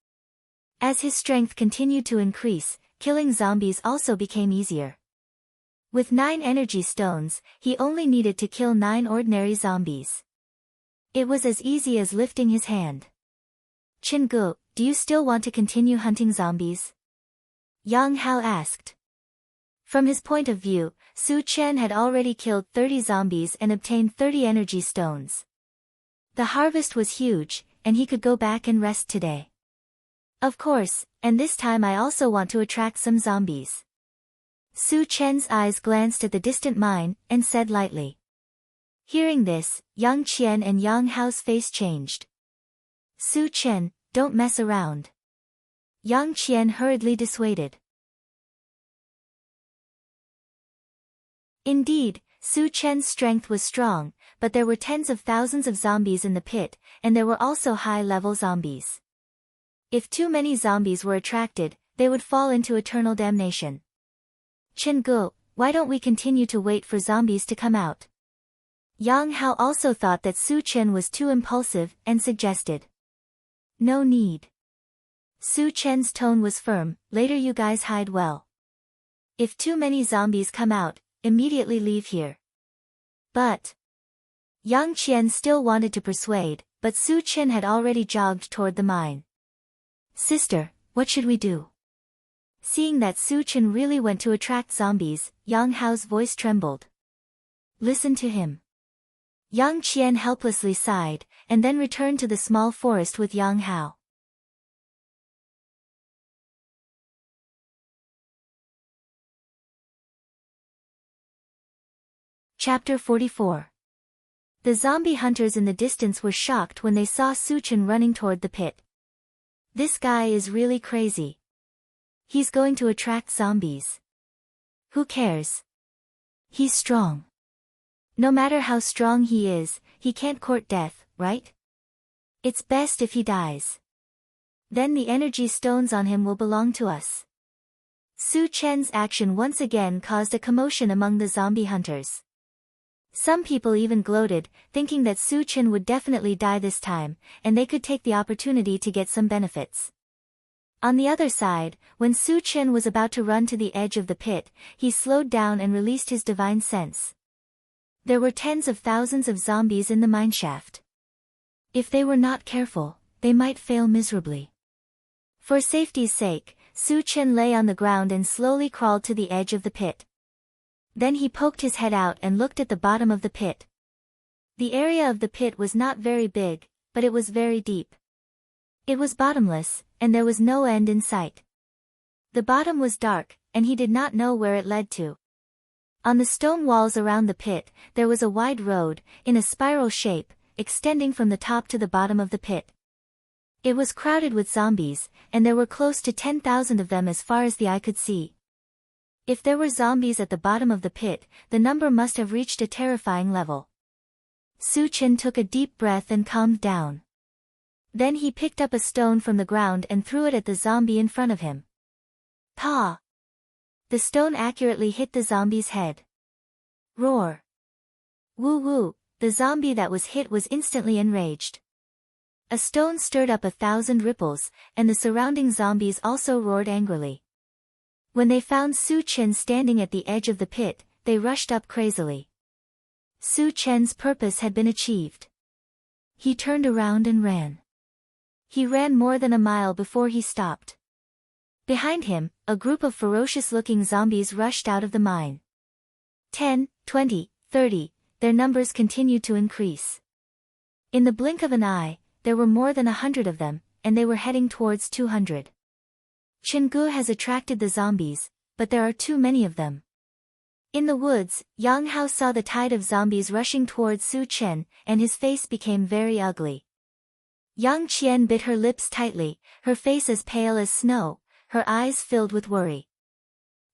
As his strength continued to increase, killing zombies also became easier. With 9 energy stones, he only needed to kill 9 ordinary zombies. It was as easy as lifting his hand. Qin Gu, do you still want to continue hunting zombies? Yang Hao asked. From his point of view, Su Chen had already killed 30 zombies and obtained 30 energy stones. The harvest was huge, and he could go back and rest today. Of course, and this time I also want to attract some zombies. Su Chen's eyes glanced at the distant mine, and said lightly. Hearing this, Yang Qian and Yang Hao's face changed. Su Chen, don't mess around. Yang Qian hurriedly dissuaded. Indeed, Su Chen's strength was strong, but there were tens of thousands of zombies in the pit, and there were also high-level zombies. If too many zombies were attracted, they would fall into eternal damnation. Qin Gu, why don't we continue to wait for zombies to come out? Yang Hao also thought that Su Chen was too impulsive, and suggested. No need. Su Chen's tone was firm, later you guys hide well. If too many zombies come out, immediately leave here. But Yang Qian still wanted to persuade, but Su Chen had already jogged toward the mine. Sister, what should we do? Seeing that Su Chen really went to attract zombies, Yang Hao's voice trembled. Listen to him. Yang Qian helplessly sighed, and then returned to the small forest with Yang Hao. Chapter 44. The zombie hunters in the distance were shocked when they saw Su Chen running toward the pit. This guy is really crazy. He's going to attract zombies. Who cares? He's strong. No matter how strong he is, he can't court death, right? It's best if he dies. Then the energy stones on him will belong to us. Su Chen's action once again caused a commotion among the zombie hunters. Some people even gloated, thinking that Su Chen would definitely die this time, and they could take the opportunity to get some benefits. On the other side, when Su Chen was about to run to the edge of the pit, he slowed down and released his divine sense. There were tens of thousands of zombies in the mineshaft. If they were not careful, they might fail miserably. For safety's sake, Su Chen lay on the ground and slowly crawled to the edge of the pit. Then he poked his head out and looked at the bottom of the pit. The area of the pit was not very big, but it was very deep. It was bottomless, and there was no end in sight. The bottom was dark, and he did not know where it led to. On the stone walls around the pit, there was a wide road, in a spiral shape, extending from the top to the bottom of the pit. It was crowded with zombies, and there were close to 10,000 of them as far as the eye could see. If there were zombies at the bottom of the pit, the number must have reached a terrifying level. Su Chen took a deep breath and calmed down. Then he picked up a stone from the ground and threw it at the zombie in front of him. Pa! The stone accurately hit the zombie's head. Roar! Woo woo! The zombie that was hit was instantly enraged. A stone stirred up 1,000 ripples, and the surrounding zombies also roared angrily. When they found Su Chen standing at the edge of the pit, they rushed up crazily. Su Chen's purpose had been achieved. He turned around and ran. He ran more than a mile before he stopped. Behind him, a group of ferocious-looking zombies rushed out of the mine. 10, 20, 30, their numbers continued to increase. In the blink of an eye, there were more than 100 of them, and they were heading towards 200. Chenggu has attracted the zombies, but there are too many of them. In the woods, Yang Hao saw the tide of zombies rushing towards Su Chen, and his face became very ugly. Yang Qian bit her lips tightly, her face as pale as snow, her eyes filled with worry.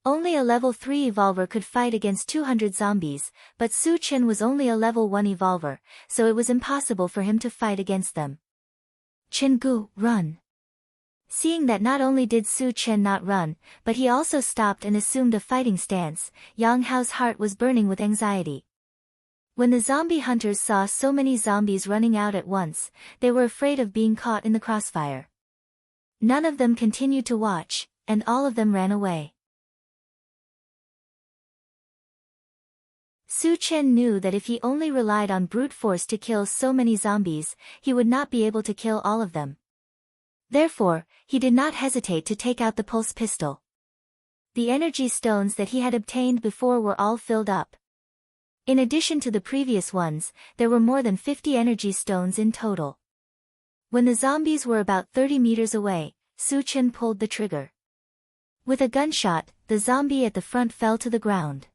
Only a level 3 evolver could fight against 200 zombies, but Su Chen was only a level 1 evolver, so it was impossible for him to fight against them. Chenggu, run! Seeing that not only did Su Chen not run, but he also stopped and assumed a fighting stance, Yang Hao's heart was burning with anxiety. When the zombie hunters saw so many zombies running out at once, they were afraid of being caught in the crossfire. None of them continued to watch, and all of them ran away. Su Chen knew that if he only relied on brute force to kill so many zombies, he would not be able to kill all of them. Therefore, he did not hesitate to take out the pulse pistol. The energy stones that he had obtained before were all filled up. In addition to the previous ones, there were more than 50 energy stones in total. When the zombies were about 30 meters away, Su Chen pulled the trigger. With a gunshot, the zombie at the front fell to the ground.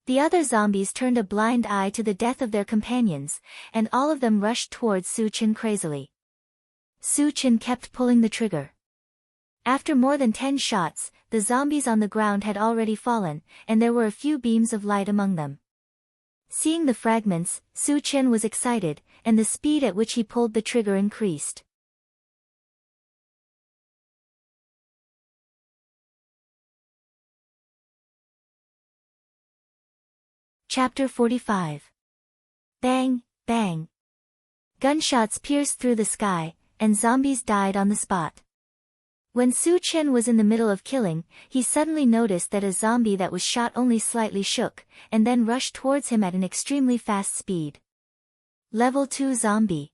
The other zombies turned a blind eye to the death of their companions, and all of them rushed towards Su Chen crazily. Su Chen kept pulling the trigger. After more than 10 shots, the zombies on the ground had already fallen, and there were a few beams of light among them. Seeing the fragments, Su Chen was excited, and the speed at which he pulled the trigger increased. Chapter 45. Bang, bang. Gunshots pierced through the sky, and zombies died on the spot. When Su Chen was in the middle of killing, he suddenly noticed that a zombie that was shot only slightly shook, and then rushed towards him at an extremely fast speed. Level 2 zombie.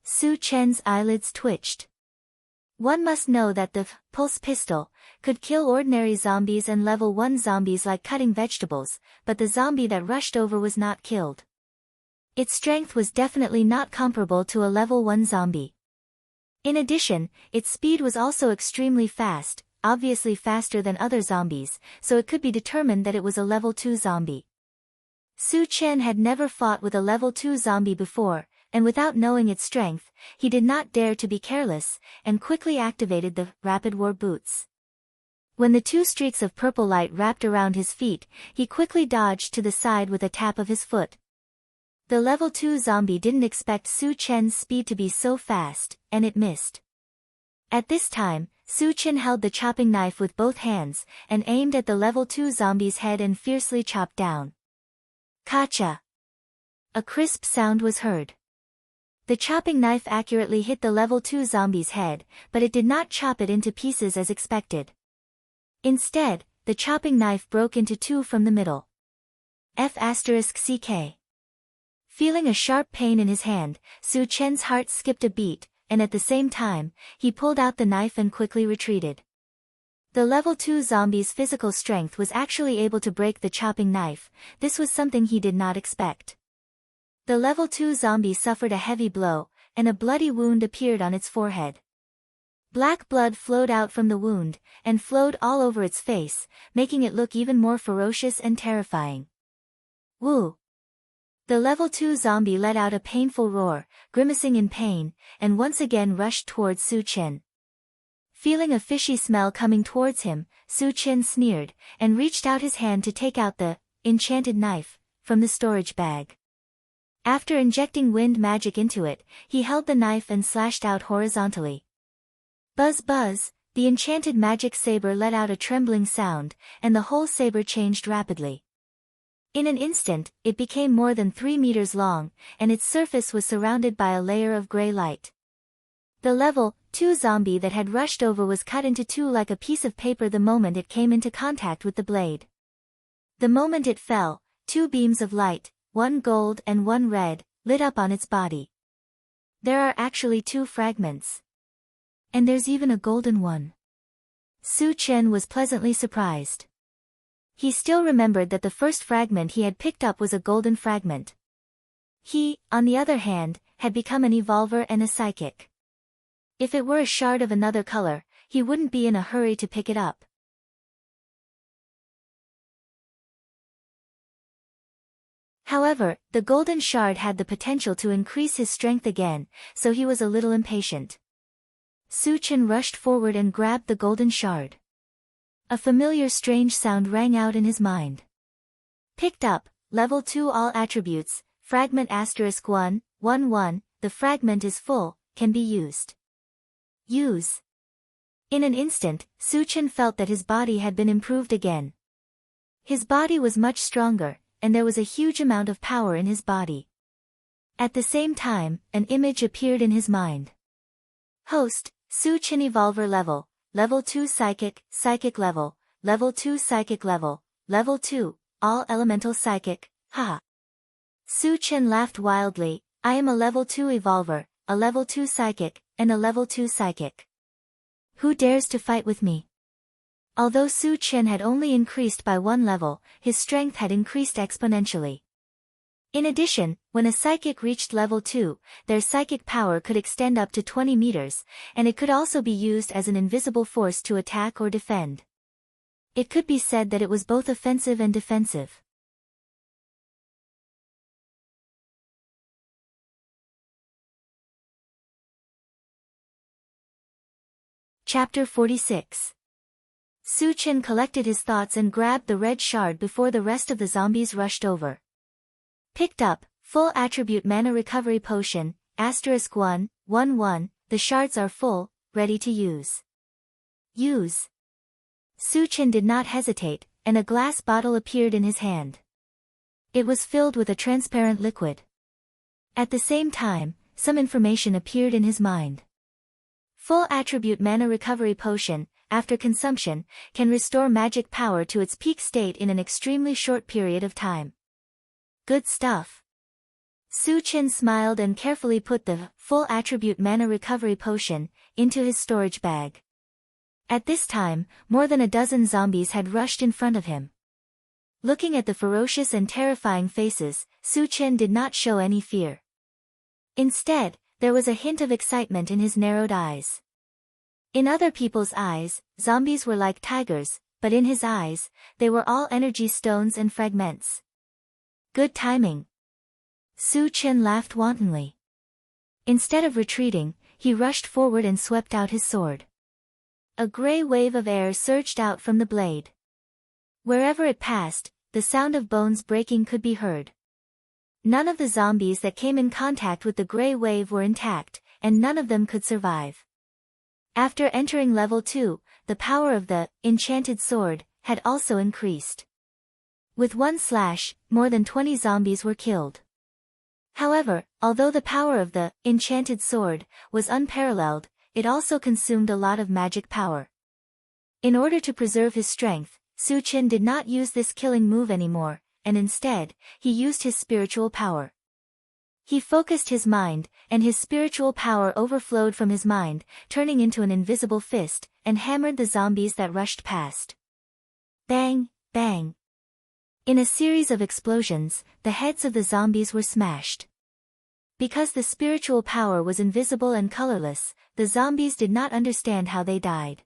Su Chen's eyelids twitched. One must know that the pulse pistol could kill ordinary zombies and level 1 zombies like cutting vegetables, but the zombie that rushed over was not killed. Its strength was definitely not comparable to a level 1 zombie. In addition, its speed was also extremely fast, obviously faster than other zombies, so it could be determined that it was a level 2 zombie. Su Chen had never fought with a level 2 zombie before, and without knowing its strength, he did not dare to be careless, and quickly activated the Rapid War Boots. When the 2 streaks of purple light wrapped around his feet, he quickly dodged to the side with a tap of his foot. The level 2 zombie didn't expect Su Chen's speed to be so fast, and it missed. At this time, Su Chen held the chopping knife with both hands, and aimed at the level 2 zombie's head and fiercely chopped down. Kacha! A crisp sound was heard. The chopping knife accurately hit the level 2 zombie's head, but it did not chop it into pieces as expected. Instead, the chopping knife broke into 2 from the middle. F***CK. Feeling a sharp pain in his hand, Su Chen's heart skipped a beat, and at the same time, he pulled out the knife and quickly retreated. The level 2 zombie's physical strength was actually able to break the chopping knife. This was something he did not expect. The level 2 zombie suffered a heavy blow, and a bloody wound appeared on its forehead. Black blood flowed out from the wound, and flowed all over its face, making it look even more ferocious and terrifying. Woo! The level 2 zombie let out a painful roar, grimacing in pain, and once again rushed towards Su Chen. Feeling a fishy smell coming towards him, Su Chen sneered, and reached out his hand to take out the enchanted knife from the storage bag. After injecting wind magic into it, he held the knife and slashed out horizontally. Buzz buzz, the enchanted magic saber let out a trembling sound, and the whole saber changed rapidly. In an instant, it became more than 3 meters long, and its surface was surrounded by a layer of gray light. The level 2 zombie that had rushed over was cut into two like a piece of paper the moment it came into contact with the blade. The moment it fell, 2 beams of light, one gold and one red, lit up on its body. There are actually 2 fragments. And there's even a golden one. Su Chen was pleasantly surprised. He still remembered that the first fragment he had picked up was a golden fragment. He, on the other hand, had become an evolver and a psychic. If it were a shard of another color, he wouldn't be in a hurry to pick it up. However, the golden shard had the potential to increase his strength again, so he was a little impatient. Su Chen rushed forward and grabbed the golden shard. A familiar strange sound rang out in his mind. Picked up, level 2 all attributes, fragment *1, 1, the fragment is full, can be used. Use. In an instant, Su Chen felt that his body had been improved again. His body was much stronger, and there was a huge amount of power in his body. At the same time, an image appeared in his mind. Host, Su Chen Evolver level, level 2 psychic, psychic level 2 psychic level 2, all elemental psychic, haha. Su Chen laughed wildly, I am a level 2 evolver, a level 2 psychic, and a level 2 psychic. Who dares to fight with me? Although Su Chen had only increased by 1 level, his strength had increased exponentially. In addition, when a psychic reached level 2, their psychic power could extend up to 20 meters, and it could also be used as an invisible force to attack or defend. It could be said that it was both offensive and defensive. Chapter 46. Su Chen collected his thoughts and grabbed the red shard before the rest of the zombies rushed over. Picked up, full attribute mana recovery potion, *1, 1, the shards are full, ready to use. Use. Su Chen did not hesitate, and a glass bottle appeared in his hand. It was filled with a transparent liquid. At the same time, some information appeared in his mind. Full attribute mana recovery potion, after consumption, can restore magic power to its peak state in an extremely short period of time. Good stuff. Su Chen smiled and carefully put the full attribute mana recovery potion into his storage bag. At this time, more than a dozen zombies had rushed in front of him. Looking at the ferocious and terrifying faces, Su Chen did not show any fear. Instead, there was a hint of excitement in his narrowed eyes. In other people's eyes, zombies were like tigers, but in his eyes, they were all energy stones and fragments. Good timing. Su Chen laughed wantonly. Instead of retreating, he rushed forward and swept out his sword. A gray wave of air surged out from the blade. Wherever it passed, the sound of bones breaking could be heard. None of the zombies that came in contact with the gray wave were intact, and none of them could survive. After entering level 2, the power of the enchanted sword had also increased. With one slash, more than 20 zombies were killed. However, although the power of the enchanted sword was unparalleled, it also consumed a lot of magic power. In order to preserve his strength, Su Chen did not use this killing move anymore, and instead, he used his spiritual power. He focused his mind, and his spiritual power overflowed from his mind, turning into an invisible fist, and hammered the zombies that rushed past. Bang, bang. In a series of explosions, the heads of the zombies were smashed. Because the spiritual power was invisible and colorless, the zombies did not understand how they died.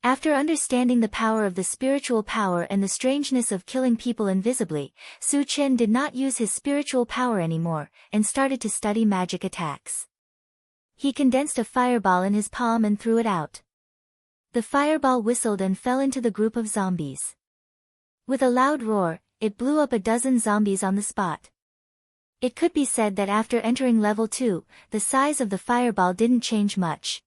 After understanding the power of the spiritual power and the strangeness of killing people invisibly, Su Chen did not use his spiritual power anymore, and started to study magic attacks. He condensed a fireball in his palm and threw it out. The fireball whistled and fell into the group of zombies. With a loud roar, it blew up a dozen zombies on the spot. It could be said that after entering level 2, the size of the fireball didn't change much.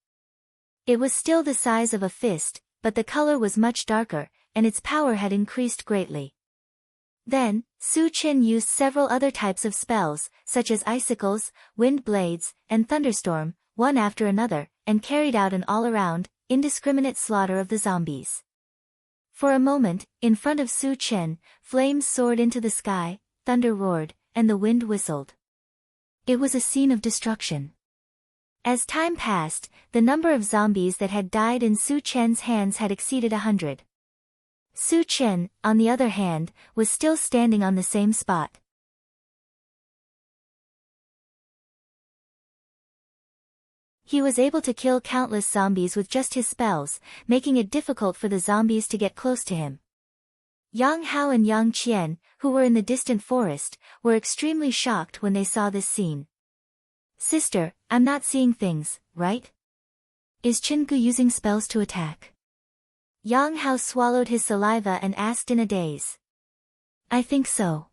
It was still the size of a fist, but the color was much darker, and its power had increased greatly. Then, Su Chen used several other types of spells, such as icicles, wind blades, and thunderstorm, one after another, and carried out an all-around, indiscriminate slaughter of the zombies. For a moment, in front of Su Chen, flames soared into the sky, thunder roared, and the wind whistled. It was a scene of destruction. As time passed, the number of zombies that had died in Su Chen's hands had exceeded 100. Su Chen, on the other hand, was still standing on the same spot. He was able to kill countless zombies with just his spells, making it difficult for the zombies to get close to him. Yang Hao and Yang Qian, who were in the distant forest, were extremely shocked when they saw this scene. "Sister, I'm not seeing things, right? Is Qinggu using spells to attack?" Yang Hao swallowed his saliva and asked in a daze. "I think so."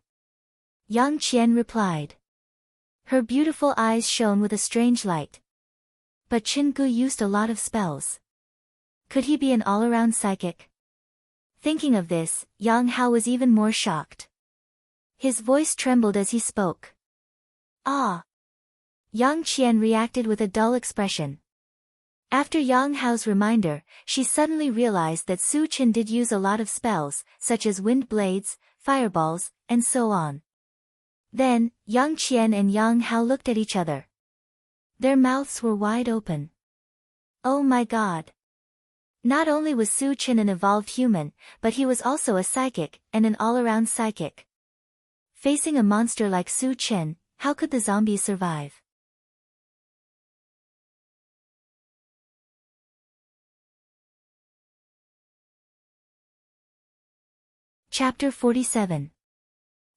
Yang Qian replied. Her beautiful eyes shone with a strange light. But Qinggu used a lot of spells. Could he be an all-around psychic? Thinking of this, Yang Hao was even more shocked. His voice trembled as he spoke. "Ah!" Yang Qian reacted with a dull expression. After Yang Hao's reminder, she suddenly realized that Su Chen did use a lot of spells, such as wind blades, fireballs, and so on. Then, Yang Qian and Yang Hao looked at each other. Their mouths were wide open. Oh my god! Not only was Su Chen an evolved human, but he was also a psychic, and an all-around psychic. Facing a monster like Su Chen, how could the zombies survive? Chapter 47.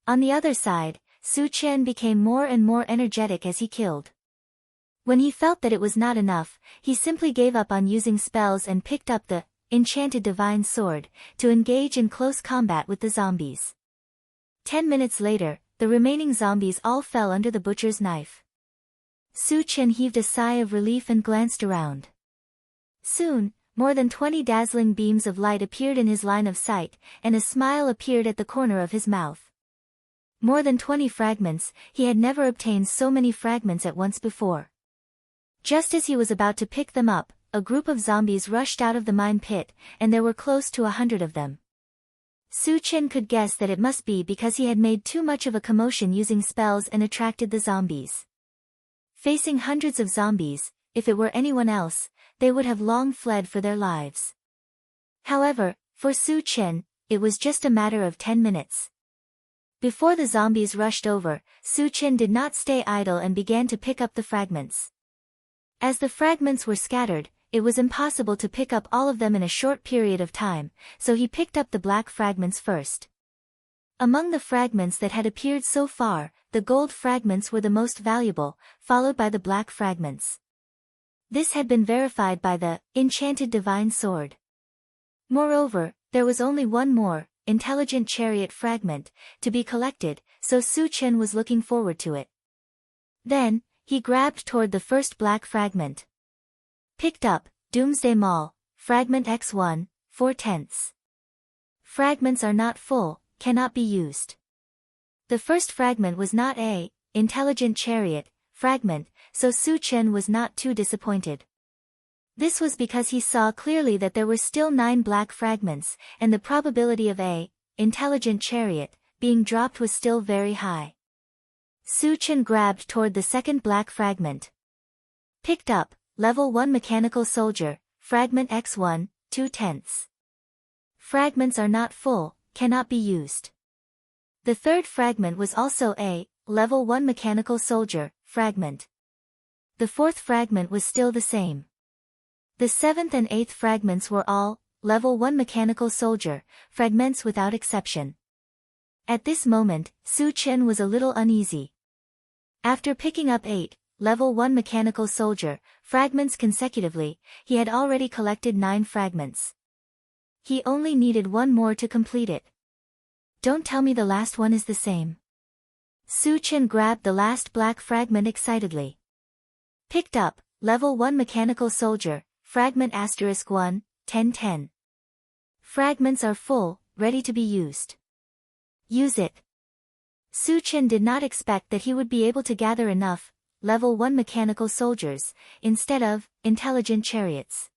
On the other side, Su Chen became more and more energetic as he killed. When he felt that it was not enough, he simply gave up on using spells and picked up the enchanted divine sword to engage in close combat with the zombies. 10 minutes later, the remaining zombies all fell under the butcher's knife. Su Chen heaved a sigh of relief and glanced around. Soon, more than 20 dazzling beams of light appeared in his line of sight, and a smile appeared at the corner of his mouth. More than 20 fragments, he had never obtained so many fragments at once before. Just as he was about to pick them up, a group of zombies rushed out of the mine pit, and there were close to 100 of them. Su Chen could guess that it must be because he had made too much of a commotion using spells and attracted the zombies. Facing hundreds of zombies, if it were anyone else, they would have long fled for their lives. However, for Su Chen, it was just a matter of 10 minutes. Before the zombies rushed over, Su Chen did not stay idle and began to pick up the fragments. As the fragments were scattered, it was impossible to pick up all of them in a short period of time, so he picked up the black fragments first. Among the fragments that had appeared so far, the gold fragments were the most valuable, followed by the black fragments. This had been verified by the enchanted divine sword. Moreover, there was only one more, intelligent chariot fragment, to be collected, so Su Chen was looking forward to it. Then, he grabbed toward the first black fragment. Picked up, Doomsday Mall, Fragment X1, 4/10. Fragments are not full, cannot be used. The first fragment was not a intelligent chariot fragment, so Su Chen was not too disappointed. This was because he saw clearly that there were still 9 black fragments, and the probability of a intelligent chariot being dropped was still very high. Su Chen grabbed toward the second black fragment. Picked up, level 1 mechanical soldier, fragment X1, 2/10. Fragments are not full, cannot be used. The third fragment was also a level 1 mechanical soldier, fragment. The fourth fragment was still the same. The seventh and eighth fragments were all level 1 mechanical soldier, fragments without exception. At this moment, Su Chen was a little uneasy. After picking up 8 level 1 mechanical soldier fragments consecutively, he had already collected 9 fragments. He only needed one more to complete it. Don't tell me the last one is the same. Su Chen grabbed the last black fragment excitedly. Picked up, level 1 mechanical soldier, fragment *1, 10/10. Fragments are full, ready to be used. Use it. Su Chen did not expect that he would be able to gather enough level 1 mechanical soldiers, instead of intelligent chariots.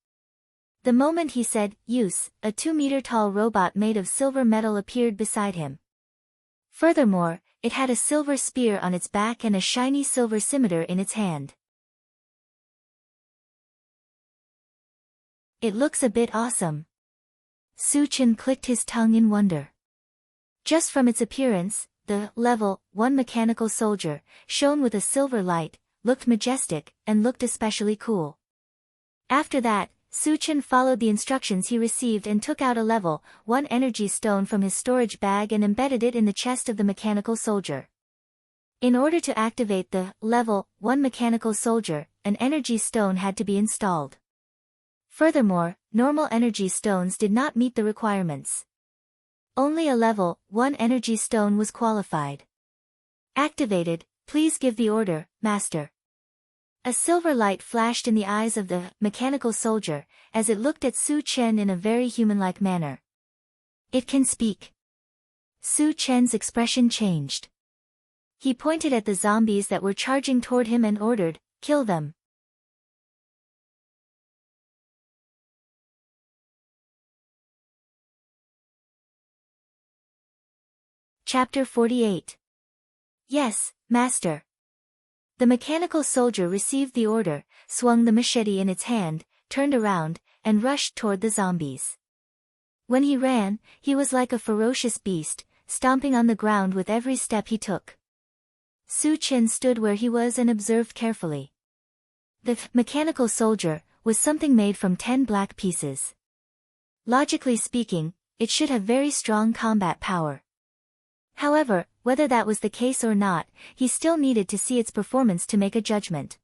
The moment he said, use, a 2-meter-tall robot made of silver metal appeared beside him. Furthermore, it had a silver spear on its back and a shiny silver scimitar in its hand. It looks a bit awesome. Su Chen clicked his tongue in wonder. Just from its appearance, the level 1 mechanical soldier, shone with a silver light, looked majestic, and looked especially cool. After that, Su Chen followed the instructions he received and took out a level 1 energy stone from his storage bag and embedded it in the chest of the mechanical soldier. In order to activate the level 1 mechanical soldier, an energy stone had to be installed. Furthermore, normal energy stones did not meet the requirements. Only a level 1 energy stone was qualified. Activated, please give the order, Master. A silver light flashed in the eyes of the mechanical soldier, as it looked at Su Chen in a very human-like manner. It can speak. Su Chen's expression changed. He pointed at the zombies that were charging toward him and ordered, kill them. Chapter 48. Yes, Master. The mechanical soldier received the order, swung the machete in its hand, turned around, and rushed toward the zombies. When he ran, he was like a ferocious beast, stomping on the ground with every step he took. Su Chen stood where he was and observed carefully. The mechanical soldier was something made from 10 black pieces. Logically speaking, it should have very strong combat power. However, whether that was the case or not, he still needed to see its performance to make a judgment.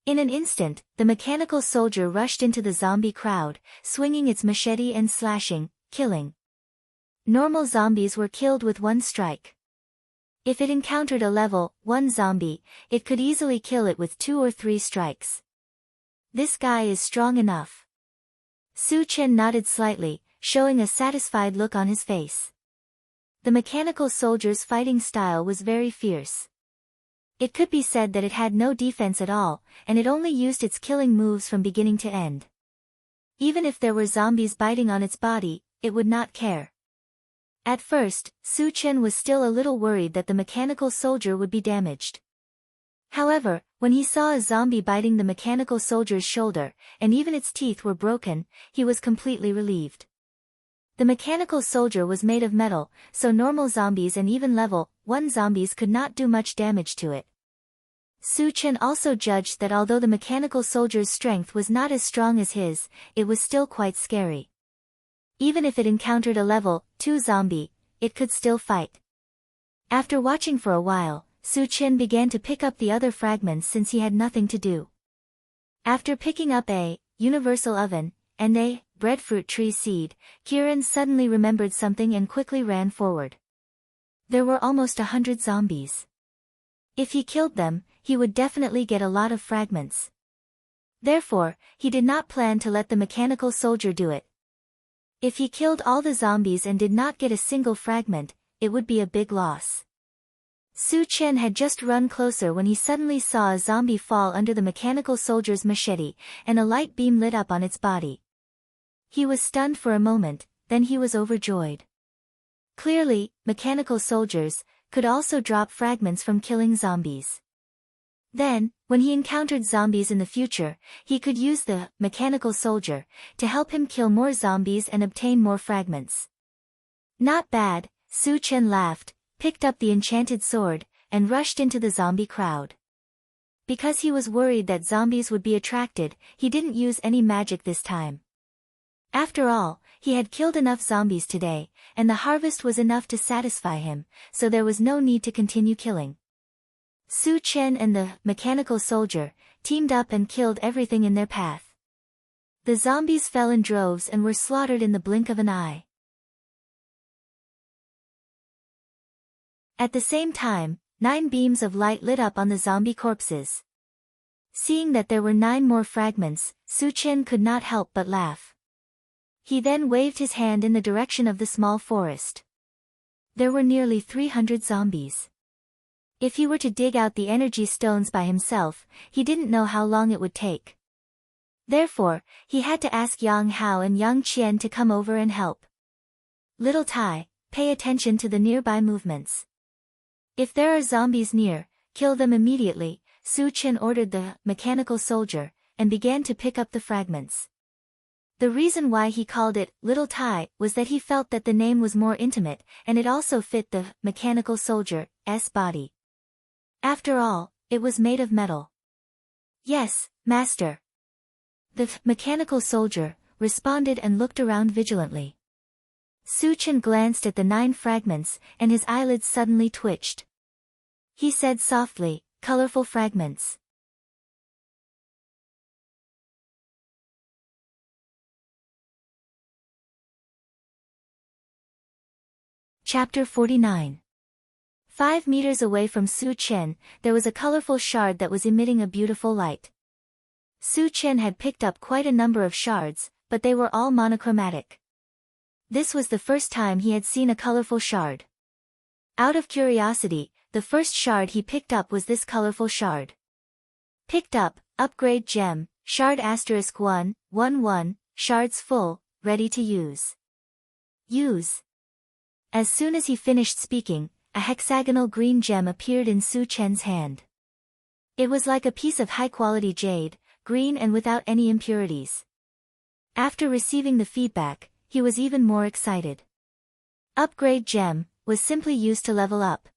In an instant, the mechanical soldier rushed into the zombie crowd, swinging its machete and slashing, killing. Normal zombies were killed with one strike. If it encountered a level 1 zombie, it could easily kill it with 2 or 3 strikes. This guy is strong enough. Su Chen nodded slightly, showing a satisfied look on his face. The mechanical soldier's fighting style was very fierce. It could be said that it had no defense at all, and it only used its killing moves from beginning to end. Even if there were zombies biting on its body, it would not care. At first, Su Chen was still a little worried that the mechanical soldier would be damaged. However, when he saw a zombie biting the mechanical soldier's shoulder, and even its teeth were broken, he was completely relieved. The mechanical soldier was made of metal, so normal zombies and even level 1 zombies could not do much damage to it. Su Chen also judged that although the mechanical soldier's strength was not as strong as his, it was still quite scary. Even if it encountered a level 2 zombie, it could still fight. After watching for a while, Su Chen began to pick up the other fragments since he had nothing to do. After picking up a universal oven and a breadfruit tree seed, Kieran suddenly remembered something and quickly ran forward. There were almost 100 zombies. If he killed them, he would definitely get a lot of fragments. Therefore, he did not plan to let the mechanical soldier do it. If he killed all the zombies and did not get a single fragment, it would be a big loss. Su Chen had just run closer when he suddenly saw a zombie fall under the mechanical soldier's machete, and a light beam lit up on its body. He was stunned for a moment, then he was overjoyed. Clearly, mechanical soldiers could also drop fragments from killing zombies. Then, when he encountered zombies in the future, he could use the mechanical soldier to help him kill more zombies and obtain more fragments. Not bad, Su Chen laughed, picked up the enchanted sword, and rushed into the zombie crowd. Because he was worried that zombies would be attracted, he didn't use any magic this time. After all, he had killed enough zombies today, and the harvest was enough to satisfy him, so there was no need to continue killing. Su Chen and the mechanical soldier teamed up and killed everything in their path. The zombies fell in droves and were slaughtered in the blink of an eye. At the same time, 9 beams of light lit up on the zombie corpses. Seeing that there were 9 more fragments, Su Chen could not help but laugh. He then waved his hand in the direction of the small forest. There were nearly 300 zombies. If he were to dig out the energy stones by himself, he didn't know how long it would take. Therefore, he had to ask Yang Hao and Yang Qian to come over and help. Little Tai, pay attention to the nearby movements. If there are zombies near, kill them immediately, Su Chen ordered the mechanical soldier, and began to pick up the fragments. The reason why he called it Little Tai was that he felt that the name was more intimate, and it also fit the mechanical soldier's body. After all, it was made of metal. Yes, master. The mechanical soldier responded and looked around vigilantly. Su Chen glanced at the 9 fragments, and his eyelids suddenly twitched. He said softly, "Colorful fragments." Chapter 49. 5 meters away from Su Chen, there was a colorful shard that was emitting a beautiful light. Su Chen had picked up quite a number of shards, but they were all monochromatic. This was the first time he had seen a colorful shard. Out of curiosity, the first shard he picked up was this colorful shard. Picked up, upgrade gem, shard *111, shards full, ready to use. Use. As soon as he finished speaking, a hexagonal green gem appeared in Su Chen's hand. It was like a piece of high-quality jade, green and without any impurities. After receiving the feedback, he was even more excited. Upgrade gem was simply used to level up.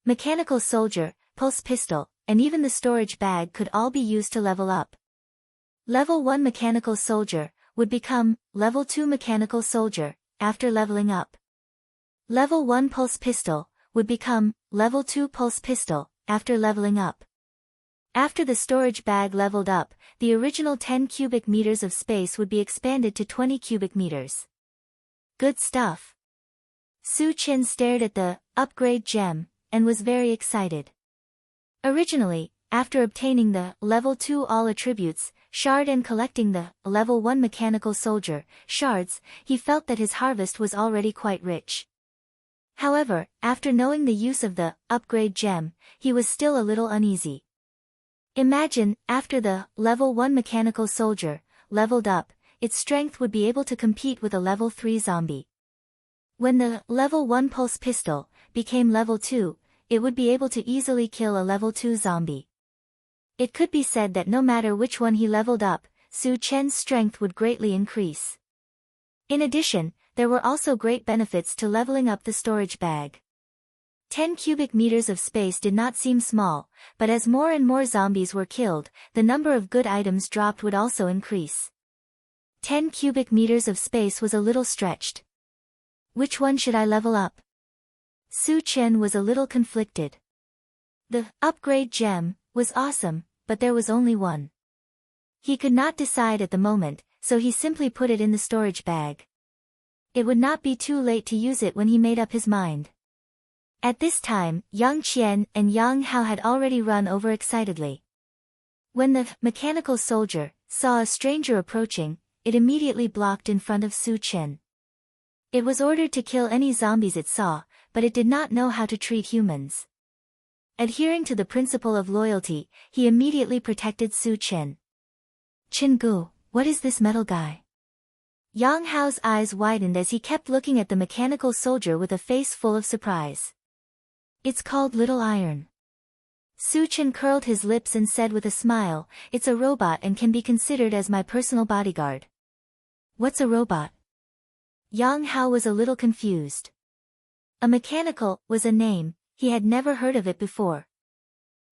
Mechanical soldier, pulse pistol, and even the storage bag could all be used to level up. Level 1 mechanical soldier would become level 2 mechanical soldier after leveling up. Level 1 pulse pistol would become level 2 pulse pistol after leveling up. After the storage bag leveled up, the original 10 cubic meters of space would be expanded to 20 cubic meters. Good stuff. Su Chen stared at the upgrade gem and was very excited. Originally, after obtaining the level 2 all attributes shard and collecting the level 1 mechanical soldier shards, he felt that his harvest was already quite rich. However, after knowing the use of the upgrade gem, he was still a little uneasy. Imagine, after the level 1 mechanical soldier leveled up, its strength would be able to compete with a level 3 zombie. When the level 1 pulse pistol became level 2, it would be able to easily kill a level 2 zombie. It could be said that no matter which one he leveled up, Su Chen's strength would greatly increase. In addition, there were also great benefits to leveling up the storage bag. 10 cubic meters of space did not seem small, but as more and more zombies were killed, the number of good items dropped would also increase. 10 cubic meters of space was a little stretched. Which one should I level up? Su Chen was a little conflicted. The upgrade gem was awesome, but there was only one. He could not decide at the moment, so he simply put it in the storage bag. It would not be too late to use it when he made up his mind. At this time, Yang Qian and Yang Hao had already run over excitedly. When the mechanical soldier saw a stranger approaching, it immediately blocked in front of Su Chen. It was ordered to kill any zombies it saw, but it did not know how to treat humans. Adhering to the principle of loyalty, he immediately protected Su Chen. "Chingu, what is this metal guy?" Yang Hao's eyes widened as he kept looking at the mechanical soldier with a face full of surprise. It's called Little Iron. Su Chen curled his lips and said with a smile, it's a robot and can be considered as my personal bodyguard. What's a robot? Yang Hao was a little confused. A mechanical was a name, he had never heard of it before.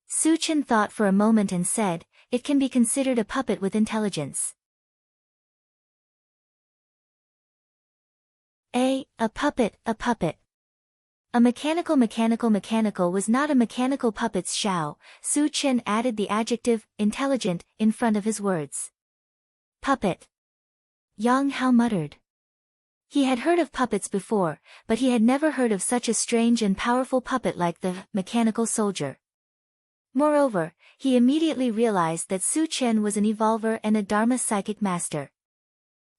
Su Chen thought for a moment and said, it can be considered a puppet with intelligence. A puppet, a puppet. A mechanical was not a mechanical puppet's Xiao. Su Chen added the adjective, intelligent, in front of his words. Puppet. Yang Hao muttered. He had heard of puppets before, but he had never heard of such a strange and powerful puppet like the mechanical soldier. Moreover, he immediately realized that Su Chen was an evolver and a Dharma psychic master.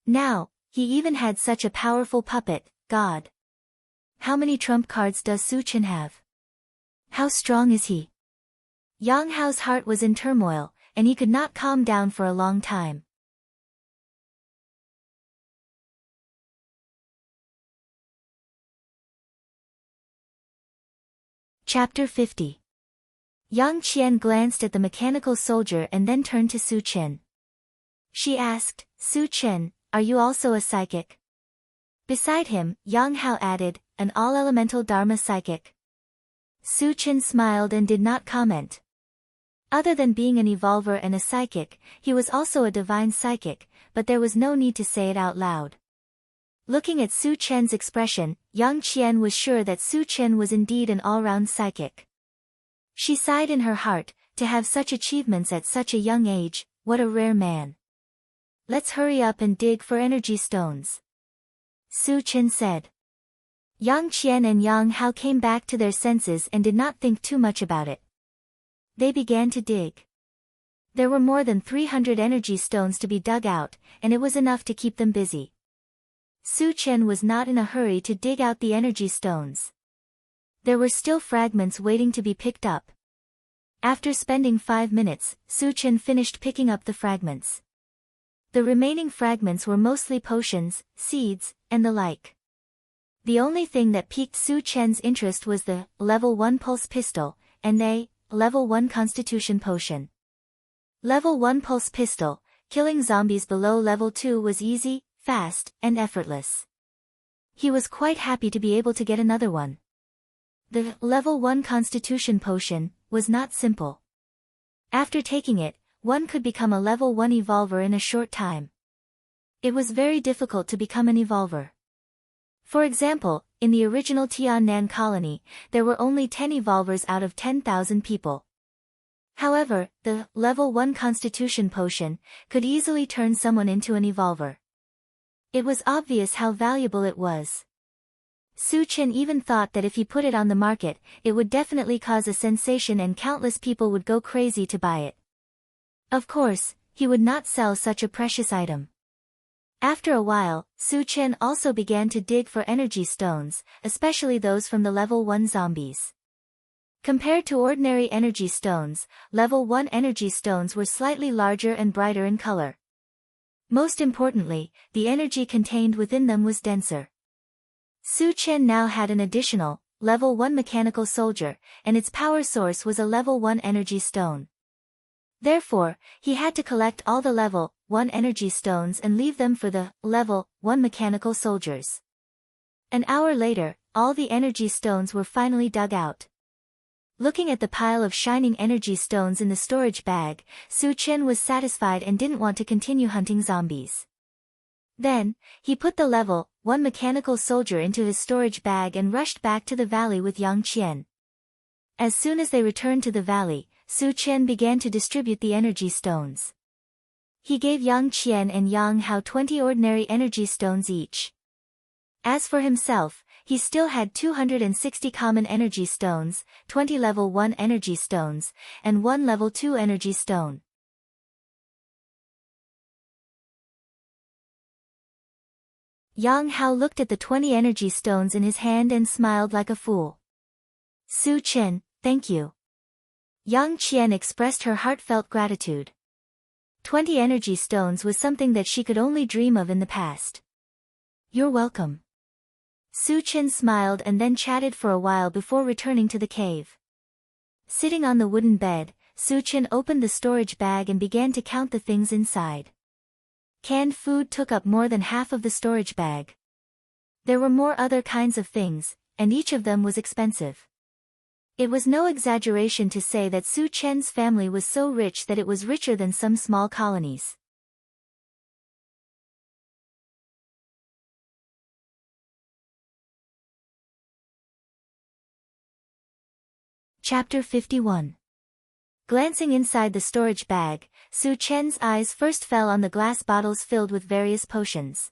Now, he even had such a powerful puppet, God. How many trump cards does Su Chen have? How strong is he? Yang Hao's heart was in turmoil, and he could not calm down for a long time. Chapter 50. Yang Qian glanced at the mechanical soldier and then turned to Su Chen. She asked, Su Chen, are you also a psychic? Beside him, Yang Hao added, an all-elemental Dharma psychic. Su Chen smiled and did not comment. Other than being an evolver and a psychic, he was also a divine psychic, but there was no need to say it out loud. Looking at Su Chen's expression, Yang Qian was sure that Su Chen was indeed an all-round psychic. She sighed in her heart, to have such achievements at such a young age, what a rare man. Let's hurry up and dig for energy stones. Su Chen said. Yang Qian and Yang Hao came back to their senses and did not think too much about it. They began to dig. There were more than 300 energy stones to be dug out, and it was enough to keep them busy. Su Chen was not in a hurry to dig out the energy stones. There were still fragments waiting to be picked up. After spending 5 minutes, Su Chen finished picking up the fragments. The remaining fragments were mostly potions, seeds, and the like. The only thing that piqued Su Chen's interest was the level 1 pulse pistol, and a level 1 constitution potion. Level 1 pulse pistol, killing zombies below level 2 was easy, fast, and effortless. He was quite happy to be able to get another one. The level 1 constitution potion was not simple. After taking it, one could become a level 1 evolver in a short time. It was very difficult to become an evolver. For example, in the original Tiannan colony, there were only 10 evolvers out of 10,000 people. However, the level 1 constitution potion could easily turn someone into an evolver. It was obvious how valuable it was. Su Chen even thought that if he put it on the market, it would definitely cause a sensation and countless people would go crazy to buy it. Of course, he would not sell such a precious item. After a while, Su Chen also began to dig for energy stones, especially those from the level 1 zombies. Compared to ordinary energy stones, level 1 energy stones were slightly larger and brighter in color. Most importantly, the energy contained within them was denser. Su Chen now had an additional, level 1 mechanical soldier, and its power source was a level 1 energy stone. Therefore, he had to collect all the level 1 energy stones and leave them for the level 1 mechanical soldiers. An hour later, all the energy stones were finally dug out. Looking at the pile of shining energy stones in the storage bag, Su Chen was satisfied and didn't want to continue hunting zombies. Then, he put the level 1 mechanical soldier into his storage bag and rushed back to the valley with Yang Qian. As soon as they returned to the valley, Su Chen began to distribute the energy stones. He gave Yang Qian and Yang Hao 20 ordinary energy stones each. As for himself, he still had 260 common energy stones, 20 level 1 energy stones, and 1 level 2 energy stone. Yang Hao looked at the 20 energy stones in his hand and smiled like a fool. Su Chen, thank you. Yang Qian expressed her heartfelt gratitude. 20 energy stones was something that she could only dream of in the past. You're welcome. Su-chin smiled and then chatted for a while before returning to the cave. Sitting on the wooden bed, Su-chin opened the storage bag and began to count the things inside. Canned food took up more than half of the storage bag. There were more other kinds of things, and each of them was expensive. It was no exaggeration to say that Su-chen's family was so rich that it was richer than some small colonies. Chapter 51. Glancing inside the storage bag, Su-chen's eyes first fell on the glass bottles filled with various potions.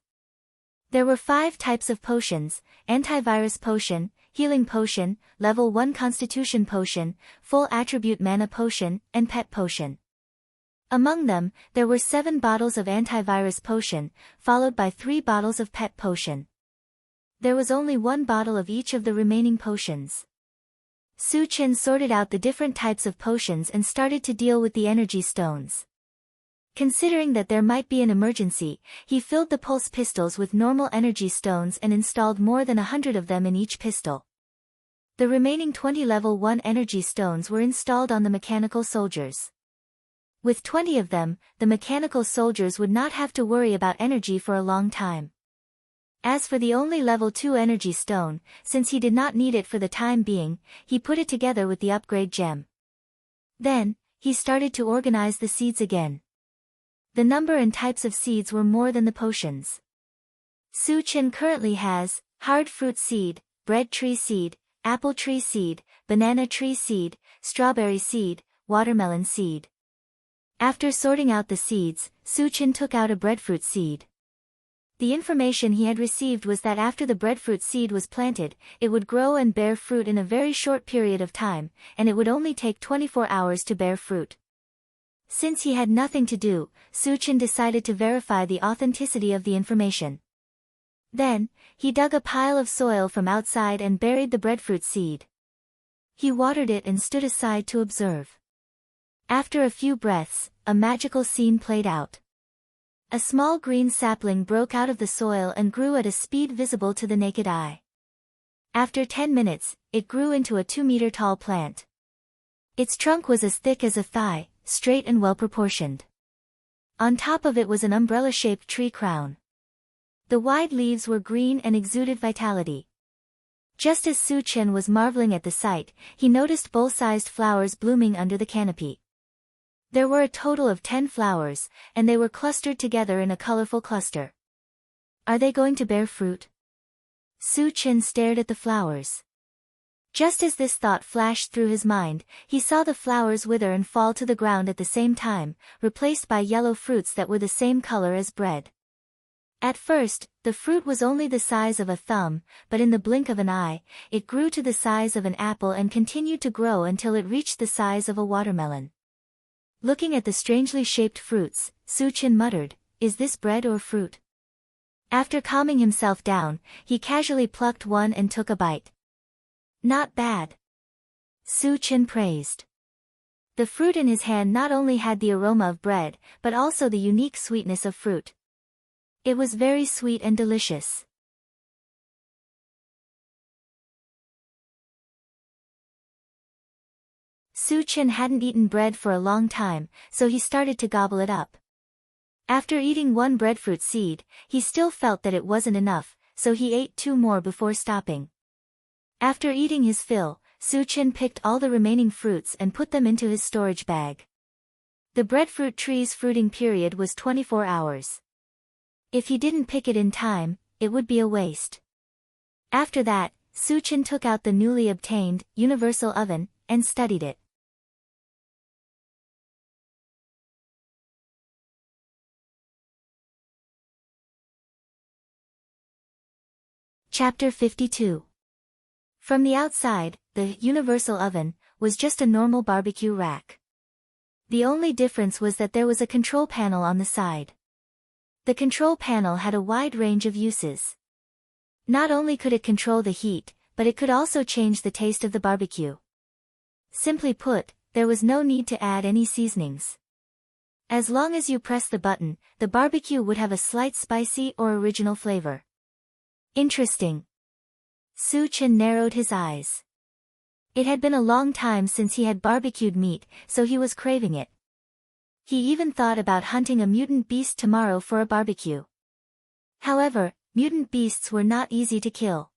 There were 5 types of potions: antivirus potion, healing potion, level 1 constitution potion, full attribute mana potion, and pet potion. Among them, there were 7 bottles of antivirus potion, followed by 3 bottles of pet potion. There was only 1 bottle of each of the remaining potions. Su-chin sorted out the different types of potions and started to deal with the energy stones. Considering that there might be an emergency, he filled the pulse pistols with normal energy stones and installed more than 100 of them in each pistol. The remaining 20 level 1 energy stones were installed on the mechanical soldiers. With 20 of them, the mechanical soldiers would not have to worry about energy for a long time. As for the only level 2 energy stone, since he did not need it for the time being, he put it together with the upgrade gem. Then, he started to organize the seeds again. The number and types of seeds were more than the potions. Su-chin currently has hard fruit seed, bread tree seed, apple tree seed, banana tree seed, strawberry seed, watermelon seed. After sorting out the seeds, Su-chin took out a breadfruit seed. The information he had received was that after the breadfruit seed was planted, it would grow and bear fruit in a very short period of time, and it would only take 24 hours to bear fruit. Since he had nothing to do, Su-chin decided to verify the authenticity of the information. Then, he dug a pile of soil from outside and buried the breadfruit seed. He watered it and stood aside to observe. After a few breaths, a magical scene played out. A small green sapling broke out of the soil and grew at a speed visible to the naked eye. After 10 minutes, it grew into a 2-meter-tall plant. Its trunk was as thick as a thigh, straight and well-proportioned. On top of it was an umbrella-shaped tree crown. The wide leaves were green and exuded vitality. Just as Su-chin was marveling at the sight, he noticed bowl-sized flowers blooming under the canopy. There were a total of 10 flowers, and they were clustered together in a colorful cluster. Are they going to bear fruit? Su-chin stared at the flowers. Just as this thought flashed through his mind, he saw the flowers wither and fall to the ground at the same time, replaced by yellow fruits that were the same color as bread. At first, the fruit was only the size of a thumb, but in the blink of an eye, it grew to the size of an apple and continued to grow until it reached the size of a watermelon. Looking at the strangely shaped fruits, Su-chin muttered, "Is this bread or fruit?" After calming himself down, he casually plucked one and took a bite. "Not bad," Su-chin praised. The fruit in his hand not only had the aroma of bread, but also the unique sweetness of fruit. It was very sweet and delicious. Su-chin hadn't eaten bread for a long time, so he started to gobble it up. After eating 1 breadfruit seed, he still felt that it wasn't enough, so he ate 2 more before stopping. After eating his fill, Su-chin picked all the remaining fruits and put them into his storage bag. The breadfruit tree's fruiting period was 24 hours. If he didn't pick it in time, it would be a waste. After that, Su-chin took out the newly obtained universal oven and studied it. Chapter 52. From the outside, the universal oven was just a normal barbecue rack. The only difference was that there was a control panel on the side. The control panel had a wide range of uses. Not only could it control the heat, but it could also change the taste of the barbecue. Simply put, there was no need to add any seasonings. As long as you press the button, the barbecue would have a slight spicy or original flavor. Interesting. Su Chen narrowed his eyes. It had been a long time since he had barbecued meat, so he was craving it. He even thought about hunting a mutant beast tomorrow for a barbecue. However, mutant beasts were not easy to kill.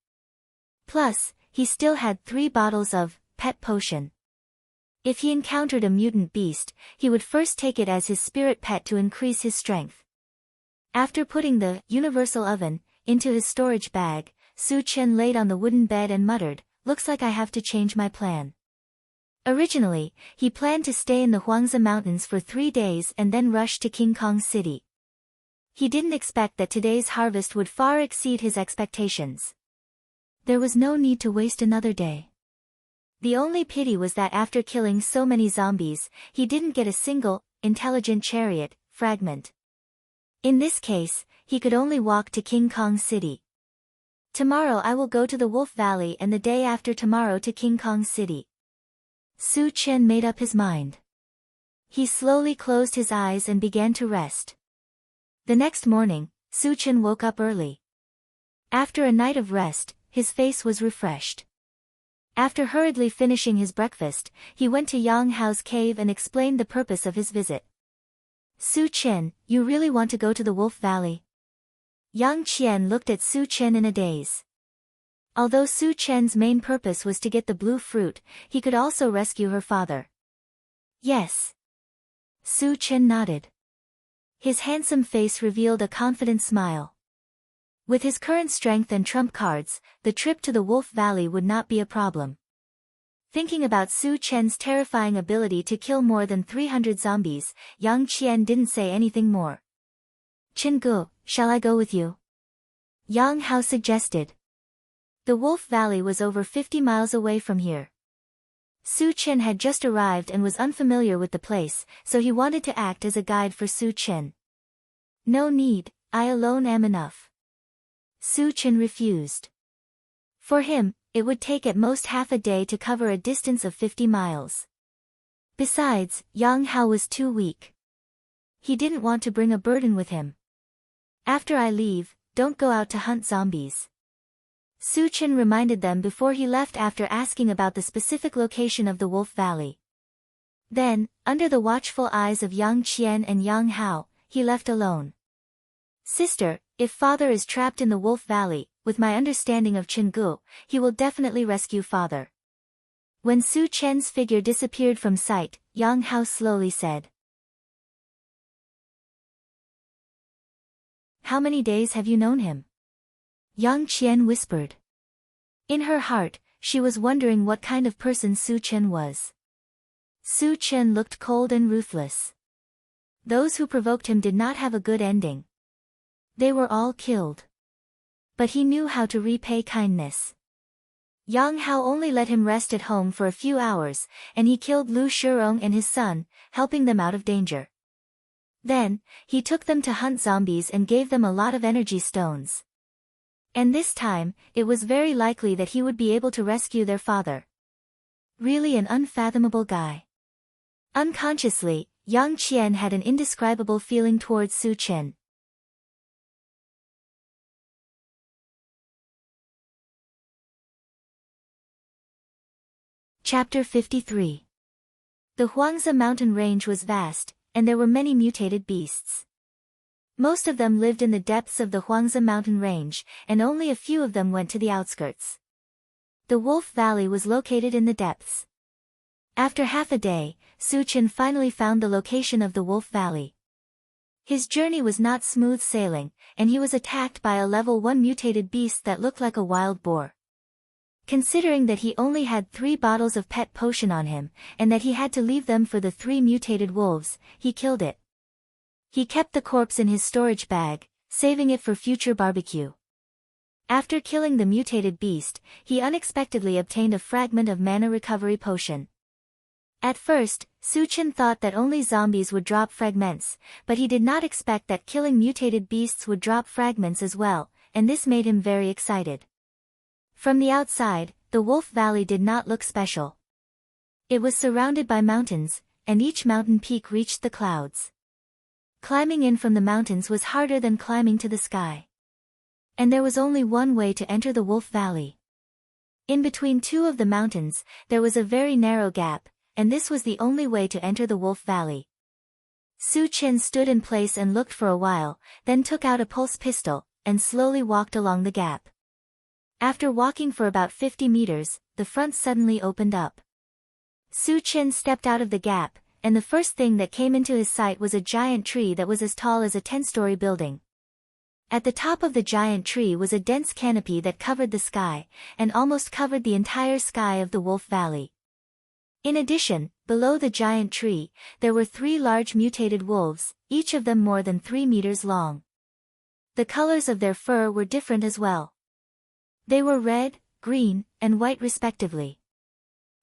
Plus, he still had 3 bottles of pet potion. If he encountered a mutant beast, he would first take it as his spirit pet to increase his strength. After putting the universal oven into his storage bag, Su Chen laid on the wooden bed and muttered, "Looks like I have to change my plan." Originally, he planned to stay in the Huangzi Mountains for 3 days and then rush to King Kong City. He didn't expect that today's harvest would far exceed his expectations. There was no need to waste another day. The only pity was that after killing so many zombies, he didn't get a single, intelligent chariot fragment. In this case, he could only walk to King Kong City. Tomorrow I will go to the Wolf Valley and the day after tomorrow to King Kong City. Su Chen made up his mind. He slowly closed his eyes and began to rest. The next morning, Su Chen woke up early. After a night of rest, his face was refreshed. After hurriedly finishing his breakfast, he went to Yang Hao's cave and explained the purpose of his visit. "Su Chen, you really want to go to the Wolf Valley?" Yang Qian looked at Su Chen in a daze. Although Su Chen's main purpose was to get the blue fruit, he could also rescue her father. "Yes." Su Chen nodded. His handsome face revealed a confident smile. With his current strength and trump cards, the trip to the Wolf Valley would not be a problem. Thinking about Su Chen's terrifying ability to kill more than 300 zombies, Yang Qian didn't say anything more. "Chingu, shall I go with you?" Yang Hao suggested. The Wolf Valley was over 50 miles away from here. Su Chen had just arrived and was unfamiliar with the place, so he wanted to act as a guide for Su Chen. "No need, I alone am enough." Su Chen refused. For him, it would take at most half a day to cover a distance of 50 miles. Besides, Yang Hao was too weak. He didn't want to bring a burden with him. "After I leave, don't go out to hunt zombies." Su Chen reminded them before he left after asking about the specific location of the Wolf Valley. Then, under the watchful eyes of Yang Qian and Yang Hao, he left alone. "Sister, if father is trapped in the Wolf Valley, with my understanding of Chingu, he will definitely rescue father." When Su Chen's figure disappeared from sight, Yang Hao slowly said, "How many days have you known him?" Yang Qian whispered. In her heart, she was wondering what kind of person Su Chen was. Su Chen looked cold and ruthless. Those who provoked him did not have a good ending. They were all killed. But he knew how to repay kindness. Yang Hao only let him rest at home for a few hours, and he killed Lu Shirong and his son, helping them out of danger. Then, he took them to hunt zombies and gave them a lot of energy stones. And this time, it was very likely that he would be able to rescue their father. Really an unfathomable guy. Unconsciously, Yang Qian had an indescribable feeling towards Su Chen. Chapter 53. The Huangzi mountain range was vast, and there were many mutated beasts. Most of them lived in the depths of the Huangzi mountain range, and only a few of them went to the outskirts. The Wolf Valley was located in the depths. After half a day, Su Chen finally found the location of the Wolf Valley. His journey was not smooth sailing, and he was attacked by a level 1 mutated beast that looked like a wild boar. Considering that he only had 3 bottles of pet potion on him, and that he had to leave them for the 3 mutated wolves, he killed it. He kept the corpse in his storage bag, saving it for future barbecue. After killing the mutated beast, he unexpectedly obtained a fragment of mana recovery potion. At first, Su Chen thought that only zombies would drop fragments, but he did not expect that killing mutated beasts would drop fragments as well, and this made him very excited. From the outside, the Wolf Valley did not look special. It was surrounded by mountains, and each mountain peak reached the clouds. Climbing in from the mountains was harder than climbing to the sky. And there was only one way to enter the Wolf Valley. In between two of the mountains, there was a very narrow gap, and this was the only way to enter the Wolf Valley. Su Chen stood in place and looked for a while, then took out a pulse pistol, and slowly walked along the gap. After walking for about 50 meters, the front suddenly opened up. Su Chen stepped out of the gap, and the first thing that came into his sight was a giant tree that was as tall as a 10-story building. At the top of the giant tree was a dense canopy that covered the sky, and almost covered the entire sky of the Wolf Valley. In addition, below the giant tree, there were 3 large mutated wolves, each of them more than 3 meters long. The colors of their fur were different as well. They were red, green, and white respectively.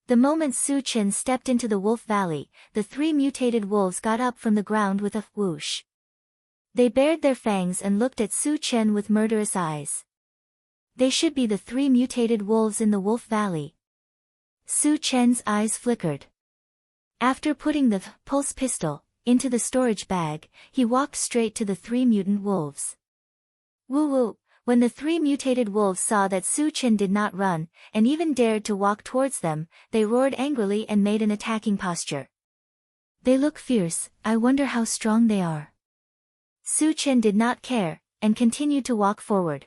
The moment Su Chen stepped into the Wolf Valley, the 3 mutated wolves got up from the ground with a whoosh. They bared their fangs and looked at Su Chen with murderous eyes. They should be the 3 mutated wolves in the Wolf Valley. Su Chen's eyes flickered. After putting the pulse pistol into the storage bag, he walked straight to the 3 mutant wolves. Woo-woo! When the 3 mutated wolves saw that Su Chen did not run, and even dared to walk towards them, they roared angrily and made an attacking posture. They look fierce, I wonder how strong they are. Su Chen did not care, and continued to walk forward.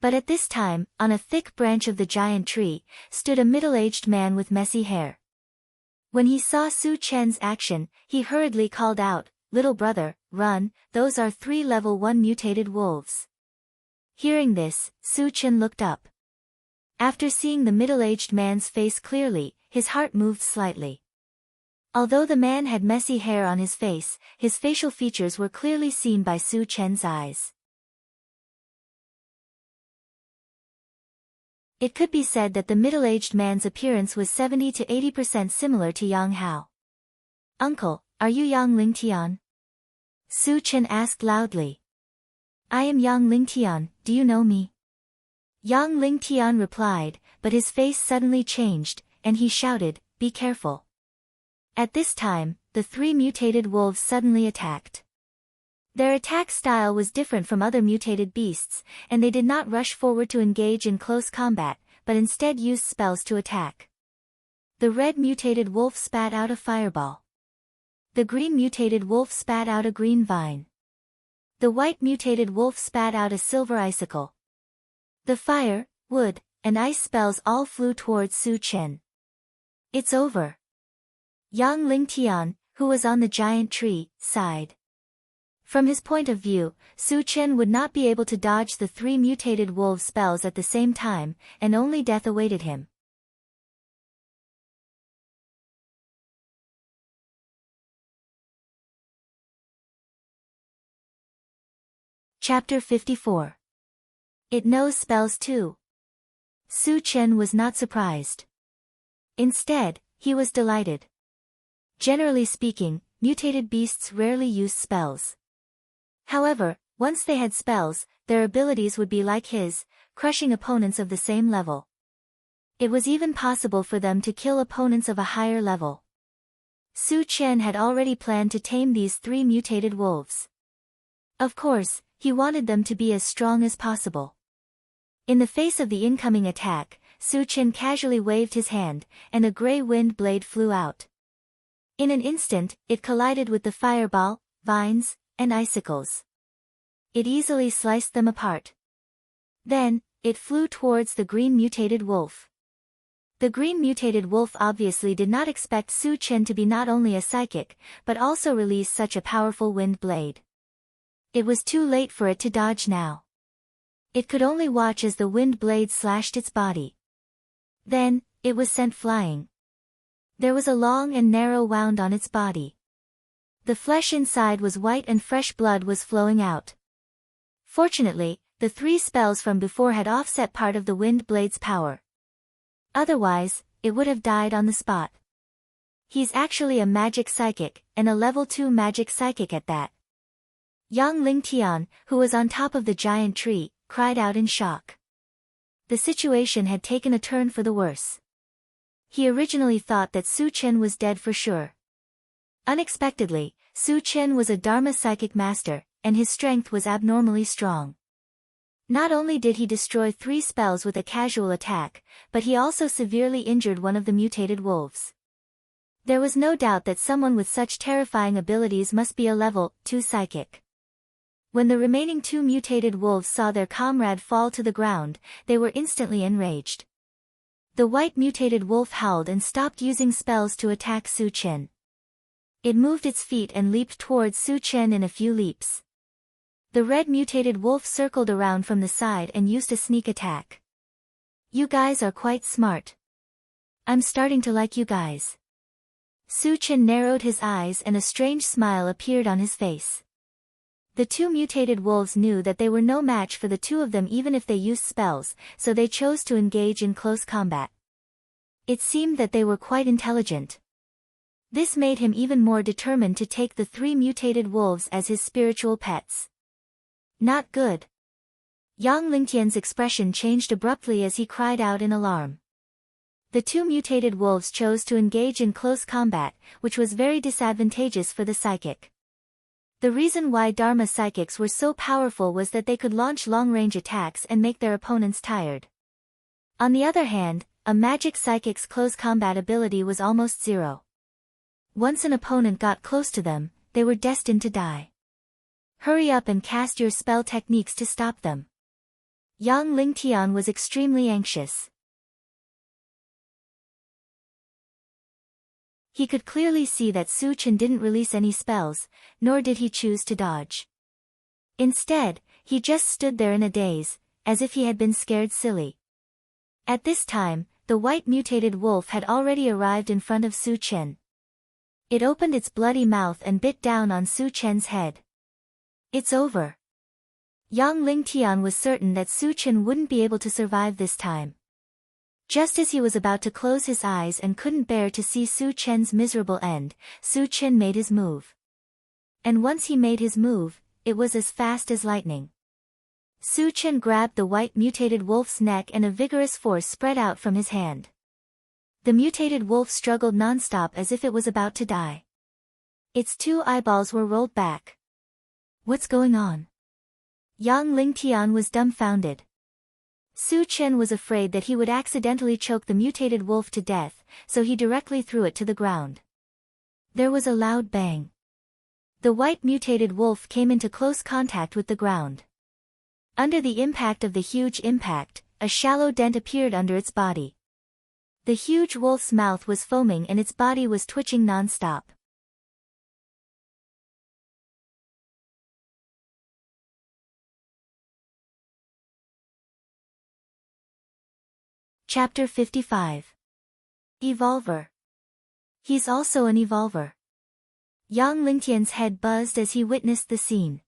But at this time, on a thick branch of the giant tree, stood a middle-aged man with messy hair. When he saw Su Chen's action, he hurriedly called out, "Little brother, run, those are 3 level 1 mutated wolves." Hearing this, Su Chen looked up. After seeing the middle-aged man's face clearly, his heart moved slightly. Although the man had messy hair on his face, his facial features were clearly seen by Su Chen's eyes. It could be said that the middle-aged man's appearance was 70 to 80% similar to Yang Hao. "Uncle, are you Yang Lingtian?" Su Chen asked loudly. "I am Yang Lingtian, do you know me?" Yang Lingtian replied, but his face suddenly changed, and he shouted, "Be careful." At this time, the 3 mutated wolves suddenly attacked. Their attack style was different from other mutated beasts, and they did not rush forward to engage in close combat, but instead used spells to attack. The red mutated wolf spat out a fireball. The green mutated wolf spat out a green vine. The white mutated wolf spat out a silver icicle. The fire, wood, and ice spells all flew towards Su Chen. "It's over." Yang Lingtian, who was on the giant tree, sighed. From his point of view, Su Chen would not be able to dodge the 3 mutated wolf spells at the same time, and only death awaited him. Chapter 54. It knows spells too. Su Chen was not surprised. Instead, he was delighted. Generally speaking, mutated beasts rarely use spells. However, once they had spells, their abilities would be like his, crushing opponents of the same level. It was even possible for them to kill opponents of a higher level. Su Chen had already planned to tame these 3 mutated wolves. Of course, he wanted them to be as strong as possible. In the face of the incoming attack, Su Chen casually waved his hand, and a gray wind blade flew out. In an instant, it collided with the fireball, vines, and icicles. It easily sliced them apart. Then, it flew towards the green mutated wolf. The green mutated wolf obviously did not expect Su Chen to be not only a psychic, but also release such a powerful wind blade. It was too late for it to dodge now. It could only watch as the wind blade slashed its body. Then, it was sent flying. There was a long and narrow wound on its body. The flesh inside was white and fresh blood was flowing out. Fortunately, the 3 spells from before had offset part of the wind blade's power. Otherwise, it would have died on the spot. He's actually a magic psychic, and a level 2 magic psychic at that. Yang Lingtian, who was on top of the giant tree, cried out in shock. The situation had taken a turn for the worse. He originally thought that Su Chen was dead for sure. Unexpectedly, Su Chen was a Dharma psychic master, and his strength was abnormally strong. Not only did he destroy 3 spells with a casual attack, but he also severely injured one of the mutated wolves. There was no doubt that someone with such terrifying abilities must be a level 2 psychic. When the remaining 2 mutated wolves saw their comrade fall to the ground, they were instantly enraged. The white mutated wolf howled and stopped using spells to attack Su Chen. It moved its feet and leaped towards Su Chen in a few leaps. The red mutated wolf circled around from the side and used a sneak attack. You guys are quite smart. I'm starting to like you guys. Su Chen narrowed his eyes and a strange smile appeared on his face. The 2 mutated wolves knew that they were no match for the 2 of them even if they used spells, so they chose to engage in close combat. It seemed that they were quite intelligent. This made him even more determined to take the 3 mutated wolves as his spiritual pets. Not good. Yang Lingtian's expression changed abruptly as he cried out in alarm. The 2 mutated wolves chose to engage in close combat, which was very disadvantageous for the psychic. The reason why Dharma psychics were so powerful was that they could launch long-range attacks and make their opponents tired. On the other hand, a magic psychic's close combat ability was almost zero. Once an opponent got close to them, they were destined to die. Hurry up and cast your spell techniques to stop them. Yang Lingtian was extremely anxious. He could clearly see that Su Chen didn't release any spells, nor did he choose to dodge. Instead, he just stood there in a daze, as if he had been scared silly. At this time, the white mutated wolf had already arrived in front of Su Chen. It opened its bloody mouth and bit down on Su Chen's head. It's over. Yang Lingtian was certain that Su Chen wouldn't be able to survive this time. Just as he was about to close his eyes and couldn't bear to see Su Chen's miserable end, Su Chen made his move. And once he made his move, it was as fast as lightning. Su Chen grabbed the white mutated wolf's neck and a vigorous force spread out from his hand. The mutated wolf struggled non-stop as if it was about to die. Its 2 eyeballs were rolled back. What's going on? Yang Lingtian was dumbfounded. Su Chen was afraid that he would accidentally choke the mutated wolf to death, so he directly threw it to the ground. There was a loud bang. The white mutated wolf came into close contact with the ground. Under the impact of the huge impact, a shallow dent appeared under its body. The huge wolf's mouth was foaming and its body was twitching non-stop. Chapter 55. Evolver. He's also an evolver. Yang Lingtian's head buzzed as he witnessed the scene.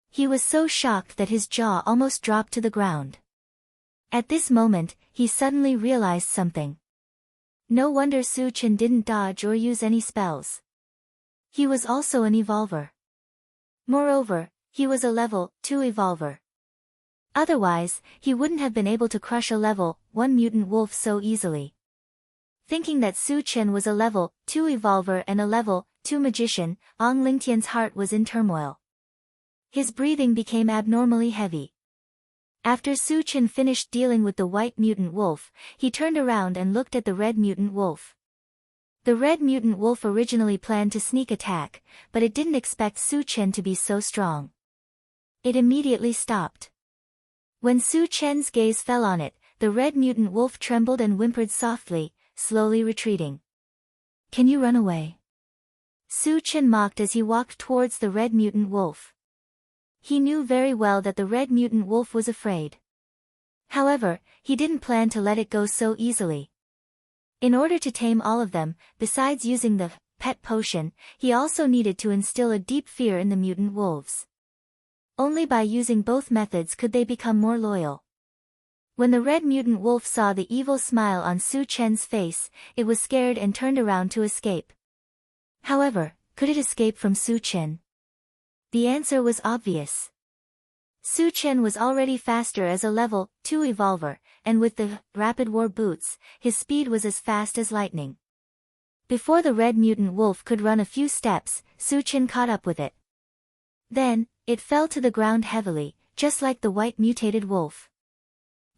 He was so shocked that his jaw almost dropped to the ground. At this moment, he suddenly realized something. No wonder Su Chen didn't dodge or use any spells. He was also an evolver. Moreover, he was a level 2 evolver. Otherwise, he wouldn't have been able to crush a level 1 mutant wolf so easily. Thinking that Su Chen was a level 2 evolver and a level 2 magician, Yang Lingtian's heart was in turmoil. His breathing became abnormally heavy. After Su Chen finished dealing with the white mutant wolf, he turned around and looked at the red mutant wolf. The red mutant wolf originally planned to sneak attack, but it didn't expect Su Chen to be so strong. It immediately stopped. When Su Chen's gaze fell on it, the red mutant wolf trembled and whimpered softly, slowly retreating. Can you run away? Su Chen mocked as he walked towards the red mutant wolf. He knew very well that the red mutant wolf was afraid. However, he didn't plan to let it go so easily. In order to tame all of them, besides using the pet potion, he also needed to instill a deep fear in the mutant wolves. Only by using both methods could they become more loyal. When the red mutant wolf saw the evil smile on Su Chen's face, it was scared and turned around to escape. However, could it escape from Su Chen? The answer was obvious. Su Chen was already faster as a level 2 evolver, and with the rapid war boots, his speed was as fast as lightning. Before the red mutant wolf could run a few steps, Su Chen caught up with it. Then, it fell to the ground heavily, just like the white mutated wolf.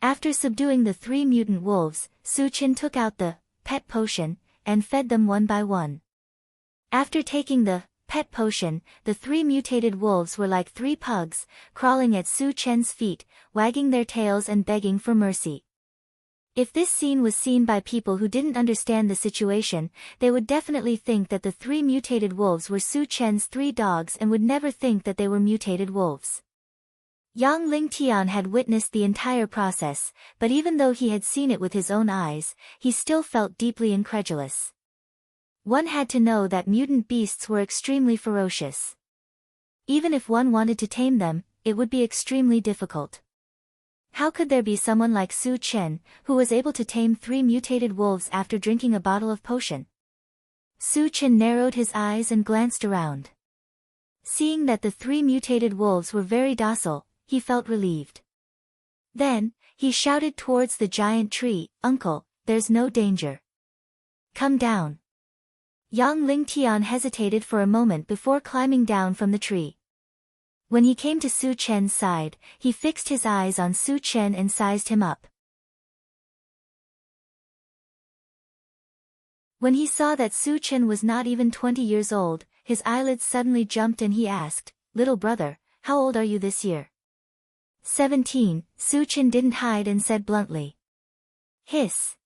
After subduing the 3 mutant wolves, Su Chen took out the pet potion and fed them one by one. After taking the pet potion, the 3 mutated wolves were like 3 pugs, crawling at Su Chen's feet, wagging their tails and begging for mercy. If this scene was seen by people who didn't understand the situation, they would definitely think that the 3 mutated wolves were Su Chen's 3 dogs and would never think that they were mutated wolves. Yang Lingtian had witnessed the entire process, but even though he had seen it with his own eyes, he still felt deeply incredulous. One had to know that mutant beasts were extremely ferocious. Even if one wanted to tame them, it would be extremely difficult. How could there be someone like Su Chen, who was able to tame 3 mutated wolves after drinking a bottle of potion? Su Chen narrowed his eyes and glanced around. Seeing that the 3 mutated wolves were very docile, he felt relieved. Then, he shouted towards the giant tree, "Uncle, there's no danger. Come down." Yang Lingtian hesitated for a moment before climbing down from the tree. When he came to Su Chen's side, he fixed his eyes on Su Chen and sized him up. When he saw that Su Chen was not even 20 years old, his eyelids suddenly jumped and he asked, "Little brother, how old are you this year?" 17, Su Chen didn't hide and said bluntly. Hiss.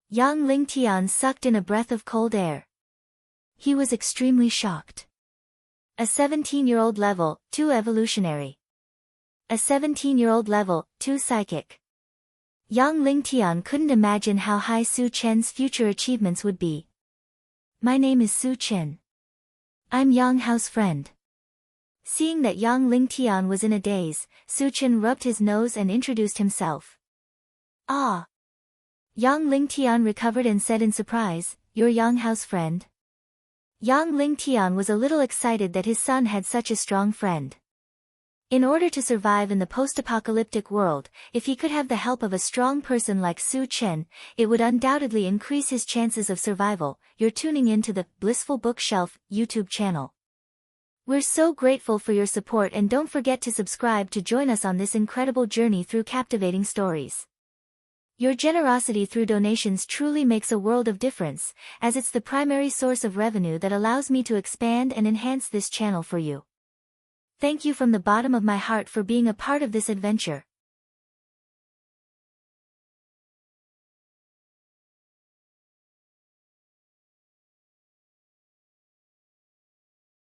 Yang Lingtian sucked in a breath of cold air. He was extremely shocked. A 17-year-old level 2 evolutionary. A 17-year-old level 2 psychic. Yang Lingtian couldn't imagine how high Su Chen's future achievements would be. "My name is Su Chen. I'm Yang Hao's friend." Seeing that Yang Lingtian was in a daze, Su Chen rubbed his nose and introduced himself. "Ah." Yang Lingtian recovered and said in surprise, "You're Yang Hao's friend?" Yang Lingtian was a little excited that his son had such a strong friend. In order to survive in the post-apocalyptic world, if he could have the help of a strong person like Su Chen, it would undoubtedly increase his chances of survival. You're tuning in to the Blissful Bookshelf YouTube channel. We're so grateful for your support and don't forget to subscribe to join us on this incredible journey through captivating stories. Your generosity through donations truly makes a world of difference, as it's the primary source of revenue that allows me to expand and enhance this channel for you. Thank you from the bottom of my heart for being a part of this adventure.